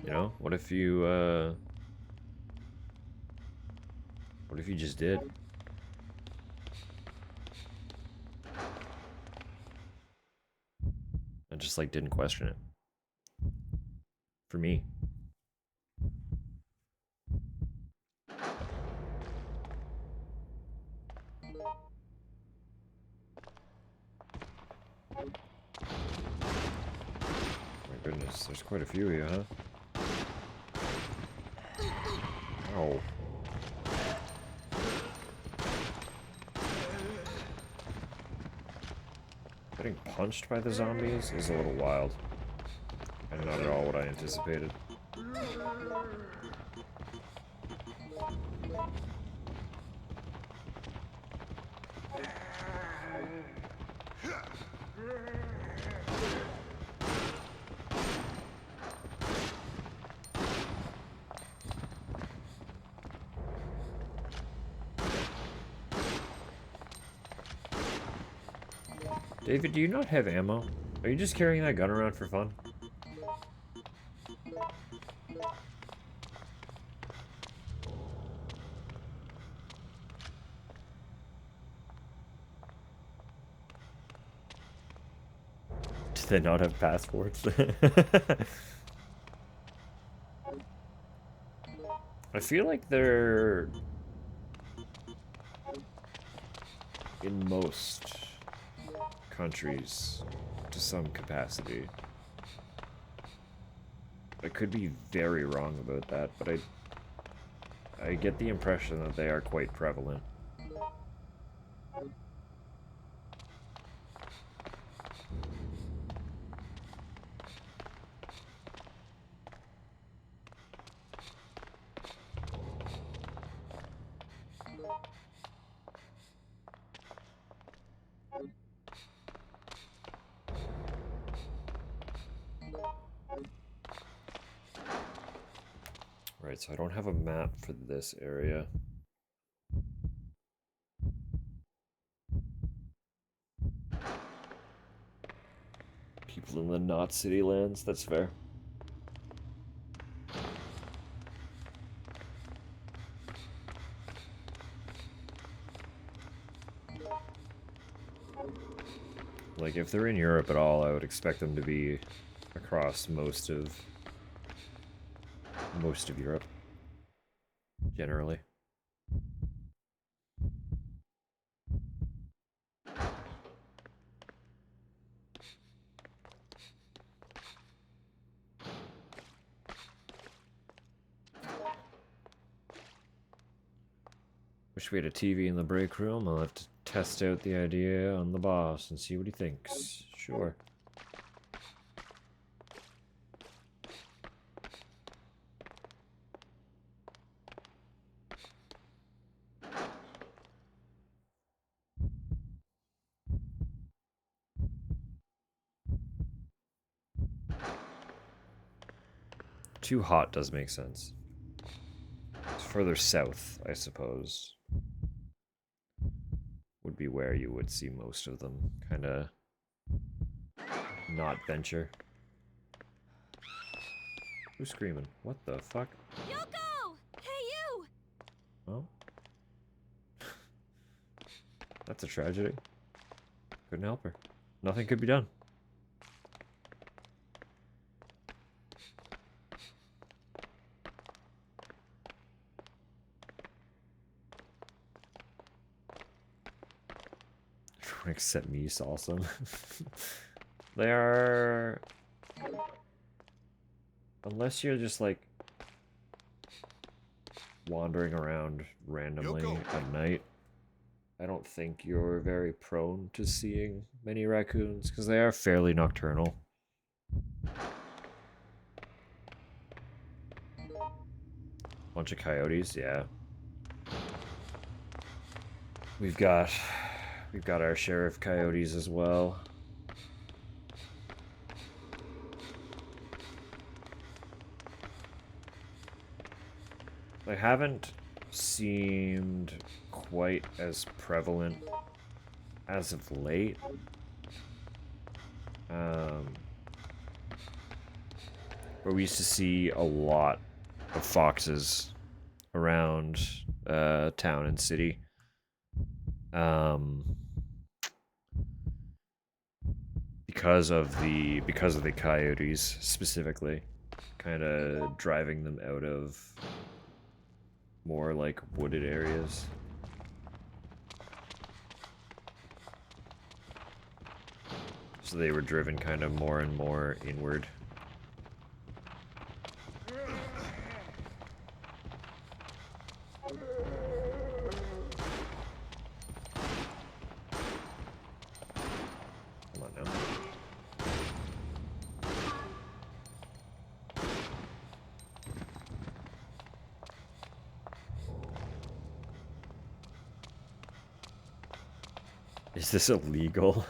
You know, what if you just did? I just like didn't question it. For me. My goodness, there's quite a few of you, huh? Ow. Getting punched by the zombies is a little wild. And not at all what I anticipated. David, do you not have ammo? Are you just carrying that gun around for fun? Do they not have passports? I feel like they're in most countries to some capacity. I could be very wrong about that, but I get the impression that they are quite prevalent. Right, so I don't have a map for this area. People in the not city lands, that's fair. Like, if they're in Europe at all, I would expect them to be across most of Europe, generally. Wish we had a TV in the break room. I'll have to test out the idea on the boss and see what he thinks. Sure. Too hot does make sense. It's further south, I suppose. Would be where you would see most of them. Kinda not venture. Who's screaming? What the fuck? Yoko! Hey, you! Oh? That's a tragedy. Couldn't help her. Nothing could be done. Except me, awesome. They are... Unless you're just like wandering around randomly Yoko. at night, I don't think you're very prone to seeing many raccoons because they are fairly nocturnal. Bunch of coyotes, yeah. We've got our share of coyotes as well. They haven't seemed quite as prevalent as of late. But we used to see a lot of foxes around town and city. Because of the coyotes specifically, kind of driving them out of more like wooded areas. So they were driven kind of more and more inward. Come on now. Is this illegal?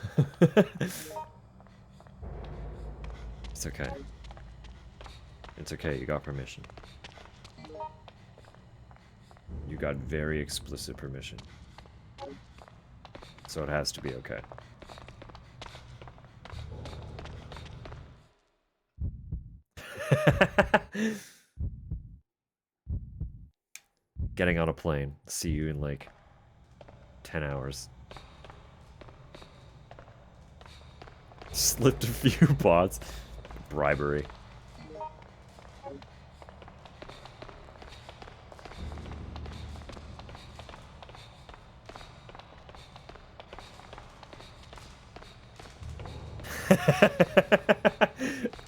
It's okay. It's okay, you got permission. You got very explicit permission. So it has to be okay. Getting on a plane. See you in like 10 hours. Slipped a few bots. Bribery.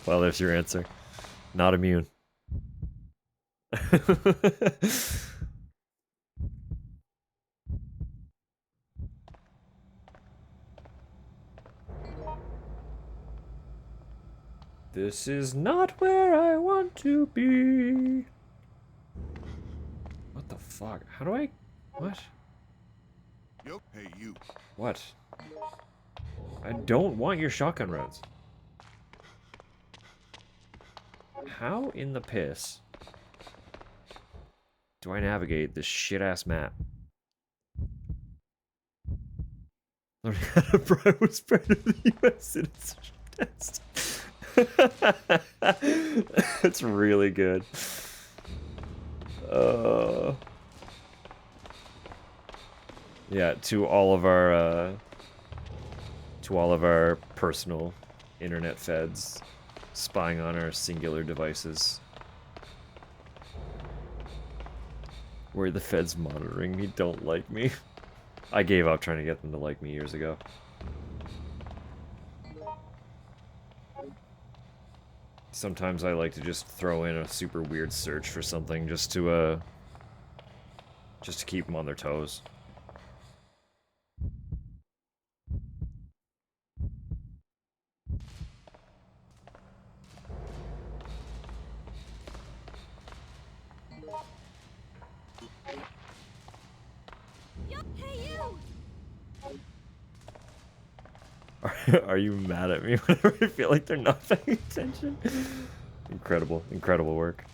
Well, there's your answer. Not immune. This is not where I want to be. What the fuck? How do I... What? Yo, hey, you. What? I don't want your shotgun rounds. How in the piss do I navigate this shit-ass map? Learning how to bribe was part of the U.S. citizenship test. That's really good. Yeah, to all of our personal internet feds spying on our singular devices. Where the feds monitoring me don't like me. I gave up trying to get them to like me years ago. Sometimes I like to just throw in a super weird search for something just to just to keep them on their toes. Hey, you! Are you mad at me whenever I feel like they're not paying attention? Incredible, incredible work.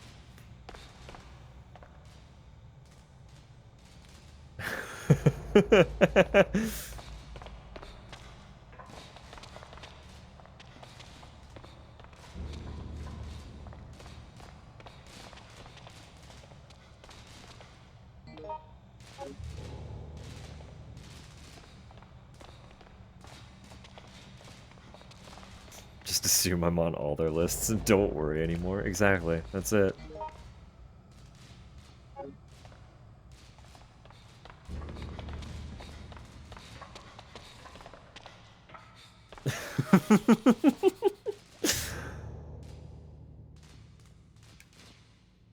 Just assume I'm on all their lists and don't worry anymore. Exactly, that's it.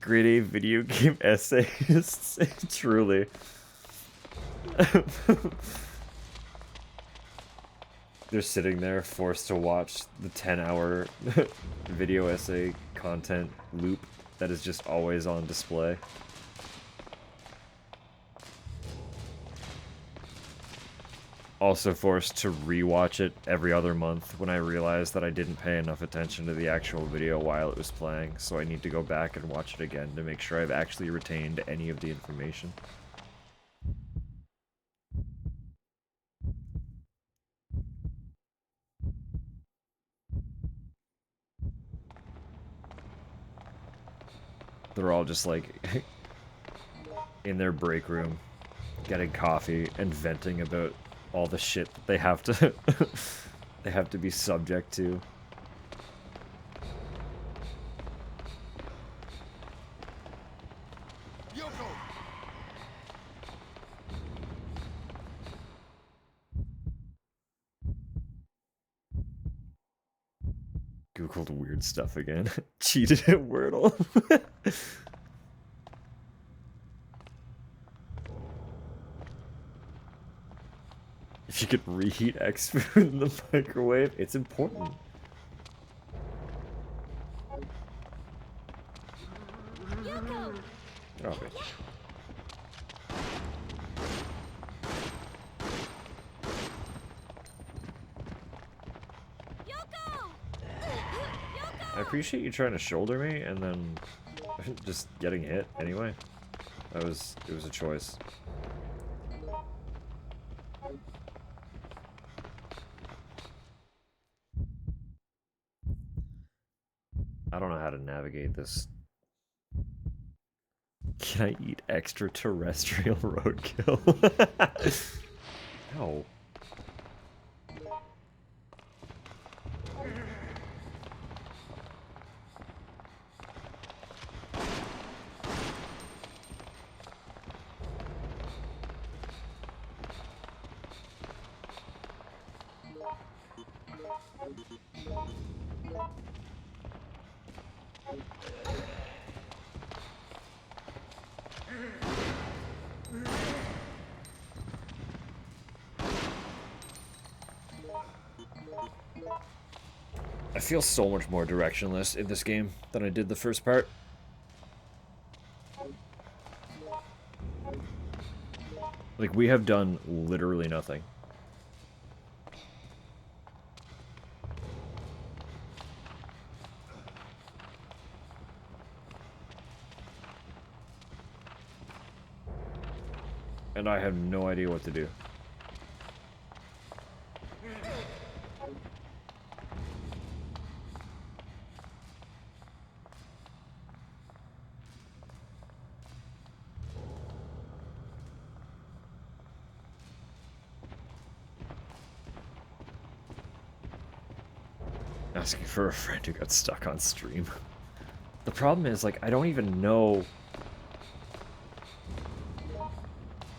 Grade A video game essayists, truly. They're sitting there forced to watch the 10-hour video essay content loop that is just always on display. Also forced to rewatch it every other month when I realized that I didn't pay enough attention to the actual video while it was playing, so I need to go back and watch it again to make sure I've actually retained any of the information. They're all just like in their break room, getting coffee and venting about all the shit that they have to they have to be subject to. Yoko! Googled weird stuff again. Cheated at Wordle. If you could reheat X food in the microwave, it's important. Yoko! Oh, wait. Yoko! I appreciate you trying to shoulder me and then just getting hit anyway. It was a choice. I don't know how to navigate this. Can I eat extraterrestrial roadkill? No. I feel so much more directionless in this game than I did the first part. Like, we have done literally nothing. And I have no idea what to do. Asking for a friend who got stuck on stream. The problem is, like, I don't even know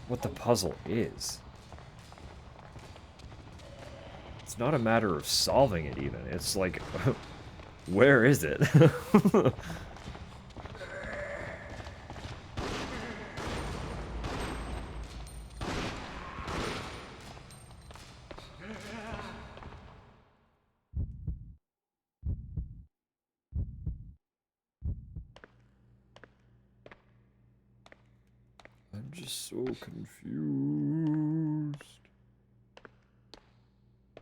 what the puzzle is. It's not a matter of solving it even. It's like, where is it? I'm just so confused.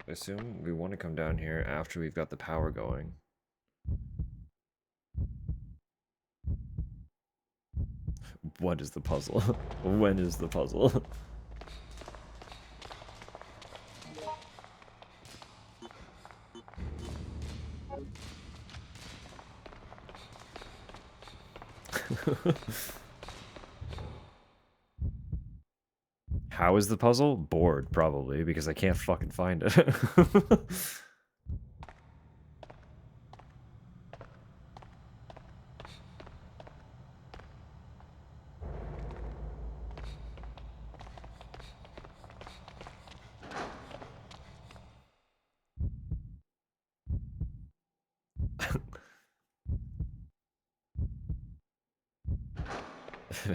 I assume we want to come down here after we've got the power going. What is the puzzle? When is the puzzle? How is the puzzle? Bored, probably, because I can't fucking find it.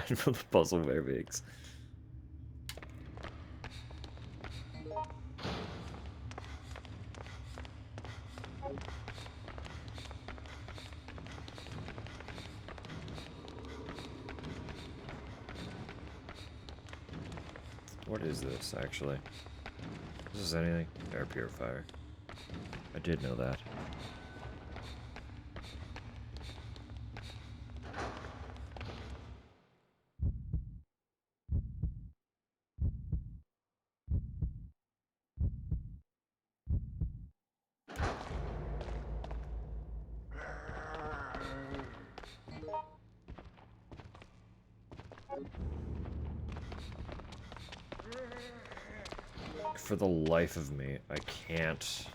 The puzzle mimics. What is this, actually? Is this anything? Air purifier. I did know that. For the life of me, I can't.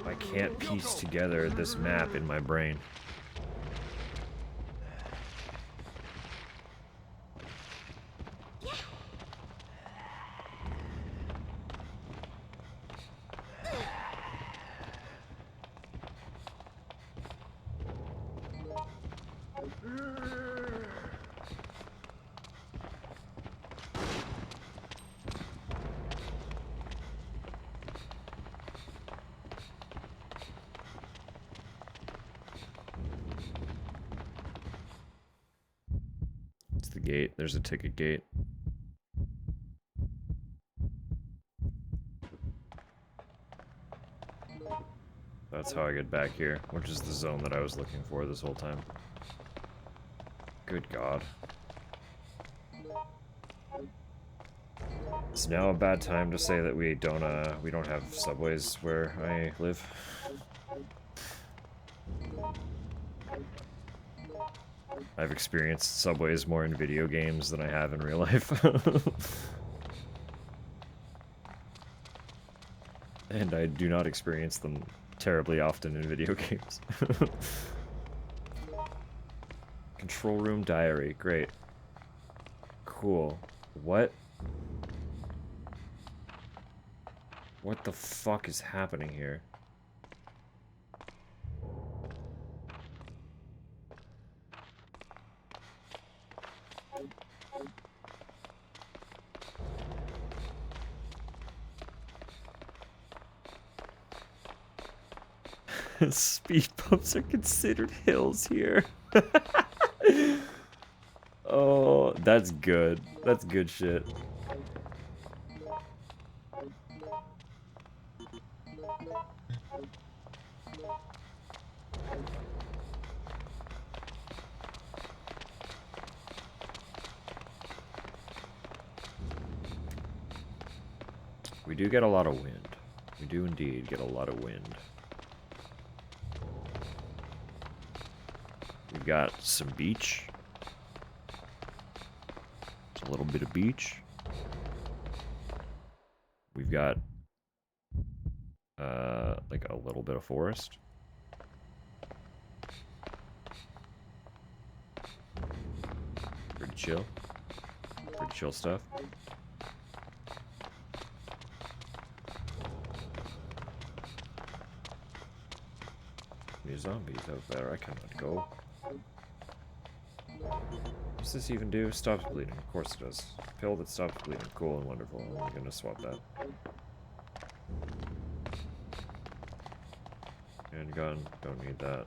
I can't piece together this map in my brain. It's the gate. There's a ticket gate. That's how I get back here, which is the zone that I was looking for this whole time. Good God. It's now a bad time to say that we don't have subways where I live. I've experienced subways more in video games than I have in real life. And I do not experience them terribly often in video games. Control room diary. Great. Cool. What? What the fuck is happening here? Speed bumps are considered hills here. Oh, that's good. That's good shit. We do get a lot of wind. We do indeed get a lot of wind. We've got some beach. A little bit of beach. We've got like a little bit of forest. Pretty chill. Pretty chill stuff. New zombies out there, I cannot go. What does this even do? Stops bleeding. Of course it does. Pill that stops bleeding. Cool and wonderful. I'm gonna swap that. Handgun. Don't need that.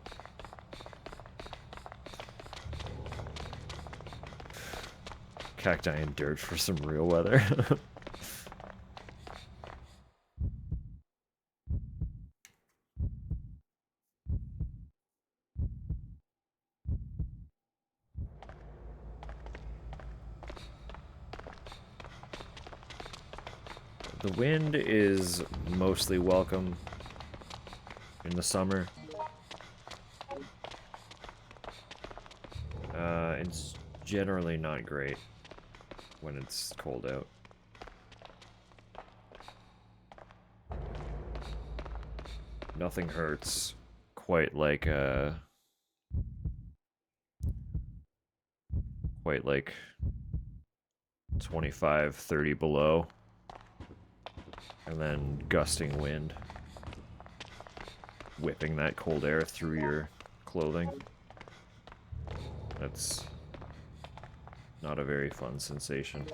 Cacti and dirt for some real weather. The wind is mostly welcome in the summer. It's generally not great when it's cold out. Nothing hurts quite like 25, 30 below. And then gusting wind. Whipping that cold air through your clothing. That's not a very fun sensation.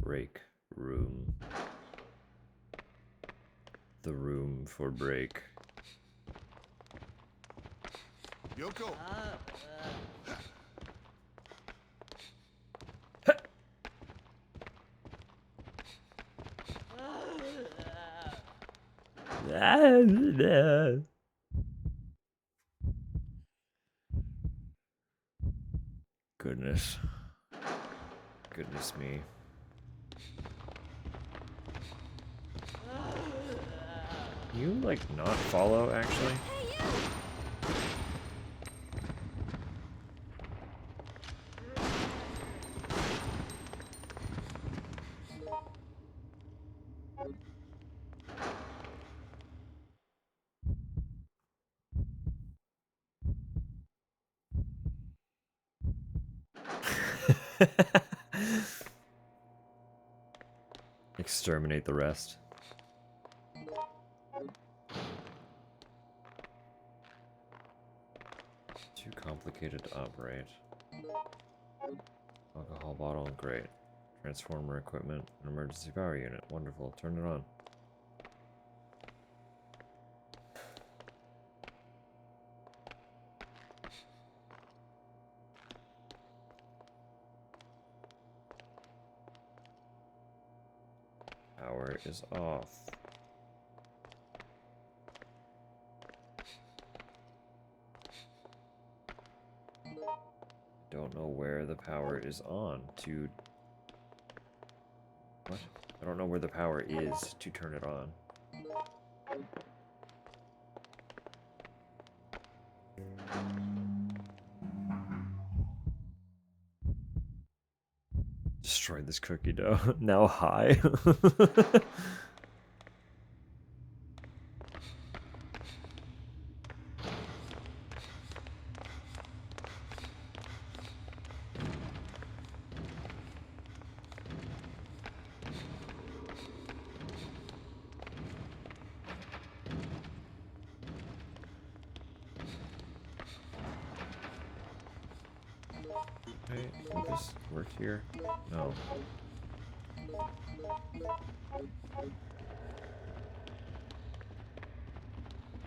Break room. The room for break. Yoko. Goodness. Goodness me. You, like, not follow, actually? Exterminate the rest. Too complicated to operate. Alcohol bottle, great. Transformer equipment, an emergency power unit, wonderful. Turn it on. Power is off. Don't know where the power is on to... What? I don't know where the power is to turn it on. Destroyed this cookie dough. Now high. Hey, will this work here? No.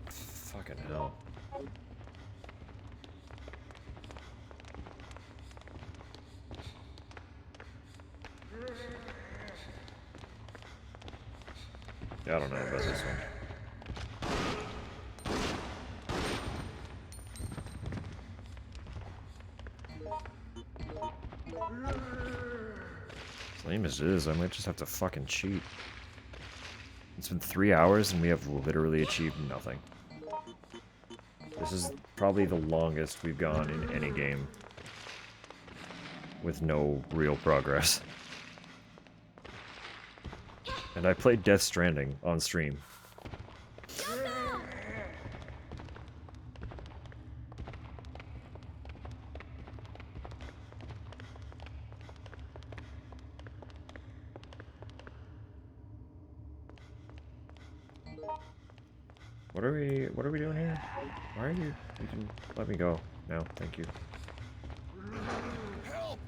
Fucking hell. Yeah, I don't know about this one. As lame as it is, I might just have to fucking cheat. It's been 3 hours and we have literally achieved nothing. This is probably the longest we've gone in any game with no real progress. And I played Death Stranding on stream Yoko! What are we doing here? Why are you can let me go. No, thank you. Help!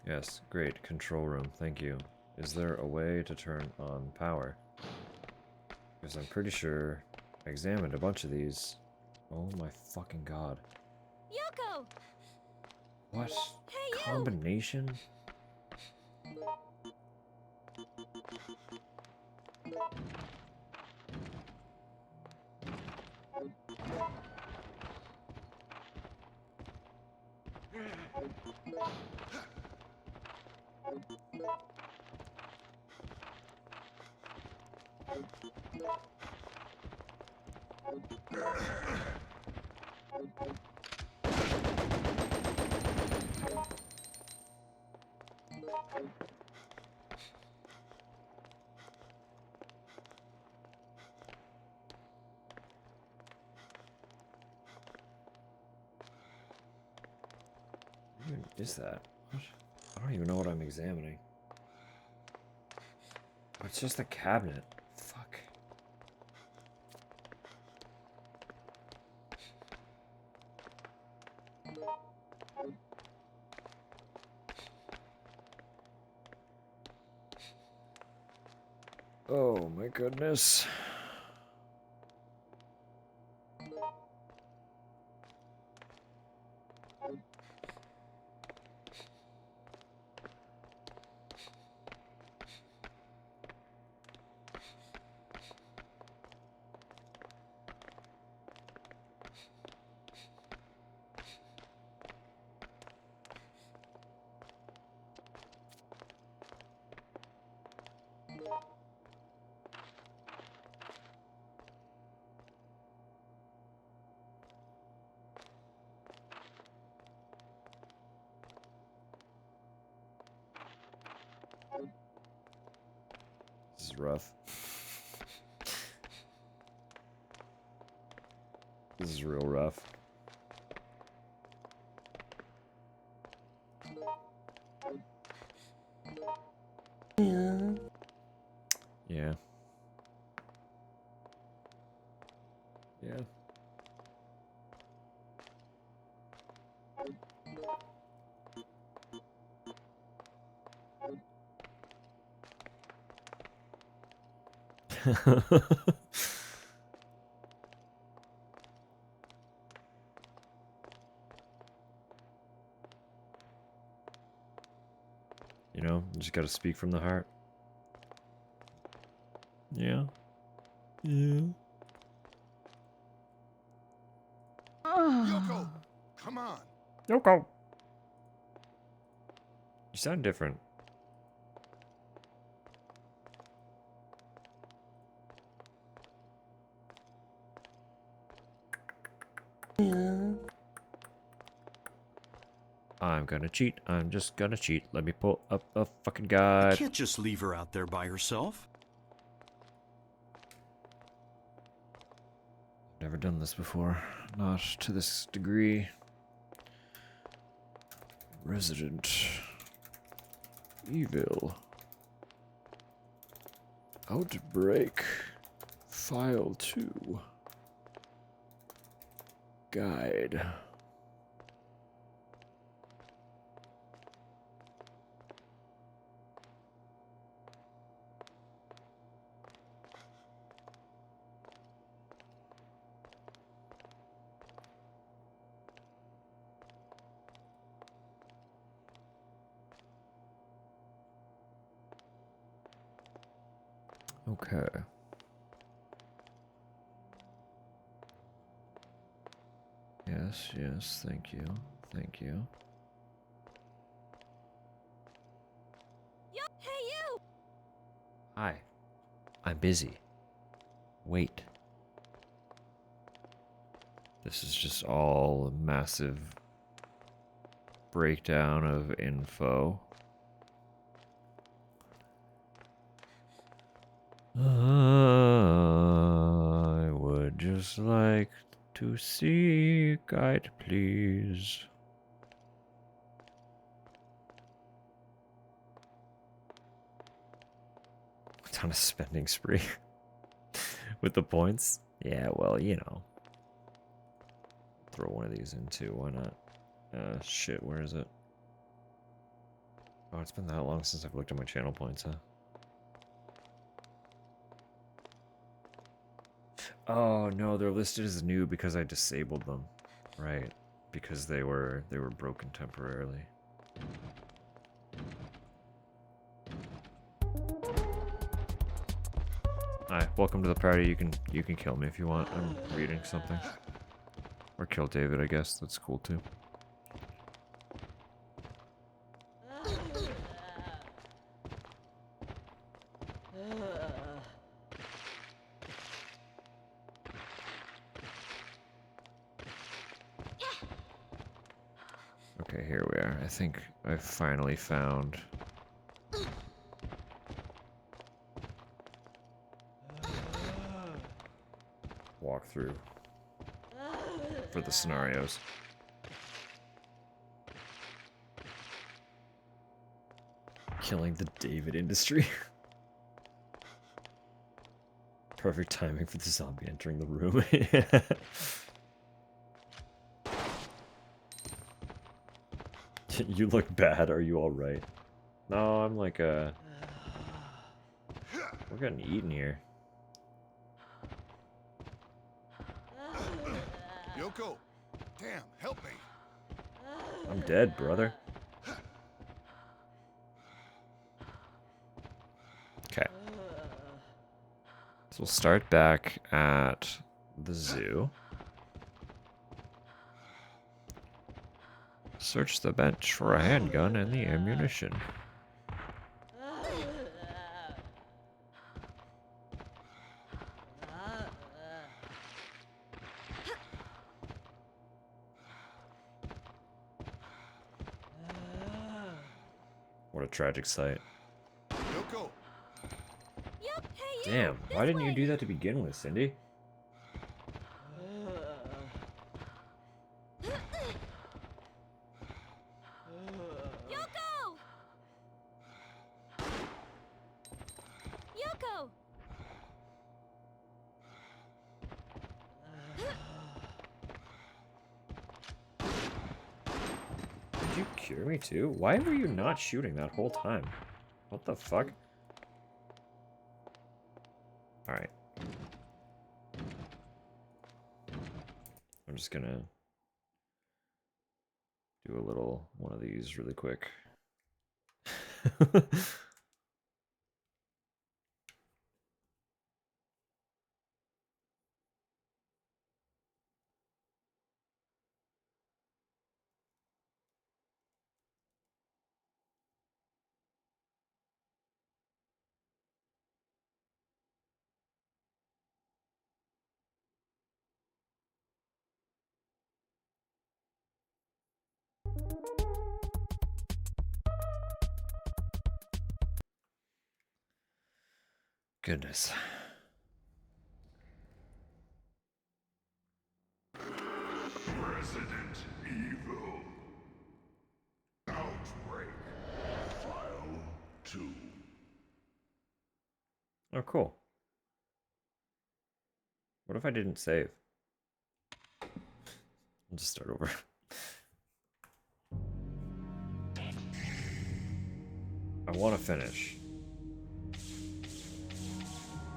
Yes, great. Control room, thank you. Is there a way to turn on power? Because I'm pretty sure I examined a bunch of these. Oh my fucking god. Yoko! What? Hey, you! Combination? What even is that? What? I don't even know what I'm examining. Oh, it's just a cabinet. Fuck. Oh my goodness. This is rough. This is real rough. Yeah. Yeah. You know, you just gotta speak from the heart. Yeah. Yeah. Yoko! Come on! Yoko! You sound different. I'm gonna cheat. I'm just gonna cheat. Let me pull up a fucking You guide. can't just leave her out there by herself. Never done this before. Not to this degree. Resident Evil. Outbreak. File 2. Guide. Okay. Yes, yes, thank you. Thank you. Hey, you! Hi. I'm busy. Wait. This is just all a massive breakdown of info. I would just like to see guide, please. It's on a spending spree with the points. Yeah, well, you know. Throw one of these in too. Why not? Shit, where is it? Oh, it's been that long since I've looked at my channel points, huh? Oh no, they're listed as new because I disabled them. Right. Because they were broken temporarily. Hi, welcome to the party. You can kill me if you want. I'm reading something. Or kill David, I guess. That's cool too. Okay, here we are. I think I've finally found... walkthrough for the scenarios. Killing the David industry. Perfect timing for the zombie entering the room. You look bad. Are you alright? No, I'm like we're getting eaten here. Yoko! Damn, help me! I'm dead, brother. Okay. So we'll start back at the zoo. Search the bench for a handgun and the ammunition. What a tragic sight. Yoko! Yup, hey you! Damn, why This didn't you way. do that to begin with, Cindy? Yoko! Yoko! Did you cure me too? Why were you not shooting that whole time? What the fuck? Alright. I'm just gonna do a little one of these really quick. Goodness. Resident Evil. Outbreak. File 2. Oh, cool. What if I didn't save? I'll just start over. I want to finish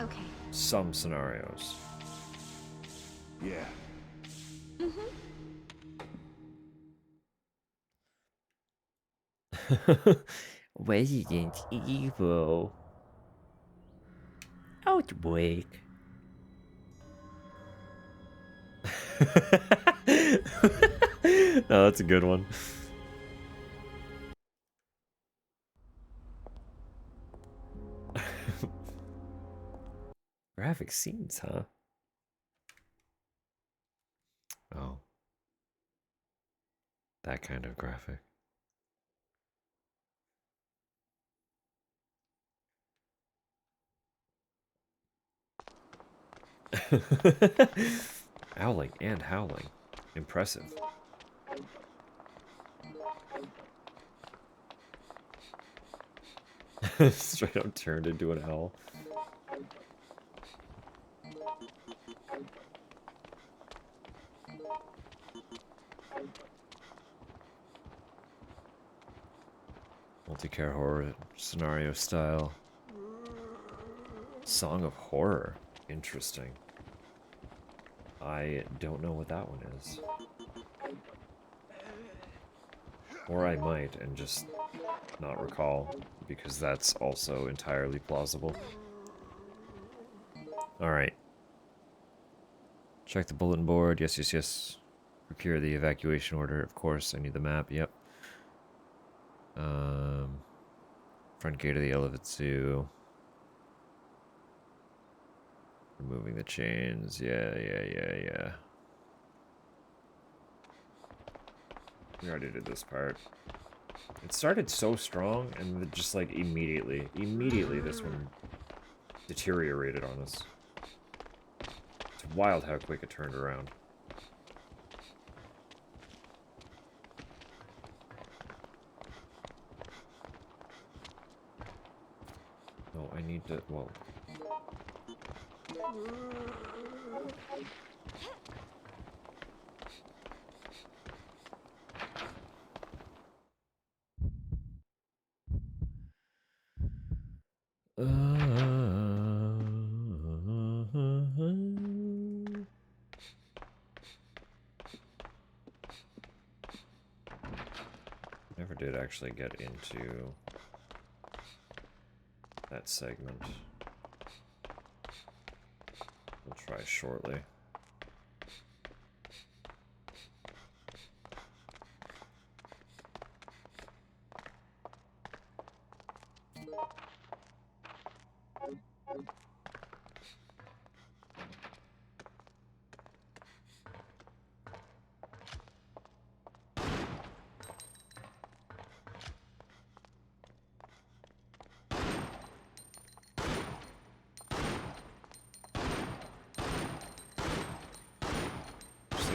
Okay. some scenarios. Yeah. Resident Evil. Outbreak. No, that's a good one. Graphic scenes, huh? Oh. That kind of graphic. Owling and howling. Impressive. Straight up turned into an owl. Multi-care horror scenario style. Song of Horror. Interesting. I don't know what that one is. Or I might and just not recall, because that's also entirely plausible. Alright. Check the bulletin board. Yes, yes, yes. Procure the evacuation order. Of course, I need the map. Yep. Front gate of the Elephant Zoo. Removing the chains. Yeah. We already did this part. It started so strong, and then just like immediately this one deteriorated on us. It's wild how quick it turned around. No, I need to, well... Never did actually get into that segment. We'll try shortly.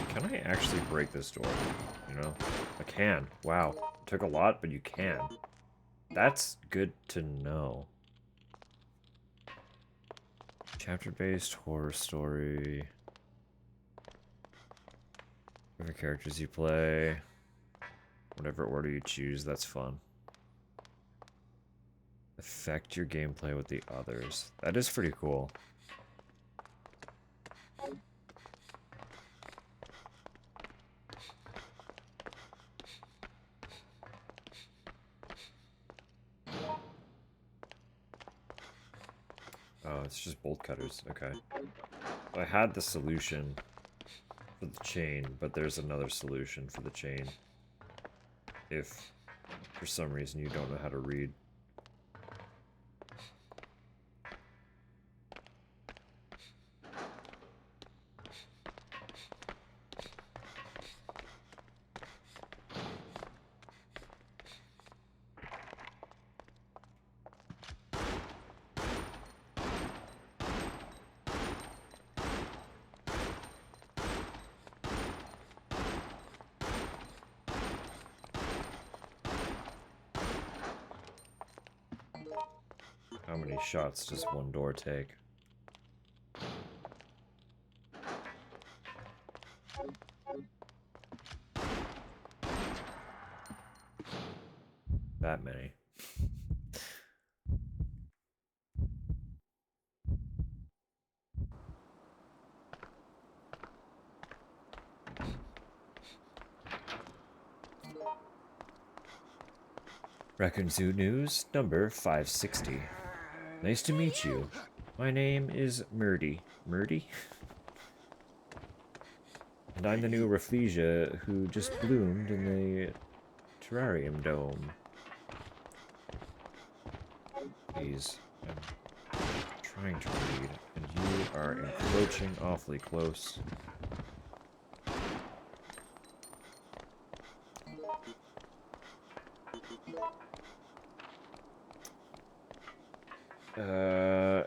Can I actually break this door? You know? I can. Wow. It took a lot, but you can. That's good to know. Chapter-based horror story. Whatever characters you play. Whatever order you choose, that's fun. Affect your gameplay with the others. That is pretty cool. Oh, it's just bolt cutters. Okay. I had the solution for the chain, but there's another solution for the chain. If, for some reason, you don't know how to read. How many shots does one door take? That many. Raccoon Zoo News, number 560. Nice to meet you. My name is Murdy. Murdy? And I'm the new Rafflesia who just bloomed in the terrarium dome. Please, I'm trying to read, and you are encroaching awfully close.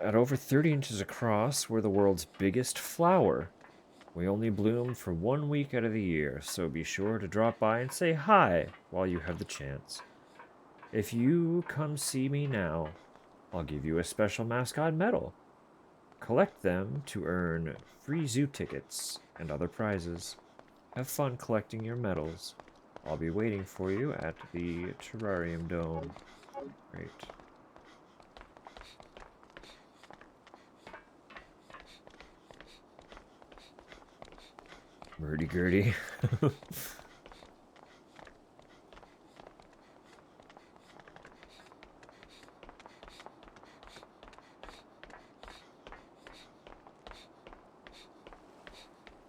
At over over 30 inches across, we're the world's biggest flower. We only bloom for 1 week out of the year, so be sure to drop by and say hi while you have the chance. If you come see me now, I'll give you a special mascot medal. Collect them to earn free zoo tickets and other prizes. Have fun collecting your medals. I'll be waiting for you at the Terrarium Dome. Great. Murdy-gurdy.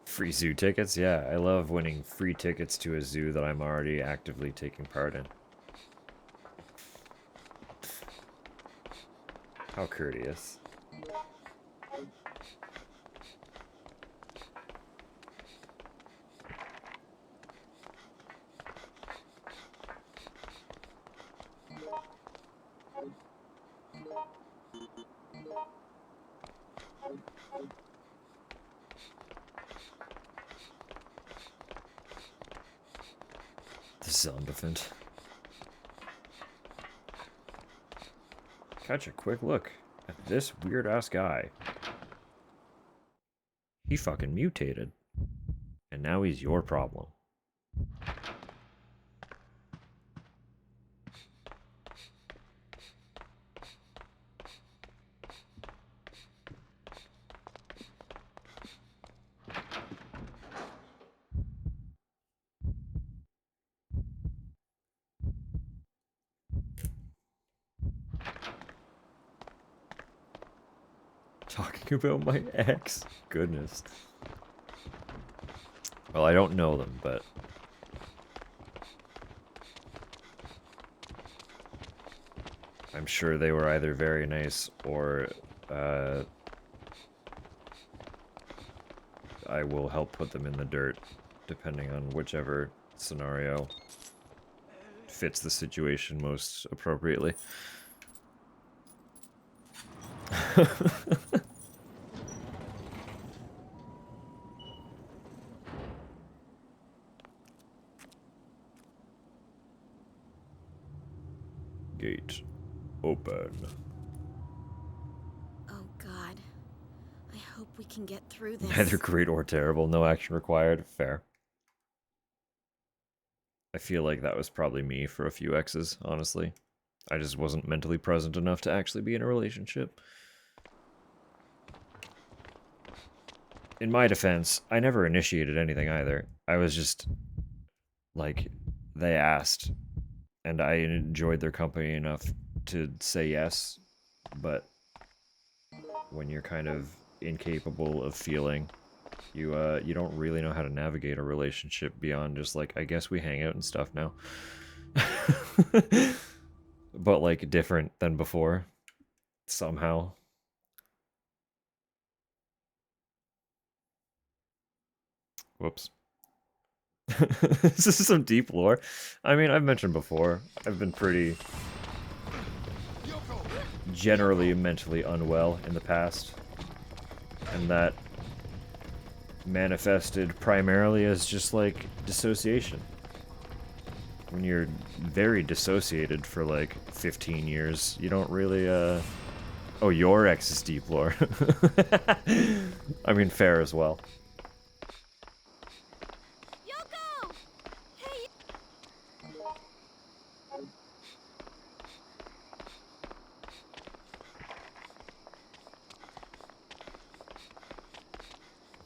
Free zoo tickets? Yeah, I love winning free tickets to a zoo that I'm already actively taking part in. How courteous. The Zonderfant. Catch a quick look at this weird-ass guy. He fucking mutated. And now he's your problem. Talking about my ex? Goodness. Well, I don't know them, but... I'm sure they were either very nice or, I will help put them in the dirt, depending on whichever scenario fits the situation most appropriately. Gate open. Oh god. I hope we can get through this. Neither great or terrible, no action required. Fair. I feel like that was probably me for a few exes, honestly. I just wasn't mentally present enough to actually be in a relationship. In my defense, I never initiated anything either. I was just, like, they asked, and I enjoyed their company enough to say yes, but when you're kind of incapable of feeling, you don't really know how to navigate a relationship beyond just, like, I guess we hang out and stuff now. But, like, different than before, somehow. Whoops. This is some deep lore. I mean, I've mentioned before, I've been pretty generally mentally unwell in the past, and that manifested primarily as just, like, dissociation. When you're very dissociated for, like, 15 years, you don't really, Oh, your ex is deep lore. I mean, fair as well. Yoko! Hey!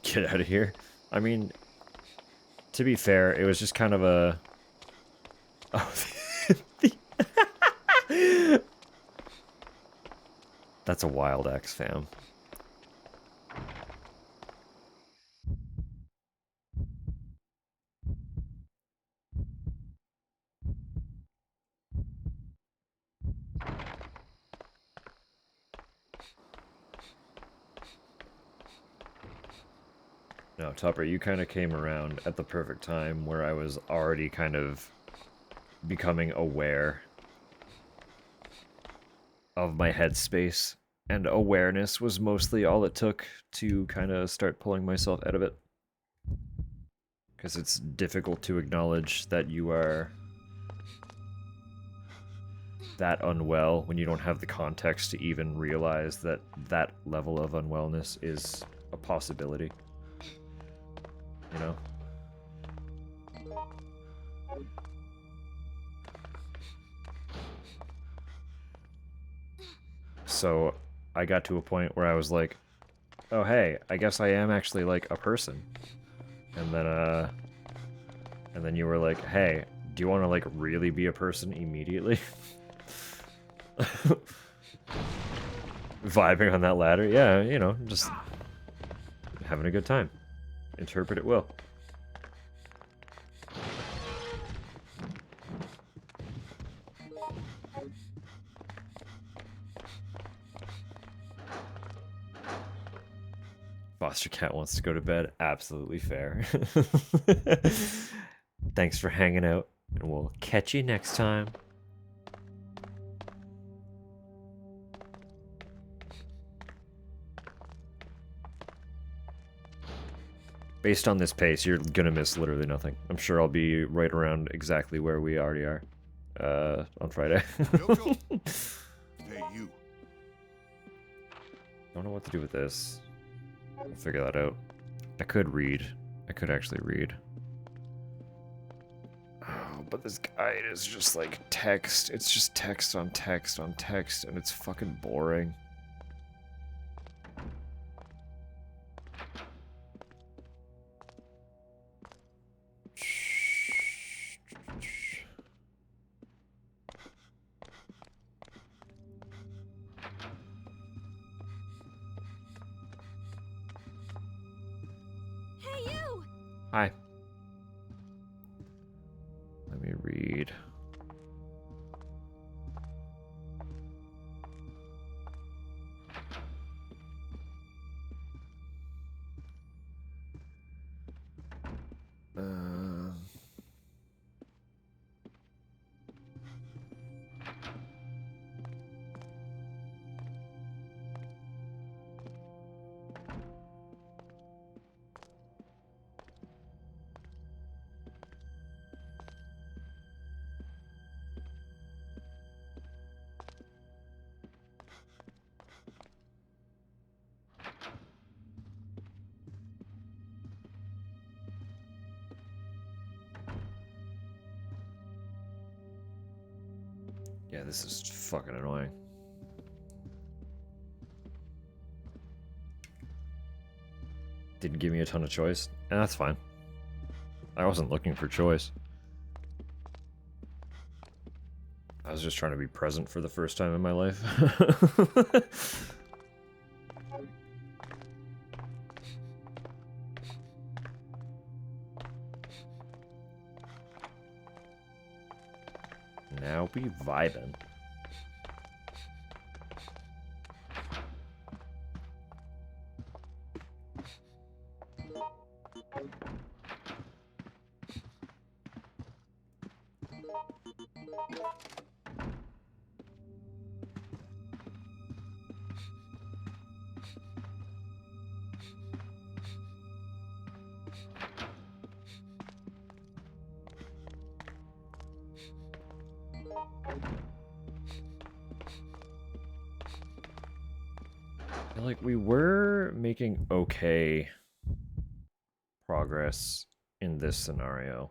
Get out of here. I mean, to be fair, it was just kind of a... Oh, that's a wild X, fam. No, Tupper, you kind of came around at the perfect time where I was already kind of becoming aware of my headspace And awareness was mostly all it took to kind of start pulling myself out of it. Because it's difficult to acknowledge that you are that unwell when you don't have the context to even realize that that level of unwellness is a possibility. You know? So I got to a point where I was like, oh hey, I guess I am actually like a person. And then you were like, hey, do you want to like really be a person immediately? Vibing on that ladder, yeah, you know, just having a good time. Interpret it well. Foster cat wants to go to bed. Absolutely fair. Thanks for hanging out, and we'll catch you next time. Based on this pace, you're gonna miss literally nothing. I'm sure I'll be right around exactly where we already are on Friday. Yoko. Hey, you. Don't know what to do with this. I'll figure that out. I could read. I could actually read. Oh, but this guide is just like text. It's just text on text on text, and it's fucking boring. Hey, you! Hi. Let me read. Yeah, this is fucking annoying. Didn't give me a ton of choice, and that's fine. I wasn't looking for choice. I was just trying to be present for the first time in my life. Now we vibing. Like, we were making okay progress in this scenario.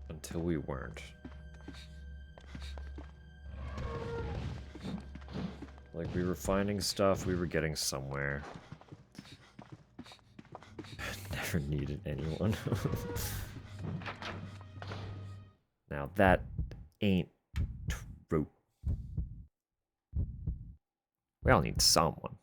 Until we weren't. Like, we were finding stuff, we were getting somewhere. Never needed anyone. Now that ain't true. We all need someone.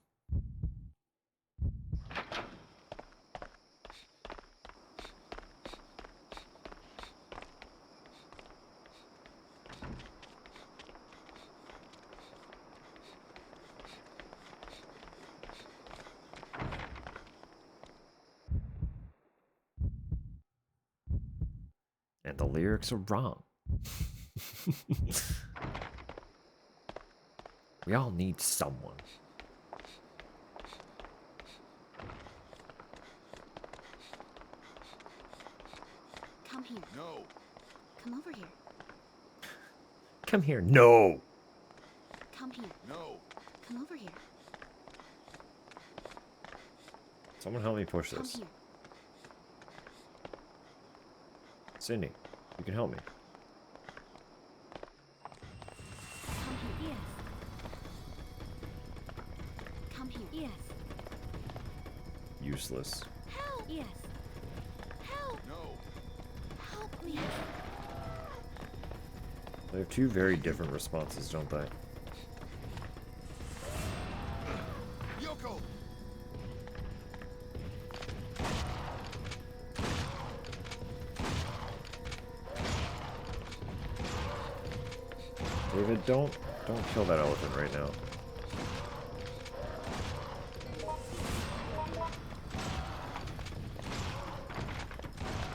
And the lyrics are wrong. We all need someone. Come here. No. Come over here. Come here. No! Come here. No. Come over here. Someone help me push Come this. here. Cindy, you can help me. Come here. Yes. Come here. Yes. Useless. Help! Yes. Help! No. Help me. They have two very different responses, don't they? Yoko. David, don't kill that elephant right now.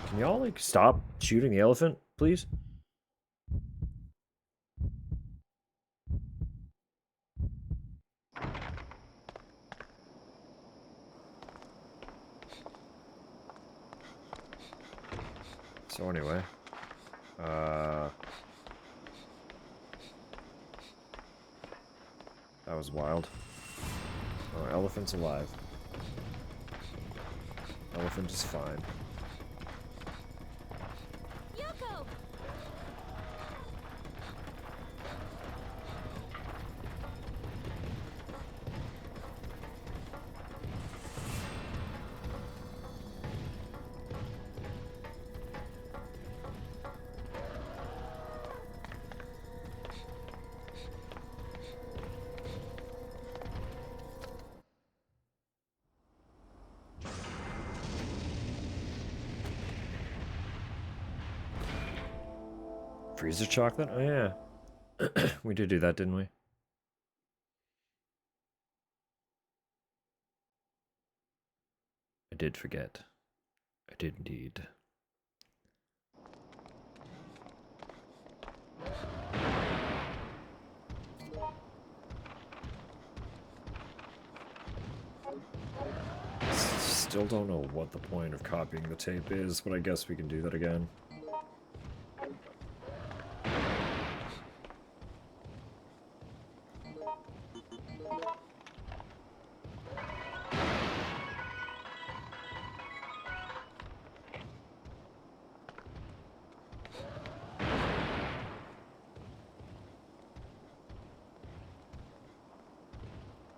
Can y'all, like, stop shooting the elephant, please? So anyway, that was wild. Oh, elephant's alive. Elephant is fine. Yoko! Freezer chocolate? Oh yeah. We did do that, didn't we? I did forget. I did indeed. Still don't know what the point of copying the tape is, but I guess we can do that again.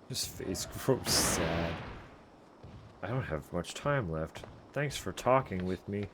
His face grows sad. I don't have much time left. Thanks for talking with me.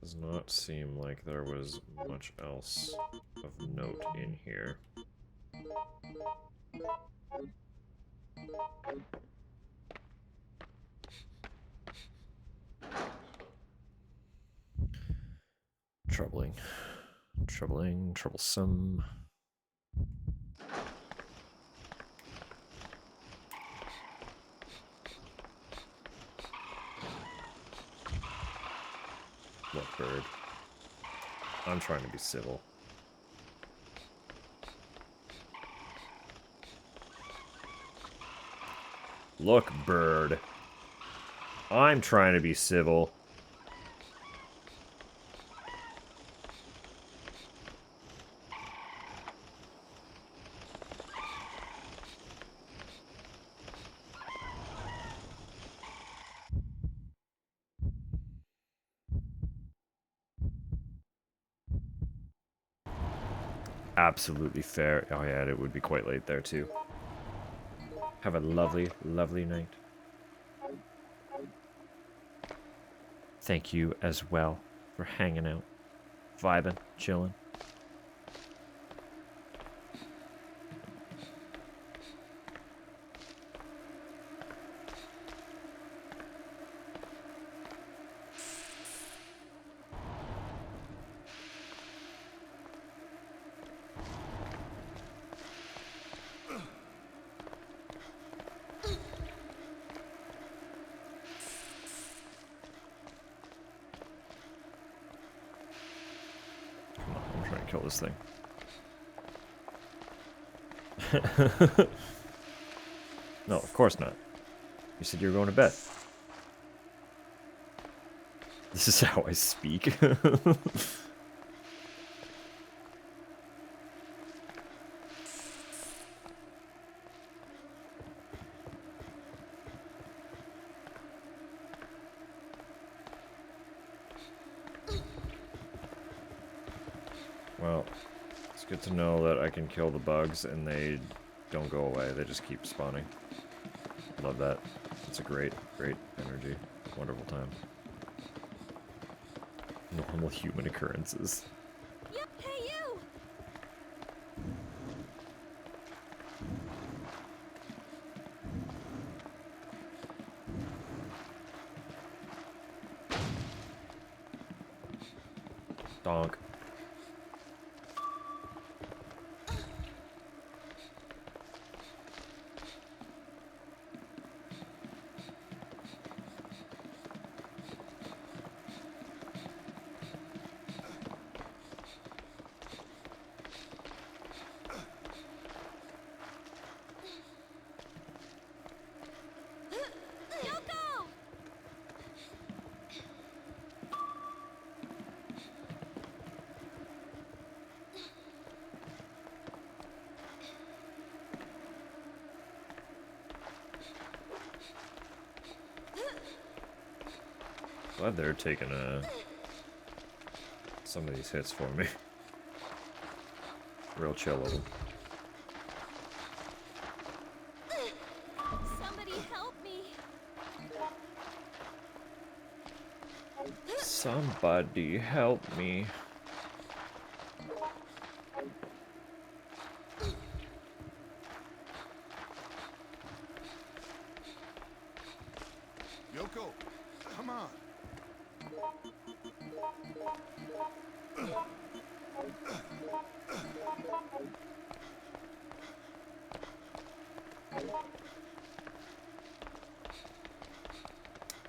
Does not seem like there was much else of note in here. Troubling. Troubling, troublesome. Look, bird. I'm trying to be civil. Look, bird. I'm trying to be civil. absolutely fair. Oh yeah, it would be quite late there too. Have a lovely, lovely night. Thank you as well for hanging out, vibing, chilling. Come on, I'm trying to kill this thing. No, of course not. You said you were going to bed. This is how I speak. Well, it's good to know that I can kill the bugs and they don't go away. They just keep spawning. Love that. It's a great, great energy. Wonderful time. Normal human occurrences. Yep, hey you! Donk. Yoko! Glad they're taking some of these hits for me. Real chill of them. Somebody help me! Somebody help me. Yoko, come on.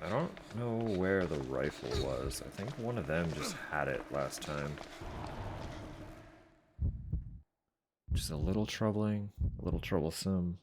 I don't know where the rifle was. I think one of them just had it last time. Which is a little troubling, a little troublesome.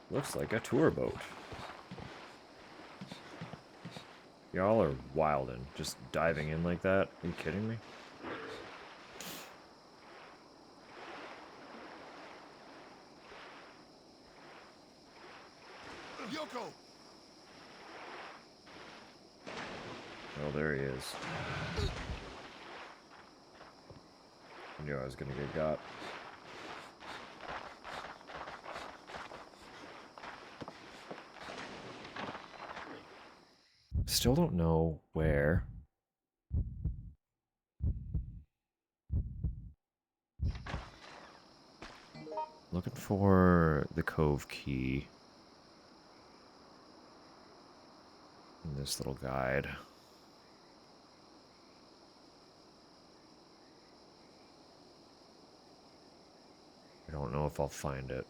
Looks like a tour boat. Y'all are wildin', just diving in like that. Are you kidding me? Yoko! Oh, there he is. I knew I was gonna get got. Still don't know where. Looking for the cove key in this little guide. I don't know if I'll find it.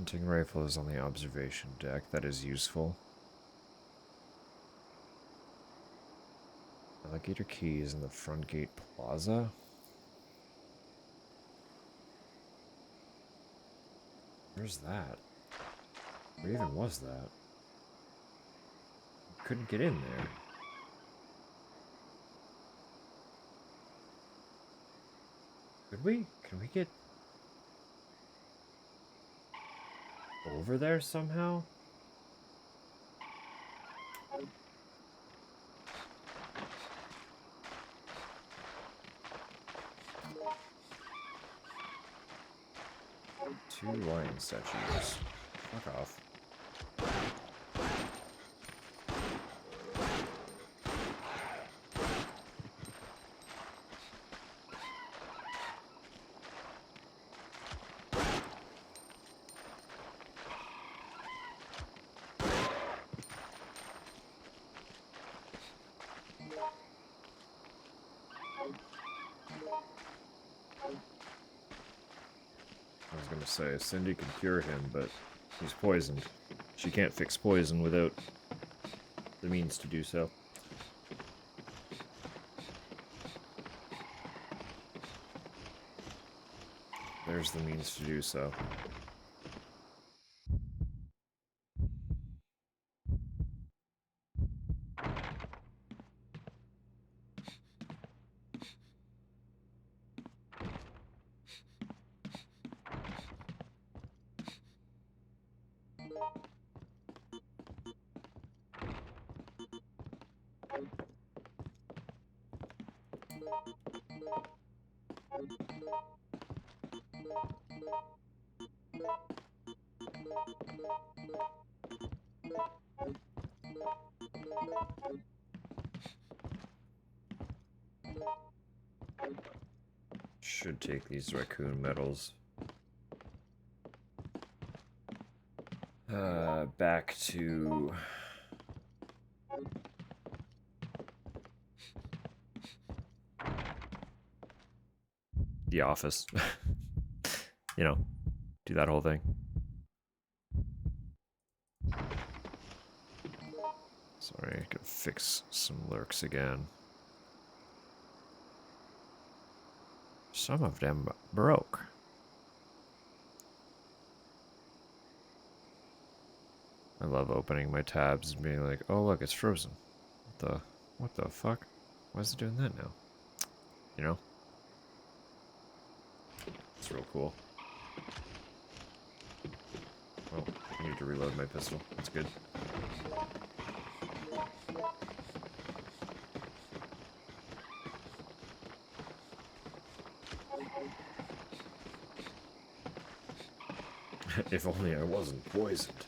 Hunting rifle is on the observation deck. That is useful. Alligator key is in the front gate plaza. Where's that? Where even was that? Couldn't get in there. Could we? Can we get over there somehow? Two lion statues. Fuck off. I was gonna say, Cindy can cure him, but he's poisoned. She can't fix poison without the means to do so. There's the means to do so. Should take these raccoon medals. Back to the office. You know, do that whole thing. Sorry, I could fix some lurks again. Some of them broke. I love opening my tabs and being like, oh look, it's frozen. What the fuck? Why is it doing that now? You know? It's real cool. Well, I need to reload my pistol. That's good. If only I wasn't poisoned.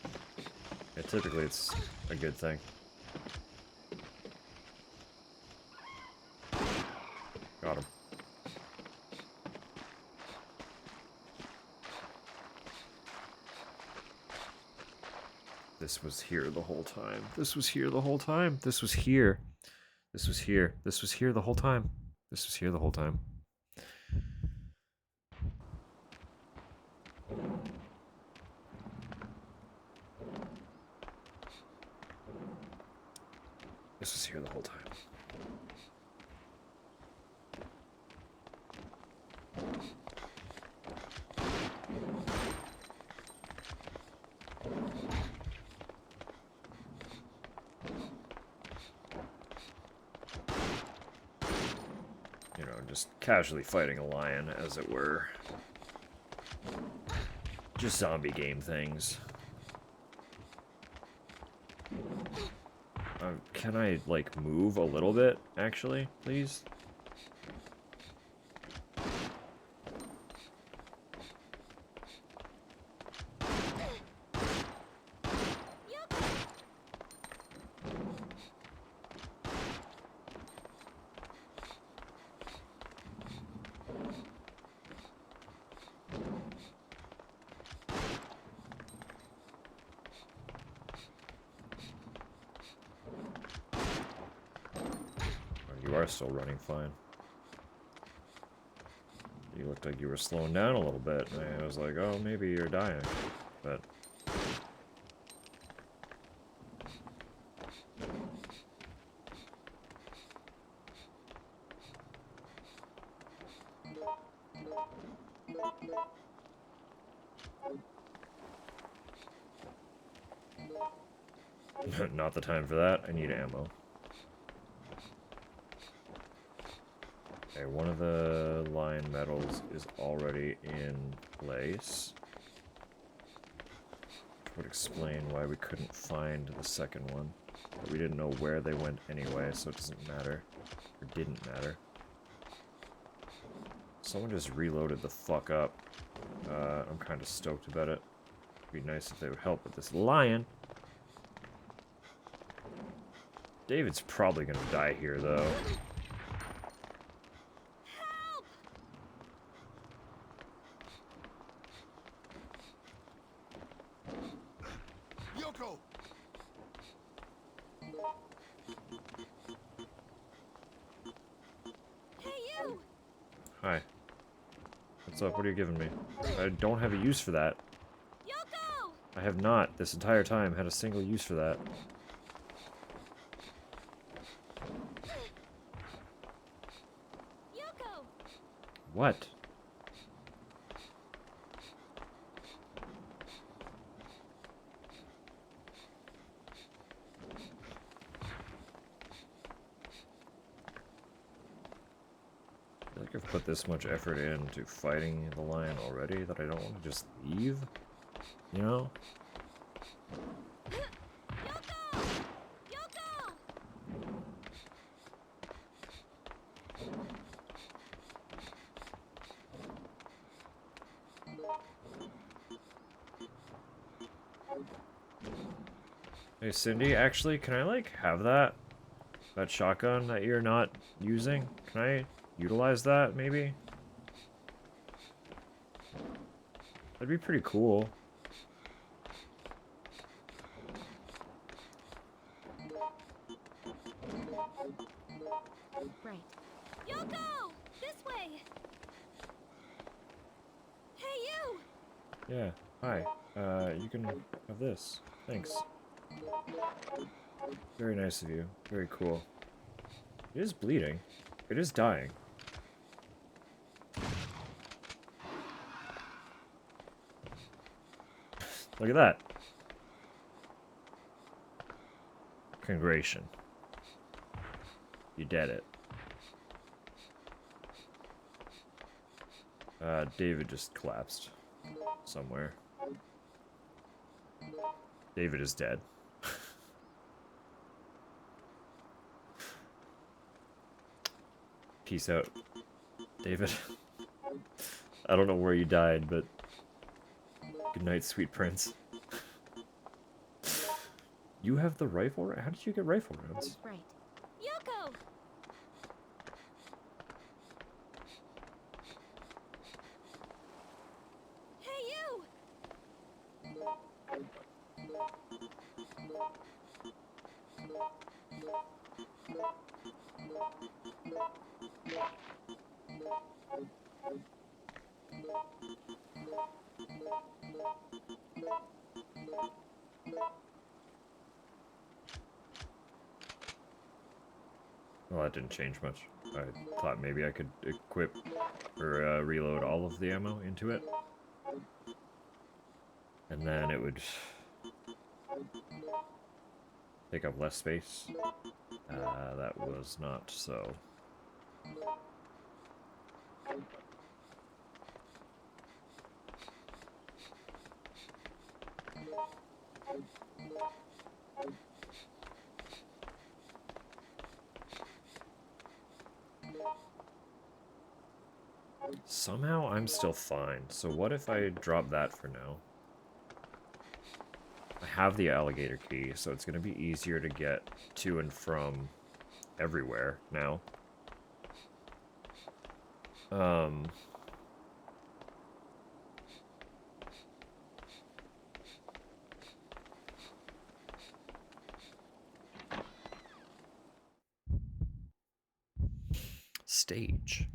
Yeah, typically it's a good thing. Got him. This was here the whole time. This was here the whole time. This was here. This was here. This was here the whole time. This was here the whole time. This was here the whole time. You know, just casually fighting a lion, as it were. Just zombie game things. Can I, like, move a little bit, actually, please? You are still running fine. You looked like you were slowing down a little bit. And I was like, oh, maybe you're dying. but not the time for that. I need ammo. Okay, one of the lion metals is already in place. Which would explain why we couldn't find the second one. But we didn't know where they went anyway, so it doesn't matter. Or didn't matter. Someone just reloaded the fuck up. I'm kind of stoked about it. It'd be nice if they would help with this lion. David's probably gonna die here, though. Yoko! Hey, you! Hi. What's up? What are you giving me? I don't have a use for that. Yoko! I have not, this entire time, had a single use for that. Yoko! What? I feel like I've put this much effort into fighting the lion already that I don't want to just leave. You know? Yoko! Yoko! Hey Cindy, actually, can I like have that? That shotgun that you're not using? Can I utilize that, maybe? That'd be pretty cool. Right. Yoko! This way! Hey, you! Yeah, hi. You can have this. Thanks. Very nice of you. Very cool. It is bleeding. It is dying. Look at that. Congratulations. You did it. David just collapsed. Somewhere. David is dead. Peace out, David. I don't know where you died, but good night, sweet prince. You have the rifle? How did you get rifle rounds? Right. Yoko! Hey, you! Well, that didn't change much. I thought maybe I could equip or reload all of the ammo into it. And then it would take up less space. That was not so. Somehow I'm still fine. So what if I drop that for now? I have the alligator key, so it's going to be easier to get to and from everywhere now. Stage.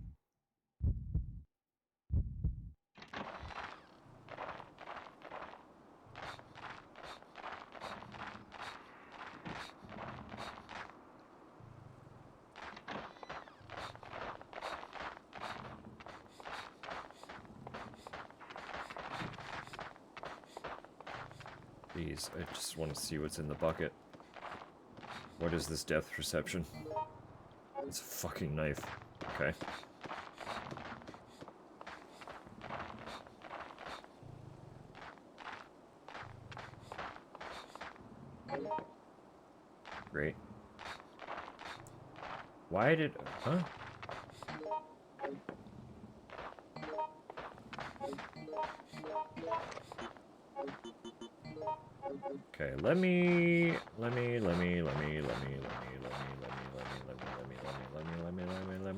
Jeez, I just want to see what's in the bucket. What is this depth perception? It's a fucking knife. Okay. Great. Why did... Huh? Okay, let me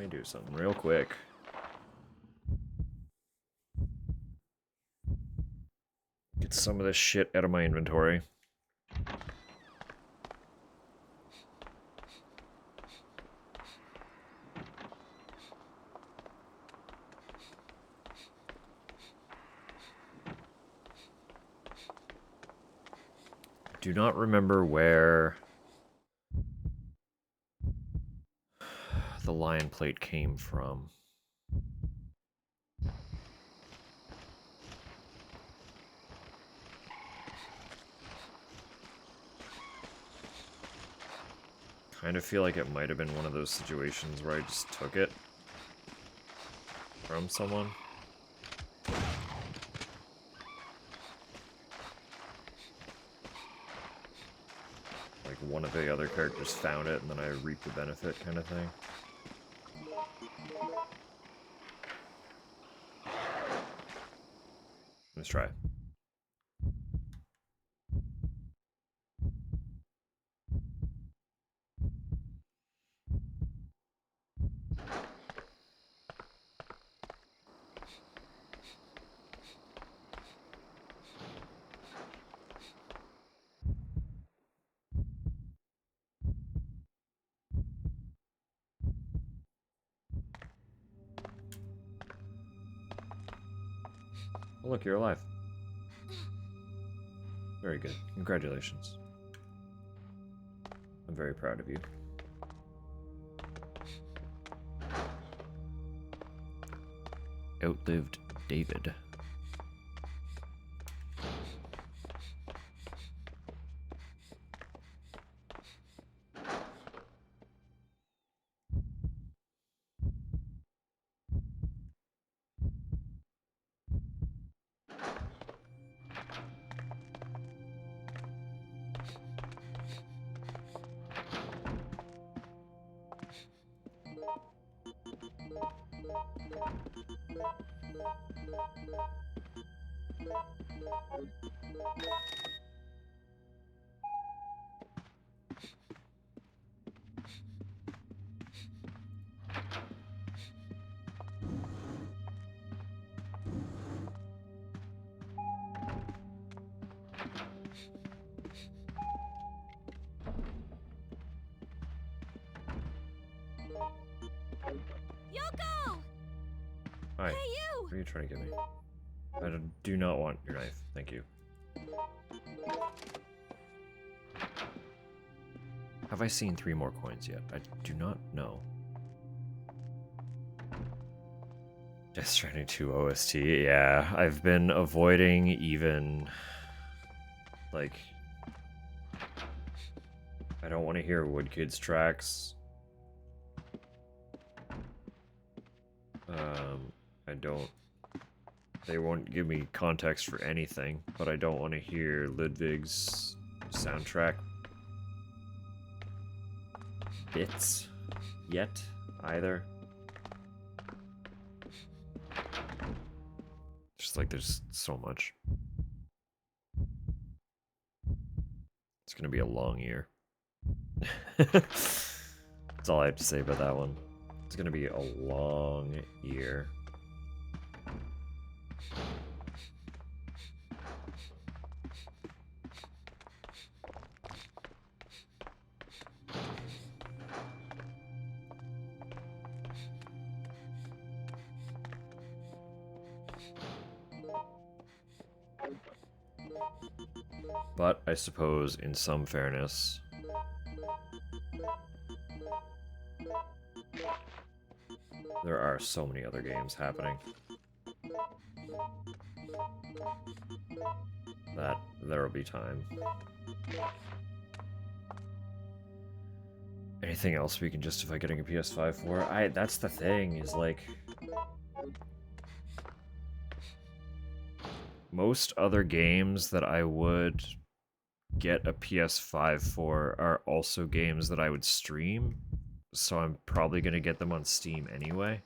do something real quick. Get some of this shit out of my inventory. Do not remember where the lion plate came from. Kind of feel like it might have been one of those situations where I just took it from someone. Like one of the other characters found it and then I reaped the benefit kind of thing. Let's try. Oh, look, you're alive. Very good. Congratulations. I'm very proud of you. Outlived David. Yoko! Hi. Hey, you! What are you trying to get me? I do not want your knife. Thank you. Have I seen 3 more coins yet? I do not know. Death Stranding 2 OST. Yeah, I've been avoiding even... Like... I don't want to hear Woodkid's tracks. I don't... They won't give me context for anything, but I don't want to hear Ludwig's soundtrack bits yet, either. Just like there's so much. It's gonna be a long year. That's all I have to say about that one. It's gonna be a long year. But I suppose, in some fairness, there are so many other games happening. There'll be time. Anything else we can justify getting a PS5 for? That's the thing, is like most other games that I would get a PS5 for are also games that I would stream, so I'm probably gonna get them on Steam anyway.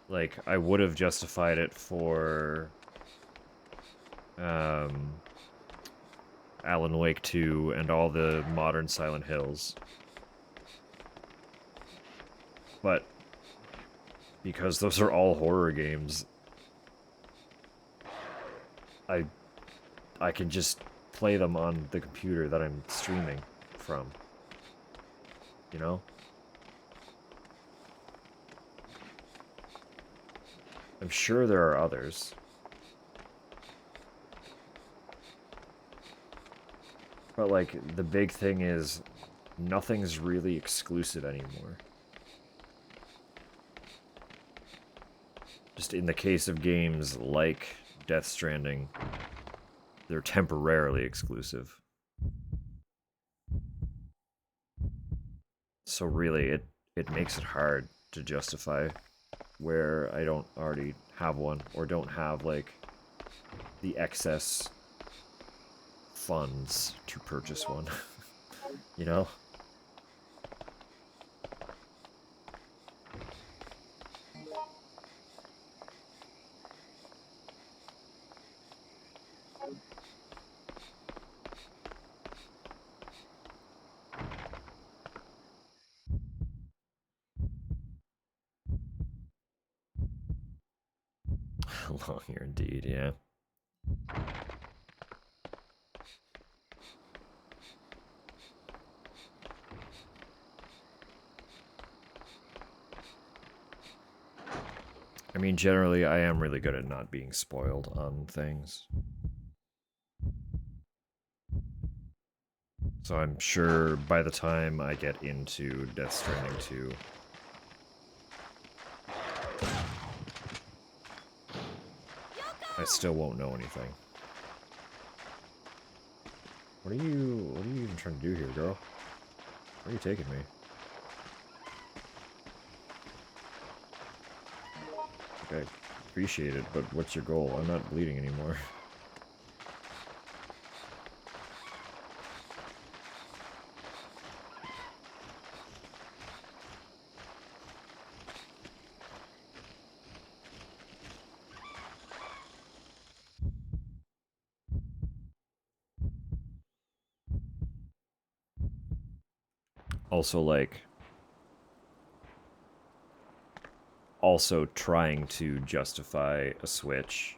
Like, I would have justified it for Alan Wake 2 and all the modern Silent Hills. But because those are all horror games, I can just play them on the computer that I'm streaming from. You know? I'm sure there are others. But, like, the big thing is, nothing's really exclusive anymore. Just in the case of games like Death Stranding, they're temporarily exclusive. So really, it makes it hard to justify where I don't already have one, or don't have, like, the excess funds to purchase one. You know? Long here indeed, yeah. I mean, generally, I am really good at not being spoiled on things. So I'm sure by the time I get into Death Stranding 2, I still won't know anything. What are you even trying to do here, girl? Where are you taking me? Okay, appreciate it, but what's your goal? I'm not bleeding anymore. Also, like, also trying to justify a Switch.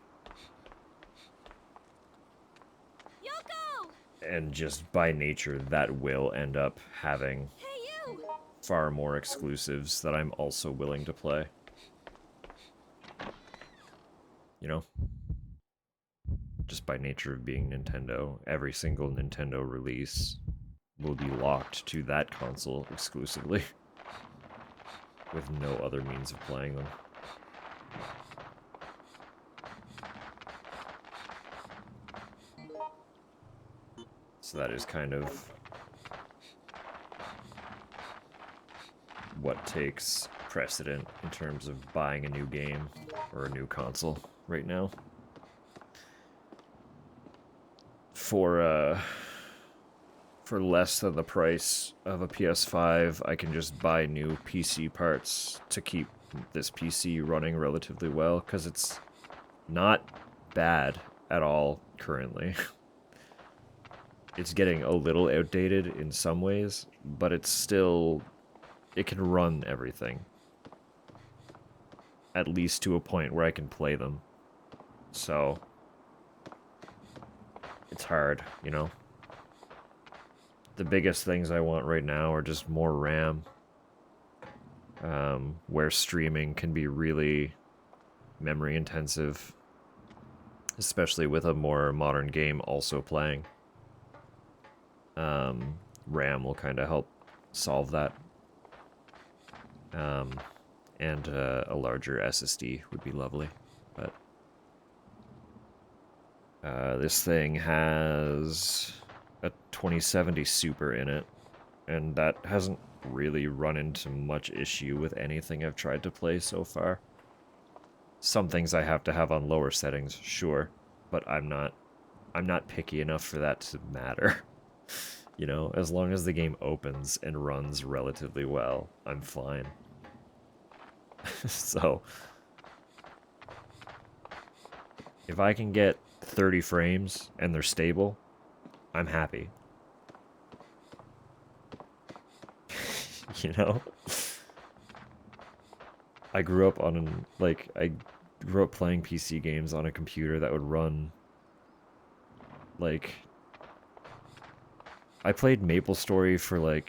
Yoko! And just by nature, that will end up having Hey, you! far more exclusives that I'm also willing to play. You know? Just by nature of being Nintendo, every single Nintendo release will be locked to that console exclusively, with no other means of playing them. So that is kind of what takes precedent in terms of buying a new game or a new console right now. For less than the price of a PS5, I can just buy new PC parts to keep this PC running relatively well, because it's not bad at all currently. It's getting a little outdated in some ways, but it's still... it can run everything. At least to a point where I can play them. So... it's hard, you know? The biggest things I want right now are just more RAM. Where streaming can be really memory intensive. Especially with a more modern game also playing. RAM will kind of help solve that. And a larger SSD would be lovely. But This thing has a 2070 Super in it, and that hasn't really run into much issue with anything I've tried to play so far. Some things I have to have on lower settings, sure, but I'm not picky enough for that to matter. You know, as long as the game opens and runs relatively well, I'm fine. So, if I can get 30 frames and they're stable, I'm happy. You know? I grew up on I grew up playing PC games on a computer that would run I played MapleStory for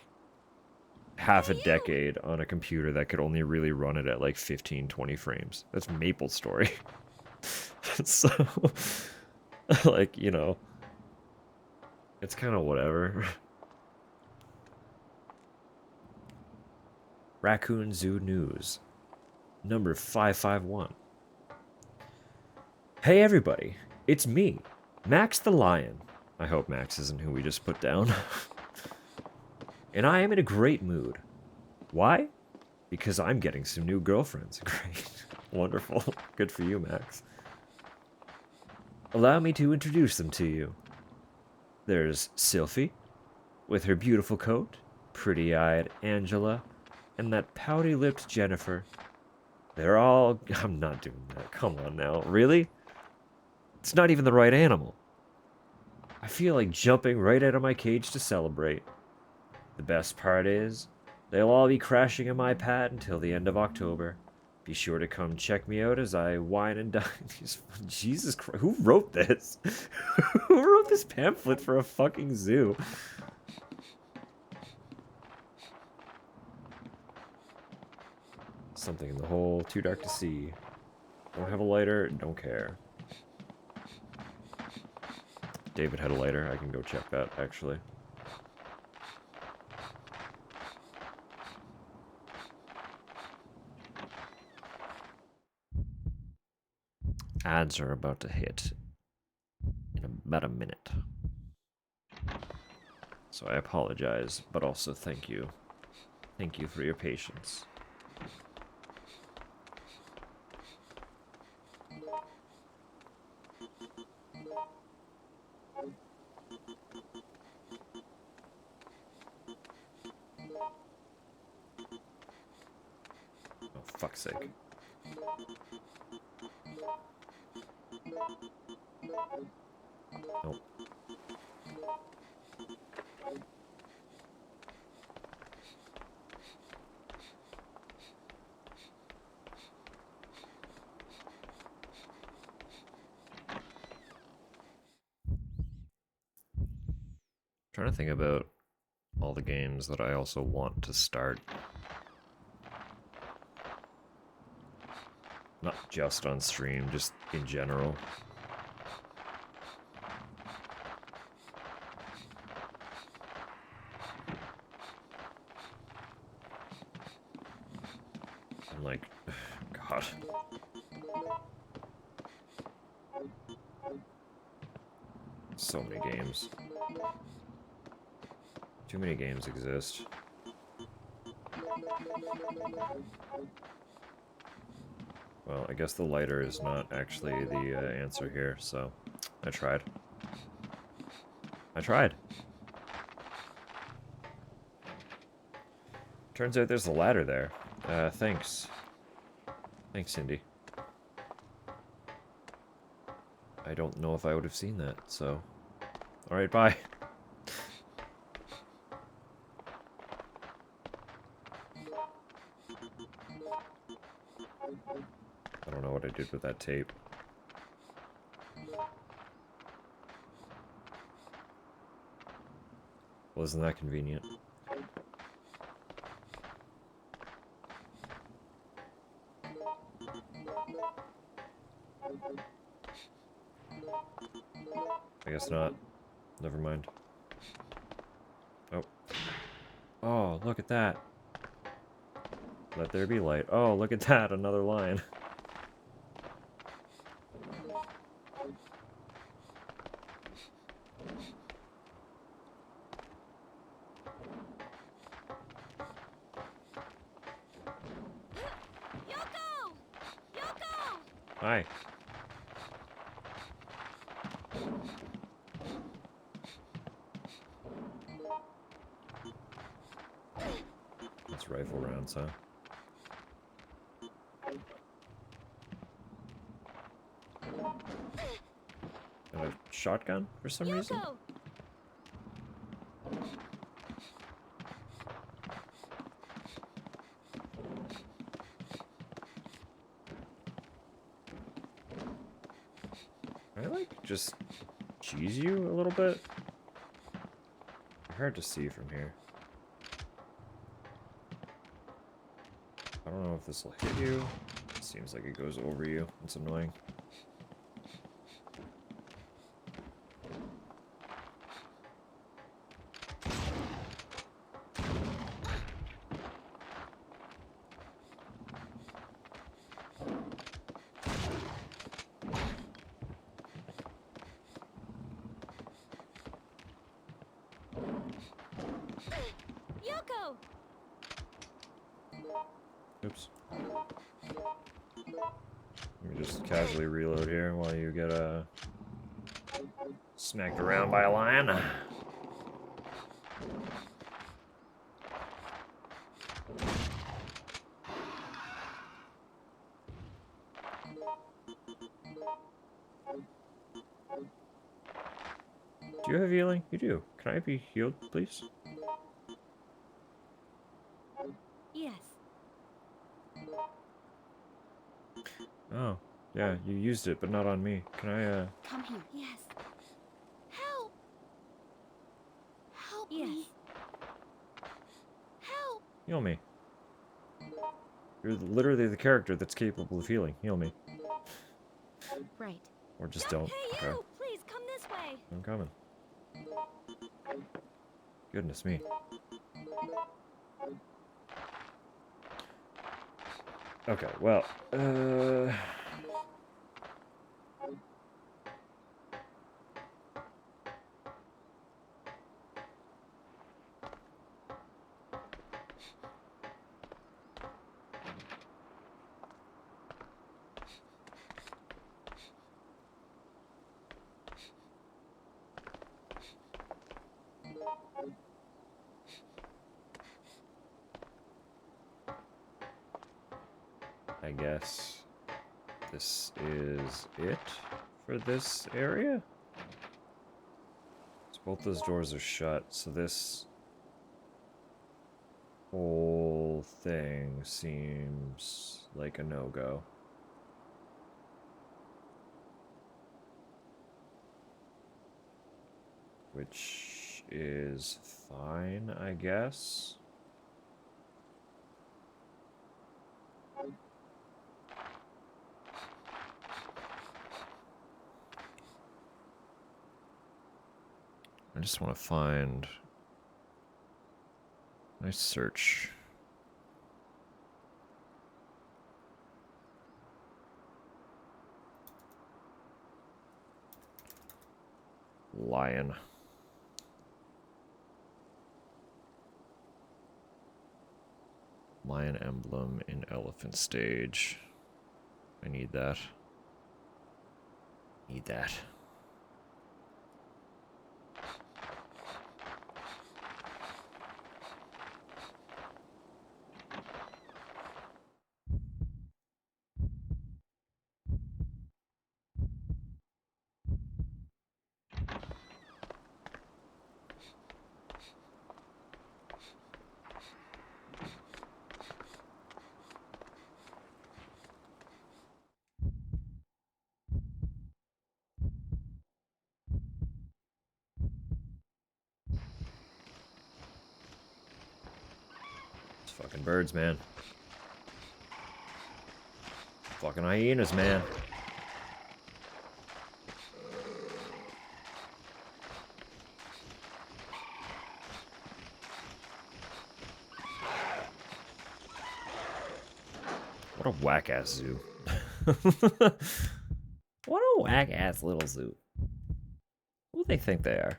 half a decade on a computer that could only really run it at 15, 20 frames. That's MapleStory. So, you know, it's kind of whatever. Raccoon Zoo News, number 551. Hey everybody, it's me, Max the Lion. I hope Max isn't who we just put down. And I am in a great mood. Why? Because I'm getting some new girlfriends. Great. Wonderful. Good for you, Max. Allow me to introduce them to you. There's Sylphie, with her beautiful coat, pretty-eyed Angela, and that pouty-lipped Jennifer. They're all... I'm not doing that. Come on now. Really? It's not even the right animal. I feel like jumping right out of my cage to celebrate. The best part is, they'll all be crashing in my pad until the end of October. Be sure to come check me out as I wine and dine. Jesus Christ, who wrote this? Who wrote this pamphlet for a fucking zoo? Something in the hole, too dark to see. Don't have a lighter, don't care. David had a lighter, I can go check that, actually. Ads are about to hit in about a minute. So I apologize, but also thank you. Thank you for your patience. Oh, fuck's sake. Nope. Trying to think about all the games that I also want to start. Not just on stream, just in general. I'm like, God. So many games. Too many games exist. Well, I guess the lighter is not actually the answer here, so I tried. I tried. Turns out there's a ladder there. Thanks. Thanks, Cindy. I don't know if I would have seen that, so... Alright, bye. I don't know what I did with that tape. Well, isn't that convenient? I guess not. Never mind. Oh. Oh, look at that. Let there be light. Oh, look at that. Another line. Hi. That's rifle rounds, huh? And a shotgun for some reason? Yoko! Can I, like, just cheese you a little bit? Hard to see from here. I don't know if this will hit you. It seems like it goes over you. It's annoying. Yoko! Oops. Let me just casually reload here while you get smacked around by a lion. Do you have healing? You do. Can I be healed, please? Yes. Oh, yeah, you used it, but not on me. Can I, Come here. Yes. Help! Help Yes. me. Help! heal me? You're literally the character that's capable of healing. Heal me. Right. Or just don't. Hey, Okay, you! Please come this way! I'm coming. Goodness me. Okay, well, I guess this is it for this area? So both those doors are shut, so this whole thing seems like a no-go. Which is fine, I guess. I just want to find... Nice search. Lion. Lion emblem in elephant stage. I need that. Need that. It's fucking birds, man. Fucking hyenas, man. What a whack-ass zoo. What a whack-ass little zoo. Who do they think they are?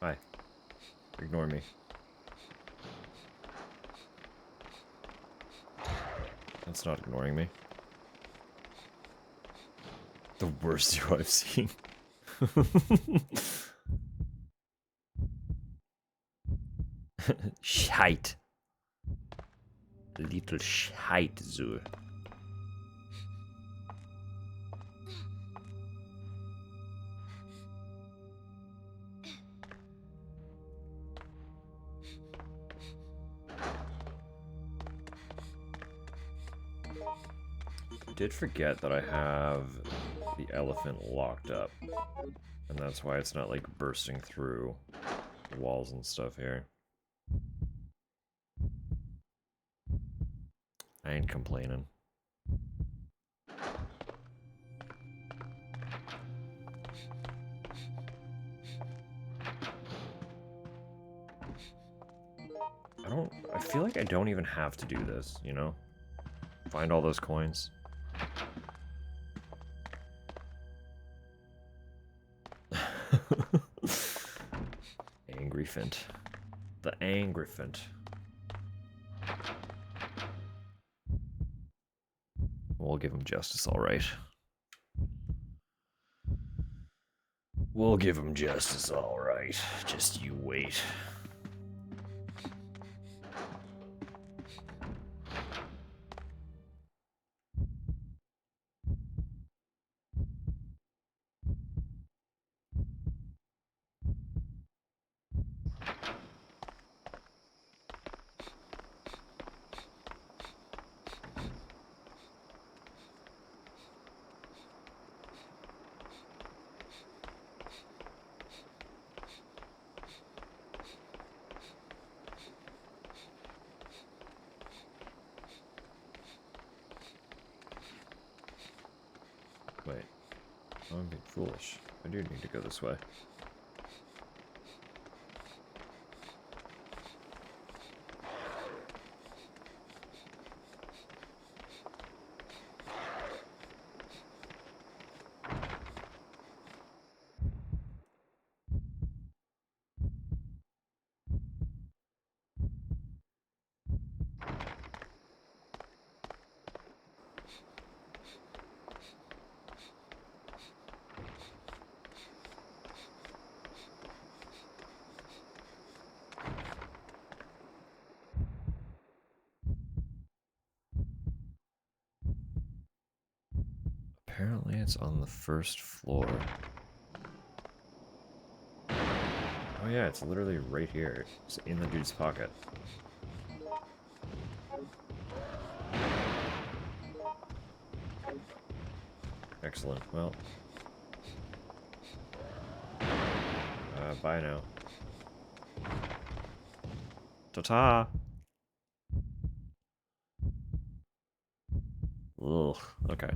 Hi. Ignore me. It's not ignoring me. The worst zero I've seen. Shite. Little shite zoo. I did forget that I have the elephant locked up. And that's why it's not like bursting through the walls and stuff here. I ain't complaining. I feel like I don't even have to do this, you know? Find all those coins. Angry Fint. The Angry Fint. We'll give him justice, alright. We'll give him justice, alright. Just you wait. Wait. I'm being foolish. I do need to go this way. Apparently it's on the first floor. Oh yeah, it's literally right here. It's in the dude's pocket. Excellent. Well. Bye now. Ta-ta! Ugh, okay.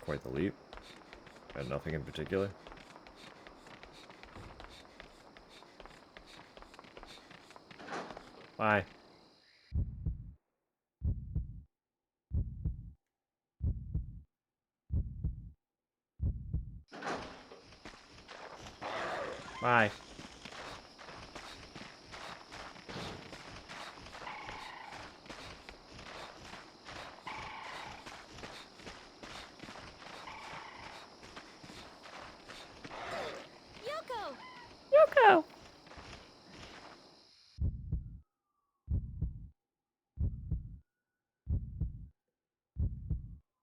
Quite the leap. And nothing in particular. Bye. Bye. Yoko!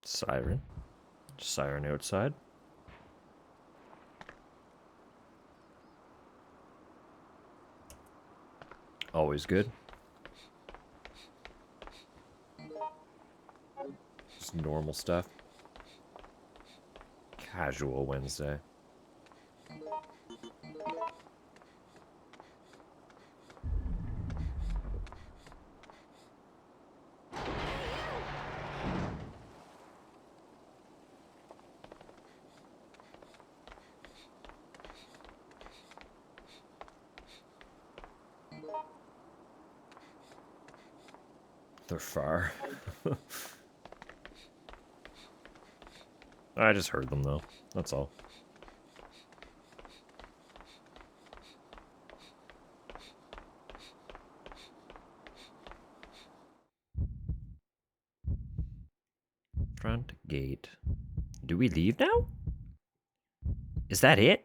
Siren. Siren outside. Always good. Just normal stuff. Casual Wednesday. They're far. I just heard them though. That's all. Front gate. Do we leave now? Is that it?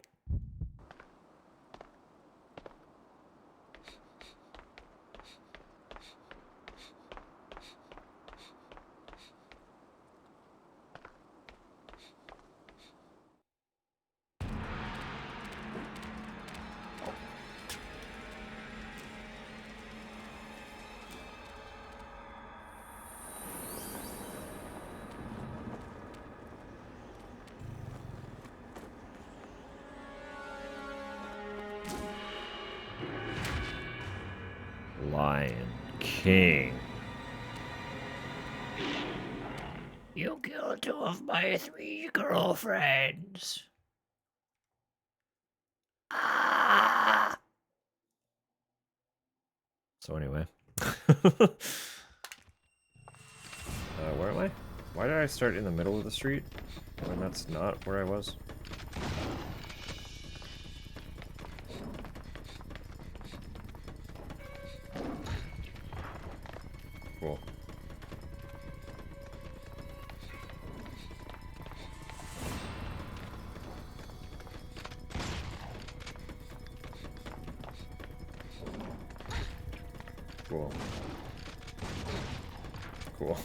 Lion King. You killed 2 of my 3 girlfriends. Ah! So anyway. Where am I? Why did I start in the middle of the street? When that's not where I was. Cool. Cool. Cool.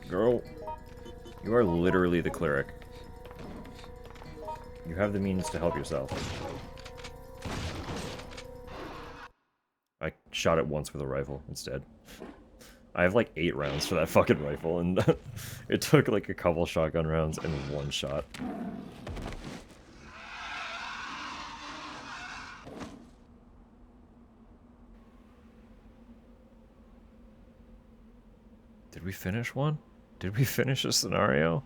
Girl, you are literally the cleric. You have the means to help yourself. I shot it once with a rifle instead. I have like 8 rounds for that fucking rifle, and it took like a couple shotgun rounds and 1 shot. Did we finish one? Did we finish a scenario?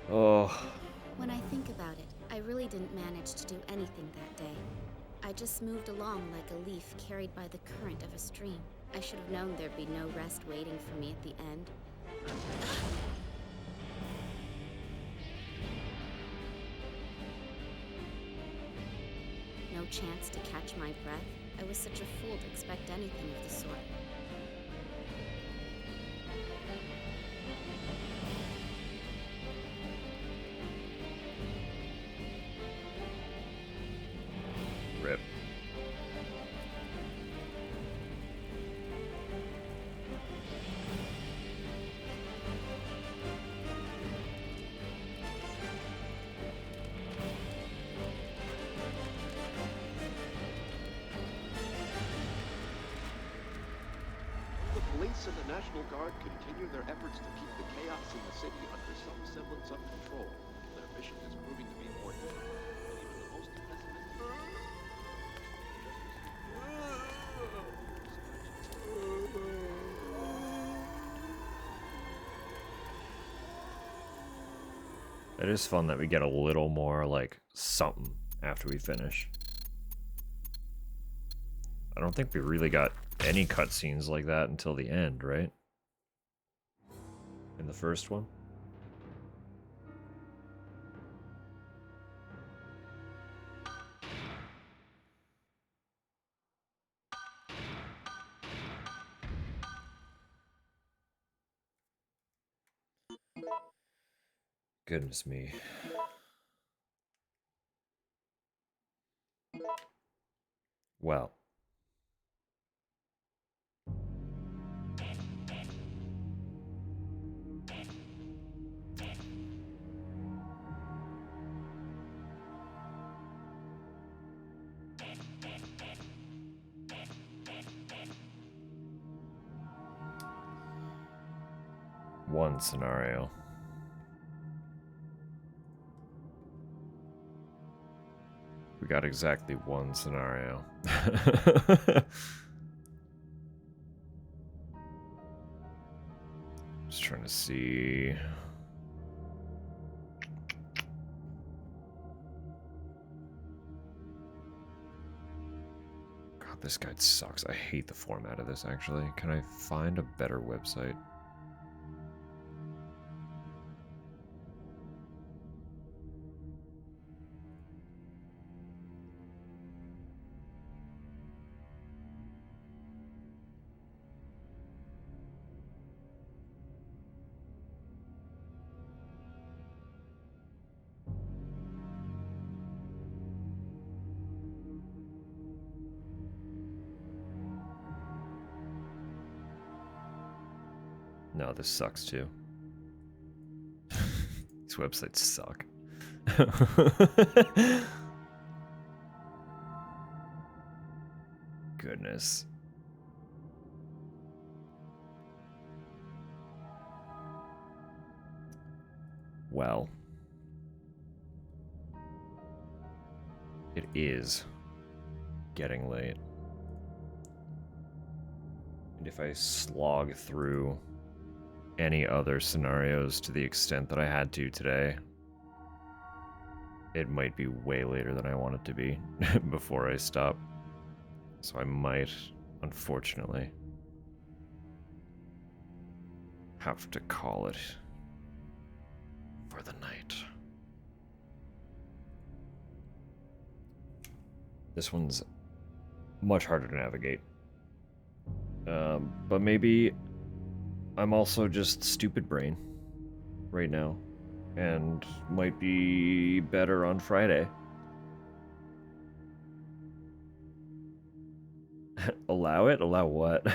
Oh. When I think about it, I really didn't manage to do anything that day. I just moved along like a leaf carried by the current of a stream. I should have known there'd be no rest waiting for me at the end. No chance to catch my breath. I was such a fool to expect anything of the sort. Rip. The police and the National Guard continue their efforts to keep the chaos in the city under some semblance of control. Their mission is proving to be more difficult than even the most pessimistic. It is fun that we get a little more, like, something after we finish. I don't think we really got any cutscenes like that until the end, right? In the first one? Goodness me. Well. One scenario. We got exactly one scenario. Just trying to see. God, this guide sucks. I hate the format of this, actually. Can I find a better website? No, this sucks too. These websites suck. Goodness. Well. It is getting late. And if I slog through any other scenarios to the extent that I had to today, it might be way later than I want it to be before I stop. So I might, unfortunately, have to call it for the night. This one's much harder to navigate. But maybe I'm also just stupid brain right now and might be better on Friday. Allow it? Allow what?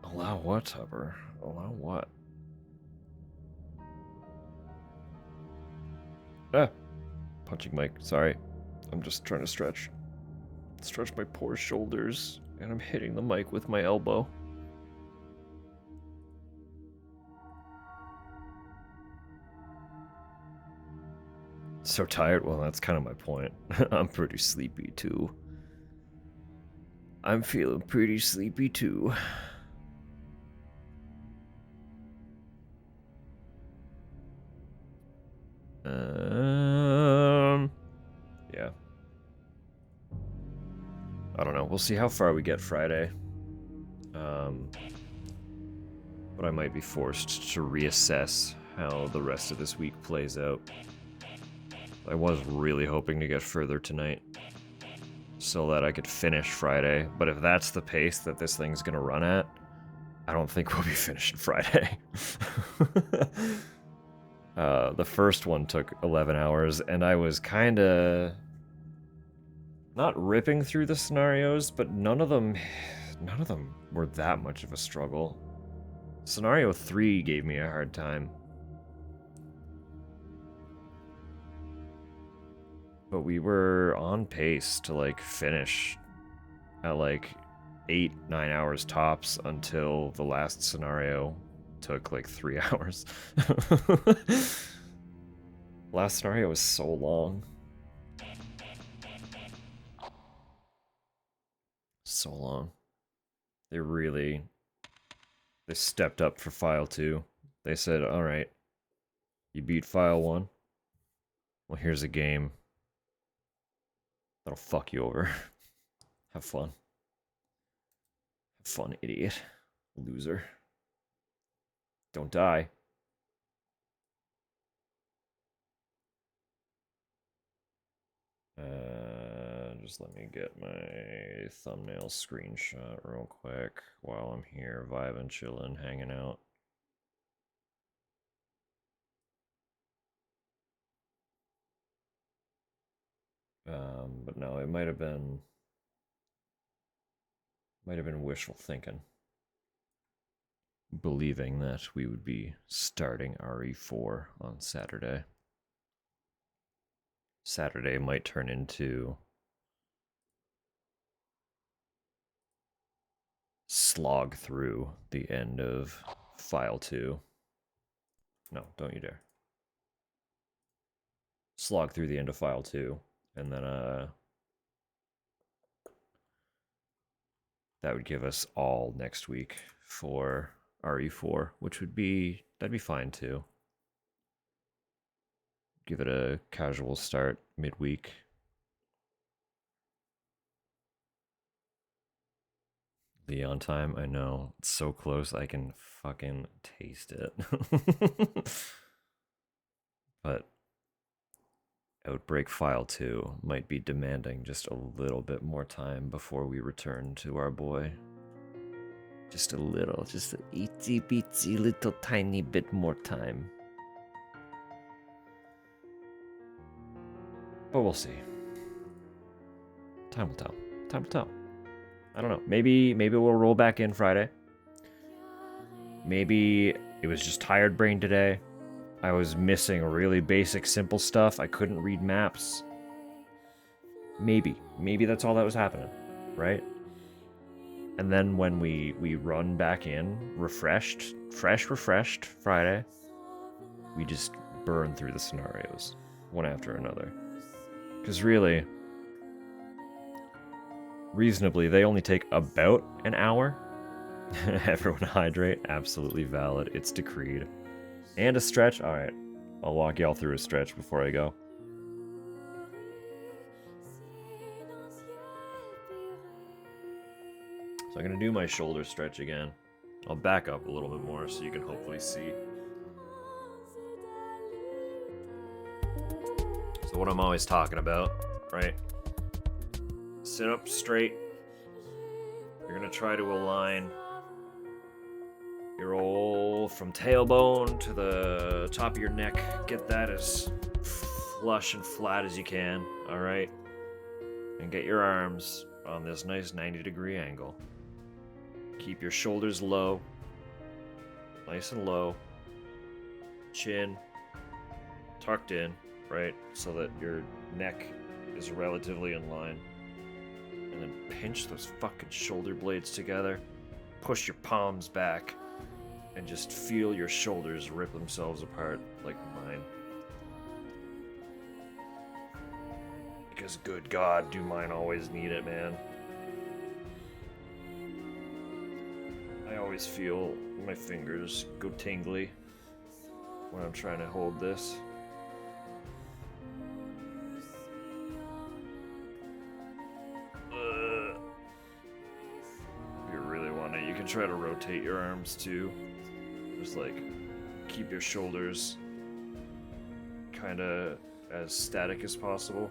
Allow what, Tupper? Allow what? Ah! Punching mic, sorry. I'm just trying to stretch my poor shoulders, and I'm hitting the mic with my elbow. So tired? Well, that's kind of my point. I'm pretty sleepy, too. I'm feeling pretty sleepy, too. Yeah. I don't know. We'll see how far we get Friday. But I might be forced to reassess how the rest of this week plays out. I was really hoping to get further tonight so that I could finish Friday, but if that's the pace that this thing's gonna run at, I don't think we'll be finishing Friday. The first one took 11 hours, and I was kinda not ripping through the scenarios, but none of them were that much of a struggle. Scenario 3 gave me a hard time. But we were on pace to, like, finish at, like, 8-9 hours tops until the last scenario took, like, 3 hours. Last scenario was so long. So long. They stepped up for File 2. They said, alright, you beat File 1? Well, here's a game that'll fuck you over. Have fun. Have fun, idiot. Loser. Don't die. Just let me get my thumbnail screenshot real quick while I'm here vibing, chilling, hanging out. But no, it might have been wishful thinking, believing that we would be starting RE4 on Saturday. Saturday might turn into slog through the end of file 2. No, don't you dare. Slog through the end of file 2, and then that would give us all next week for RE4, which would be, that'd be fine too. Give it a casual start midweek. Leon time, I know. It's so close, I can fucking taste it. But Outbreak File 2 might be demanding just a little bit more time before we return to our boy. Just a little, just an itsy bitsy little tiny bit more time. But we'll see. Time will tell. Time will tell. I don't know. Maybe we'll roll back in Friday. Maybe it was just tired brain today. I was missing really basic, simple stuff. I couldn't read maps. Maybe that's all that was happening, right? And then when we run back in, refreshed Friday, we just burn through the scenarios, one after another. Because really, reasonably, they only take about an hour. Everyone hydrate, absolutely valid. It's decreed. And a stretch? Alright, I'll walk y'all through a stretch before I go. So I'm going to do my shoulder stretch again. I'll back up a little bit more so you can hopefully see. So what I'm always talking about, right? Sit up straight. You're going to try to align your roll from tailbone to the top of your neck. Get that as flush and flat as you can, alright? And get your arms on this nice 90-degree angle. Keep your shoulders low, nice and low. Chin tucked in, right? So that your neck is relatively in line. And then pinch those fucking shoulder blades together. Push your palms back. And just feel your shoulders rip themselves apart like mine. Because good God, do mine always need it, man. I always feel my fingers go tingly when I'm trying to hold this. If you really want it, you can try to rotate your arms too. Just like keep your shoulders kind of as static as possible.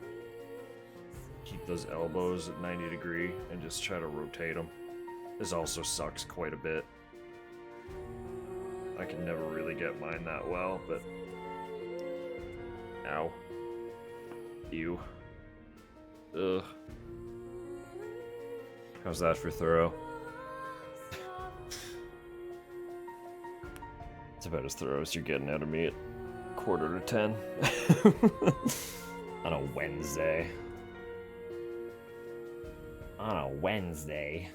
Keep those elbows at 90 degree and just try to rotate them. This also sucks quite a bit. I can never really get mine that well, but ow. Ew. Ugh. How's that for thorough? It's about as thorough as you're getting out of me at 9:45. On a Wednesday. On a Wednesday.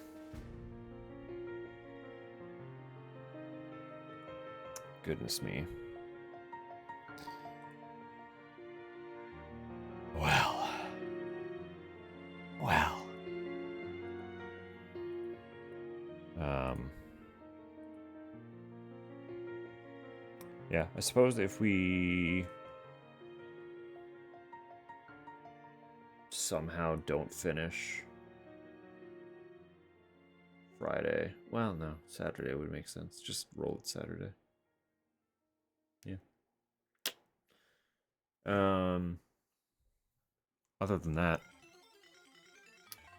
Goodness me. Well. Yeah, I suppose if we somehow don't finish Friday, well, no, Saturday would make sense. Just roll it Saturday. Yeah. Other than that,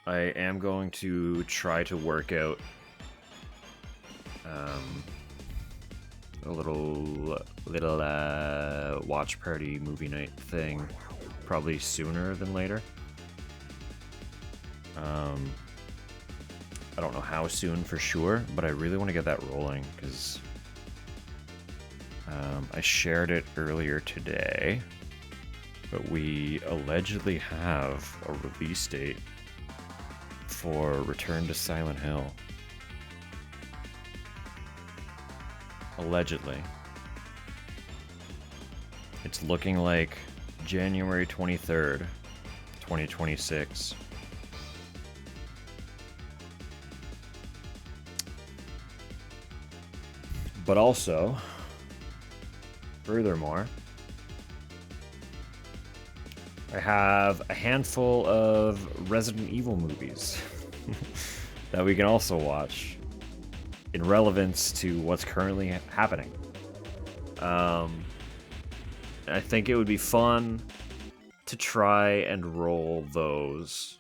I am going to try to work out a little watch party movie night thing probably sooner than later. I don't know how soon for sure, but I really want to get that rolling because I shared it earlier today But we allegedly have a release date for Return to Silent Hill. Allegedly. It's looking like January 23rd, 2026. But also, furthermore, I have a handful of Resident Evil movies that we can also watch in relevance to what's currently happening. I think it would be fun to try and roll those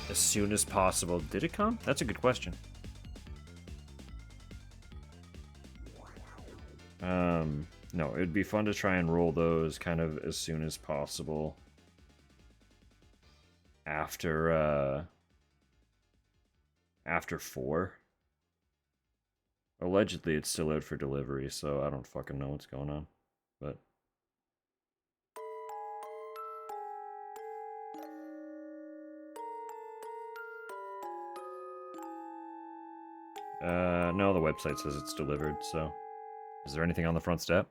as soon as possible. Did it come? That's a good question. No, it'd be fun to try and roll those kind of as soon as possible after 4. Allegedly, it's still out for delivery, so I don't fucking know what's going on, but no, the website says it's delivered, so is there anything on the front step?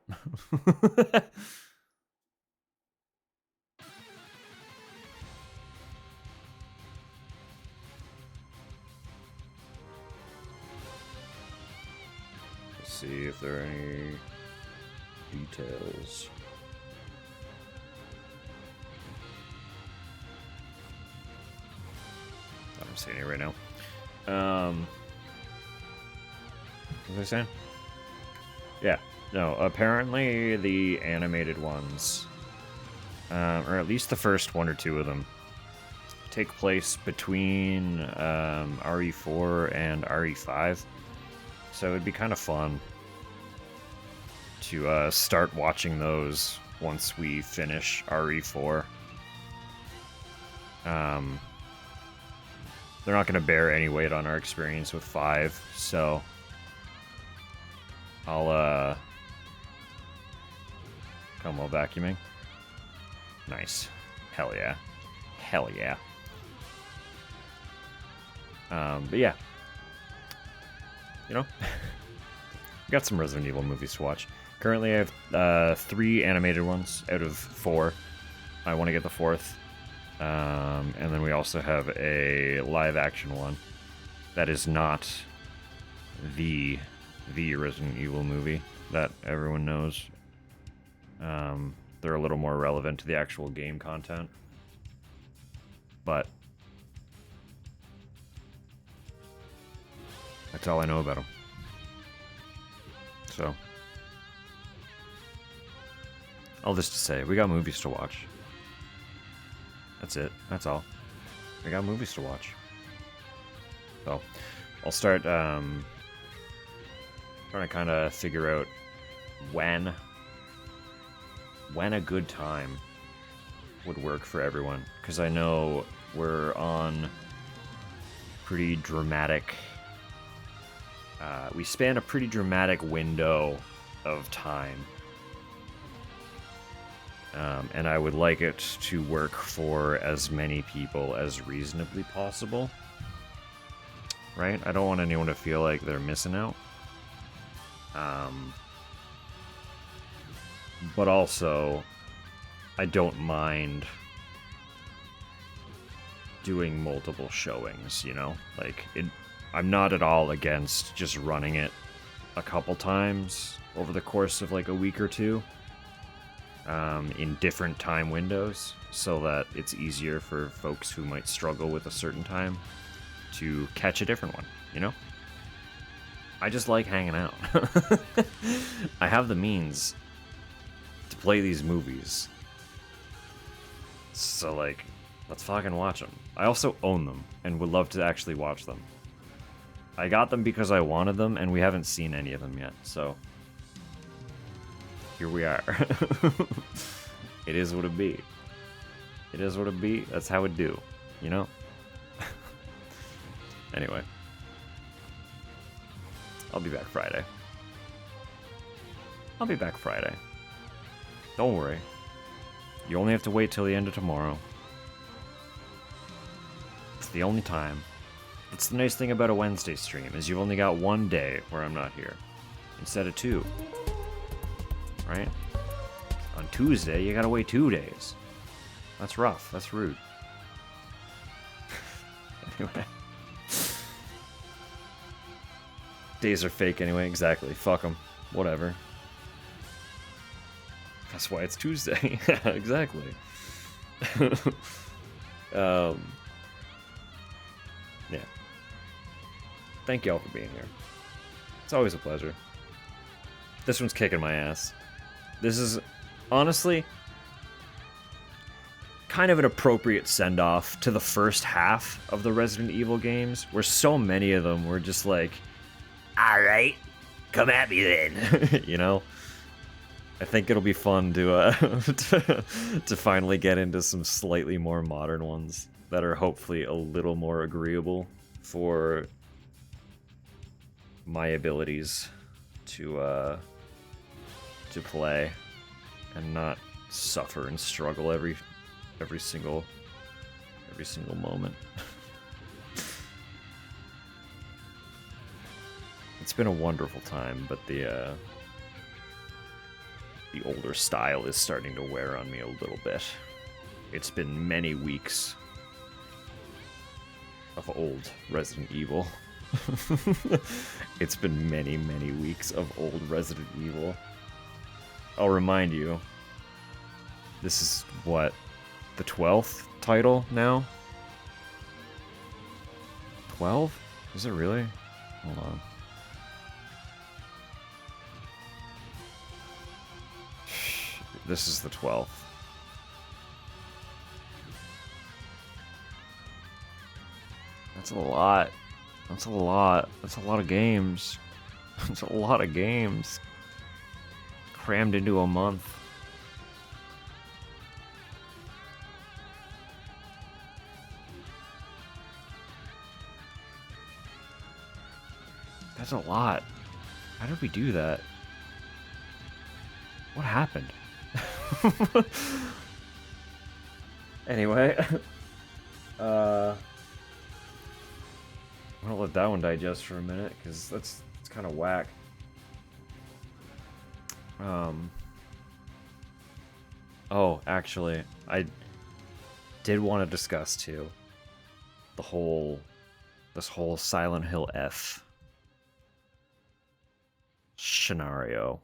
Let's see if there are any details. I don't see any right now. What was I saying? Yeah, no, apparently the animated ones, or at least the first one or two of them, take place between RE4 and RE5. So it'd be kind of fun to start watching those once we finish RE4. They're not going to bear any weight on our experience with 5, so I'll come while vacuuming. Nice. Hell yeah. Hell yeah. But yeah. You know, got some Resident Evil movies to watch. Currently I have 3 animated ones out of 4. I want to get the 4th. And then we also have a live action one that is not the Resident Evil movie that everyone knows. They're a little more relevant to the actual game content. But that's all I know about them. So, all this to say, we got movies to watch. That's it. That's all. We got movies to watch. So, I'll start trying to kind of figure out when a good time would work for everyone, because I know we're on pretty dramatic. We span a pretty dramatic window of time. And I would like it to work for as many people as reasonably possible. Right? I don't want anyone to feel like they're missing out. But also, I don't mind doing multiple showings, you know? Like, I'm not at all against just running it a couple times over the course of like a week or two. In different time windows, so that it's easier for folks who might struggle with a certain time to catch a different one, you know? I just like hanging out. I have the means to play these movies. So, like, let's fucking watch them. I also own them and would love to actually watch them. I got them because I wanted them, and we haven't seen any of them yet, so here we are. It is what it be. It is what it be. That's how it do, you know? Anyway. I'll be back Friday. Don't worry. You only have to wait till the end of tomorrow. It's the only time. That's the nice thing about a Wednesday stream, is you've only got one day where I'm not here. Instead of 2. Right? On Tuesday, you gotta wait 2 days. That's rough. That's rude. Anyway. Days are fake anyway. Exactly. Fuck them. Whatever. That's why it's Tuesday. Yeah, exactly. Yeah. Thank y'all for being here. It's always a pleasure. This one's kicking my ass. This is, honestly, kind of an appropriate send-off to the first half of the Resident Evil games, where so many of them were just like, alright, come at me then, you know? I think it'll be fun to, to finally get into some slightly more modern ones that are hopefully a little more agreeable for my abilities to play and not suffer and struggle every single moment. It's been a wonderful time, but the older style is starting to wear on me a little bit. It's been many weeks of old Resident Evil. It's been many, many weeks of old Resident Evil. I'll remind you, this is what, the 12th title now? 12? Is it really? Hold on. This is the 12th. That's a lot. That's a lot. That's a lot of games. That's a lot of games. Crammed into a month. That's a lot. How did we do that? What happened? Anyway, I'm gonna let that one digest for a minute, because it's kind of whack. Oh, actually, I did want to discuss too this whole Silent Hill F scenario.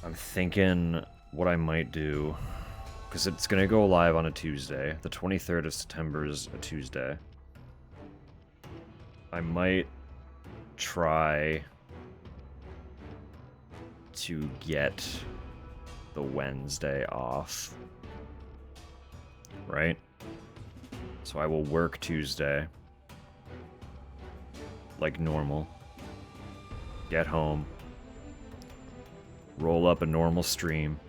I'm thinking what I might do, because it's going to go live on a Tuesday. The 23rd of September is a Tuesday. I might try to get the Wednesday off. Right? So I will work Tuesday like normal. Get home. Roll up a normal stream,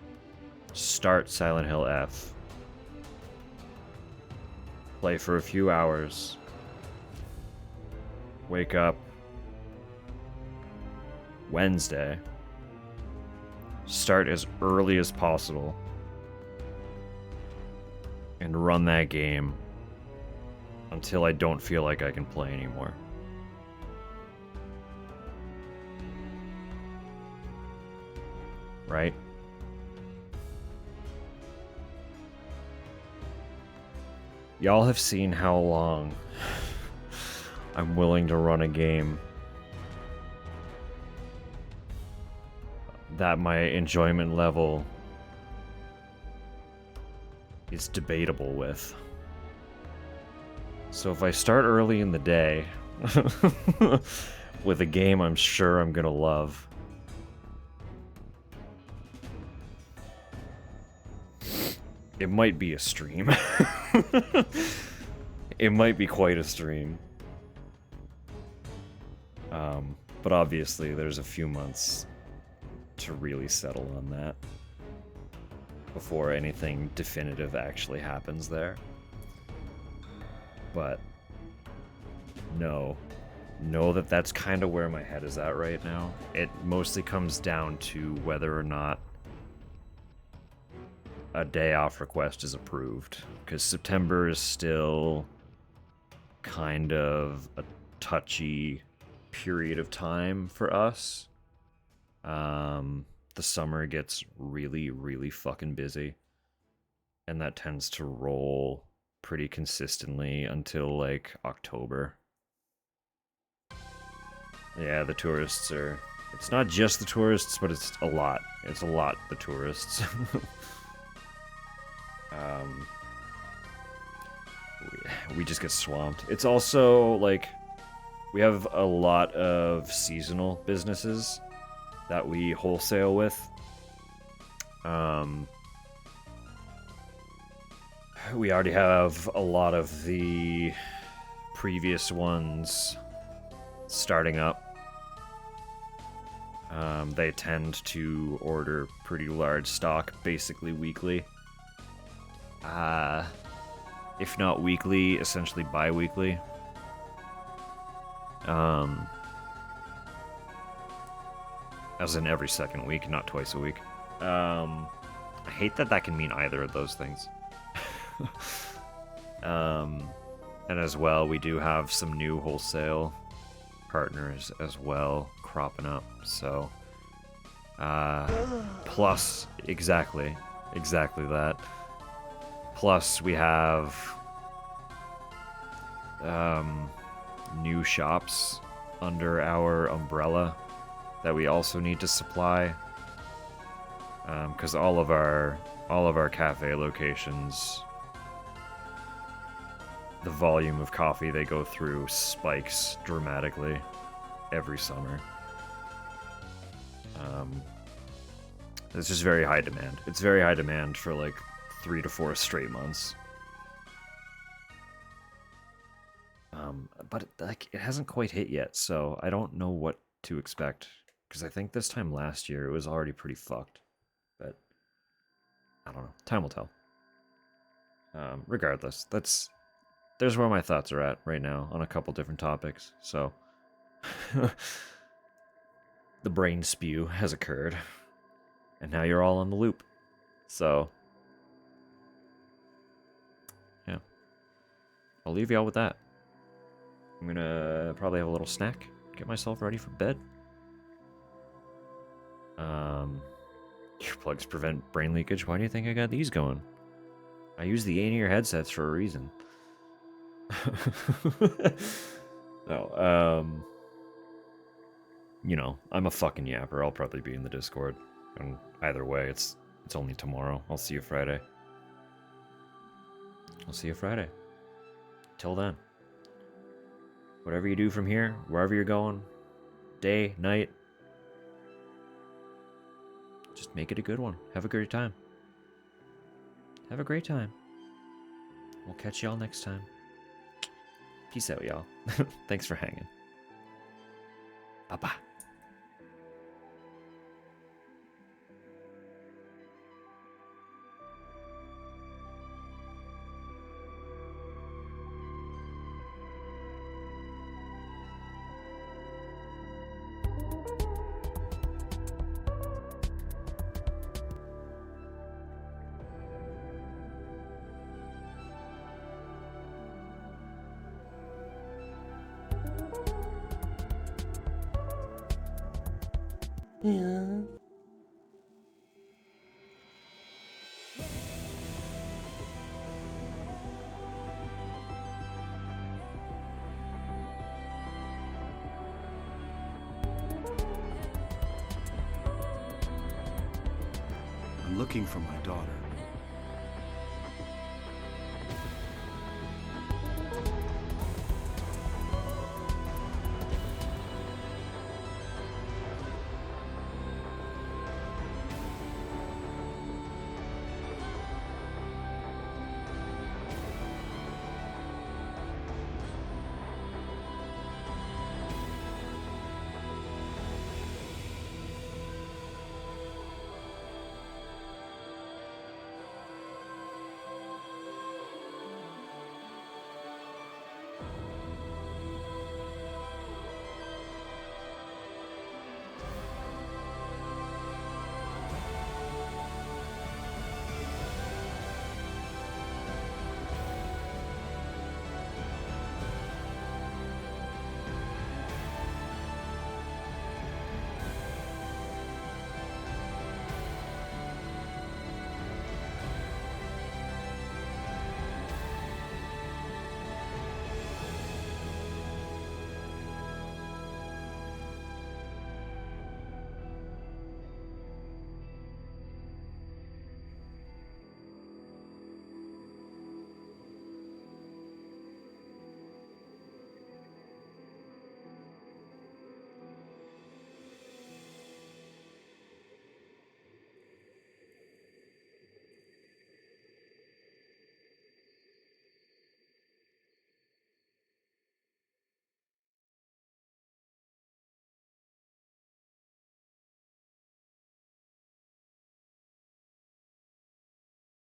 start Silent Hill F, play for a few hours, wake up Wednesday, start as early as possible, and run that game until I don't feel like I can play anymore. Right? Y'all have seen how long I'm willing to run a game that my enjoyment level is debatable with. So if I start early in the day with a game I'm sure I'm gonna love, it might be a stream. It might be quite a stream. But obviously there's a few months to really settle on that before anything definitive actually happens there. But no, know that that's kind of where my head is at right now. It mostly comes down to whether or not a day off request is approved, because September is still kind of a touchy period of time for us. The summer gets really, really fucking busy, and that tends to roll pretty consistently until like October. Yeah, the tourists are... It's not just the tourists, but it's a lot. It's a lot, the tourists. We just get swamped. It's also, like, we have a lot of seasonal businesses that we wholesale with. We already have a lot of the previous ones starting up. They tend to order pretty large stock, basically weekly. If not weekly, essentially bi-weekly. As in every second week, not twice a week. I hate that that can mean either of those things. And as well, we do have some new wholesale partners as well cropping up, so plus exactly that. Plus we have new shops under our umbrella that we also need to supply, because all of our cafe locations, the volume of coffee they go through spikes dramatically every summer. It's just very high demand. It's very high demand for like 3 to 4 straight months. But like it hasn't quite hit yet, so I don't know what to expect. Because I think this time last year it was already pretty fucked. But I don't know. Time will tell. Regardless, there's where my thoughts are at right now on a couple different topics. So the brain spew has occurred, and now you're all on the loop. So yeah, I'll leave y'all with that. I'm gonna probably have a little snack, get myself ready for bed. Earplugs prevent brain leakage. Why do you think I got these going? I use the in-ear headsets for a reason. No, you know, I'm a fucking yapper. I'll probably be in the Discord. And either way, it's only tomorrow. I'll see you Friday. I'll see you Friday. Till then. Whatever you do from here, wherever you're going, day, night, just make it a good one. Have a great time. Have a great time. We'll catch y'all next time. Peace out, y'all. Thanks for hanging. Bye-bye. Yeah. I'm looking for my daughter.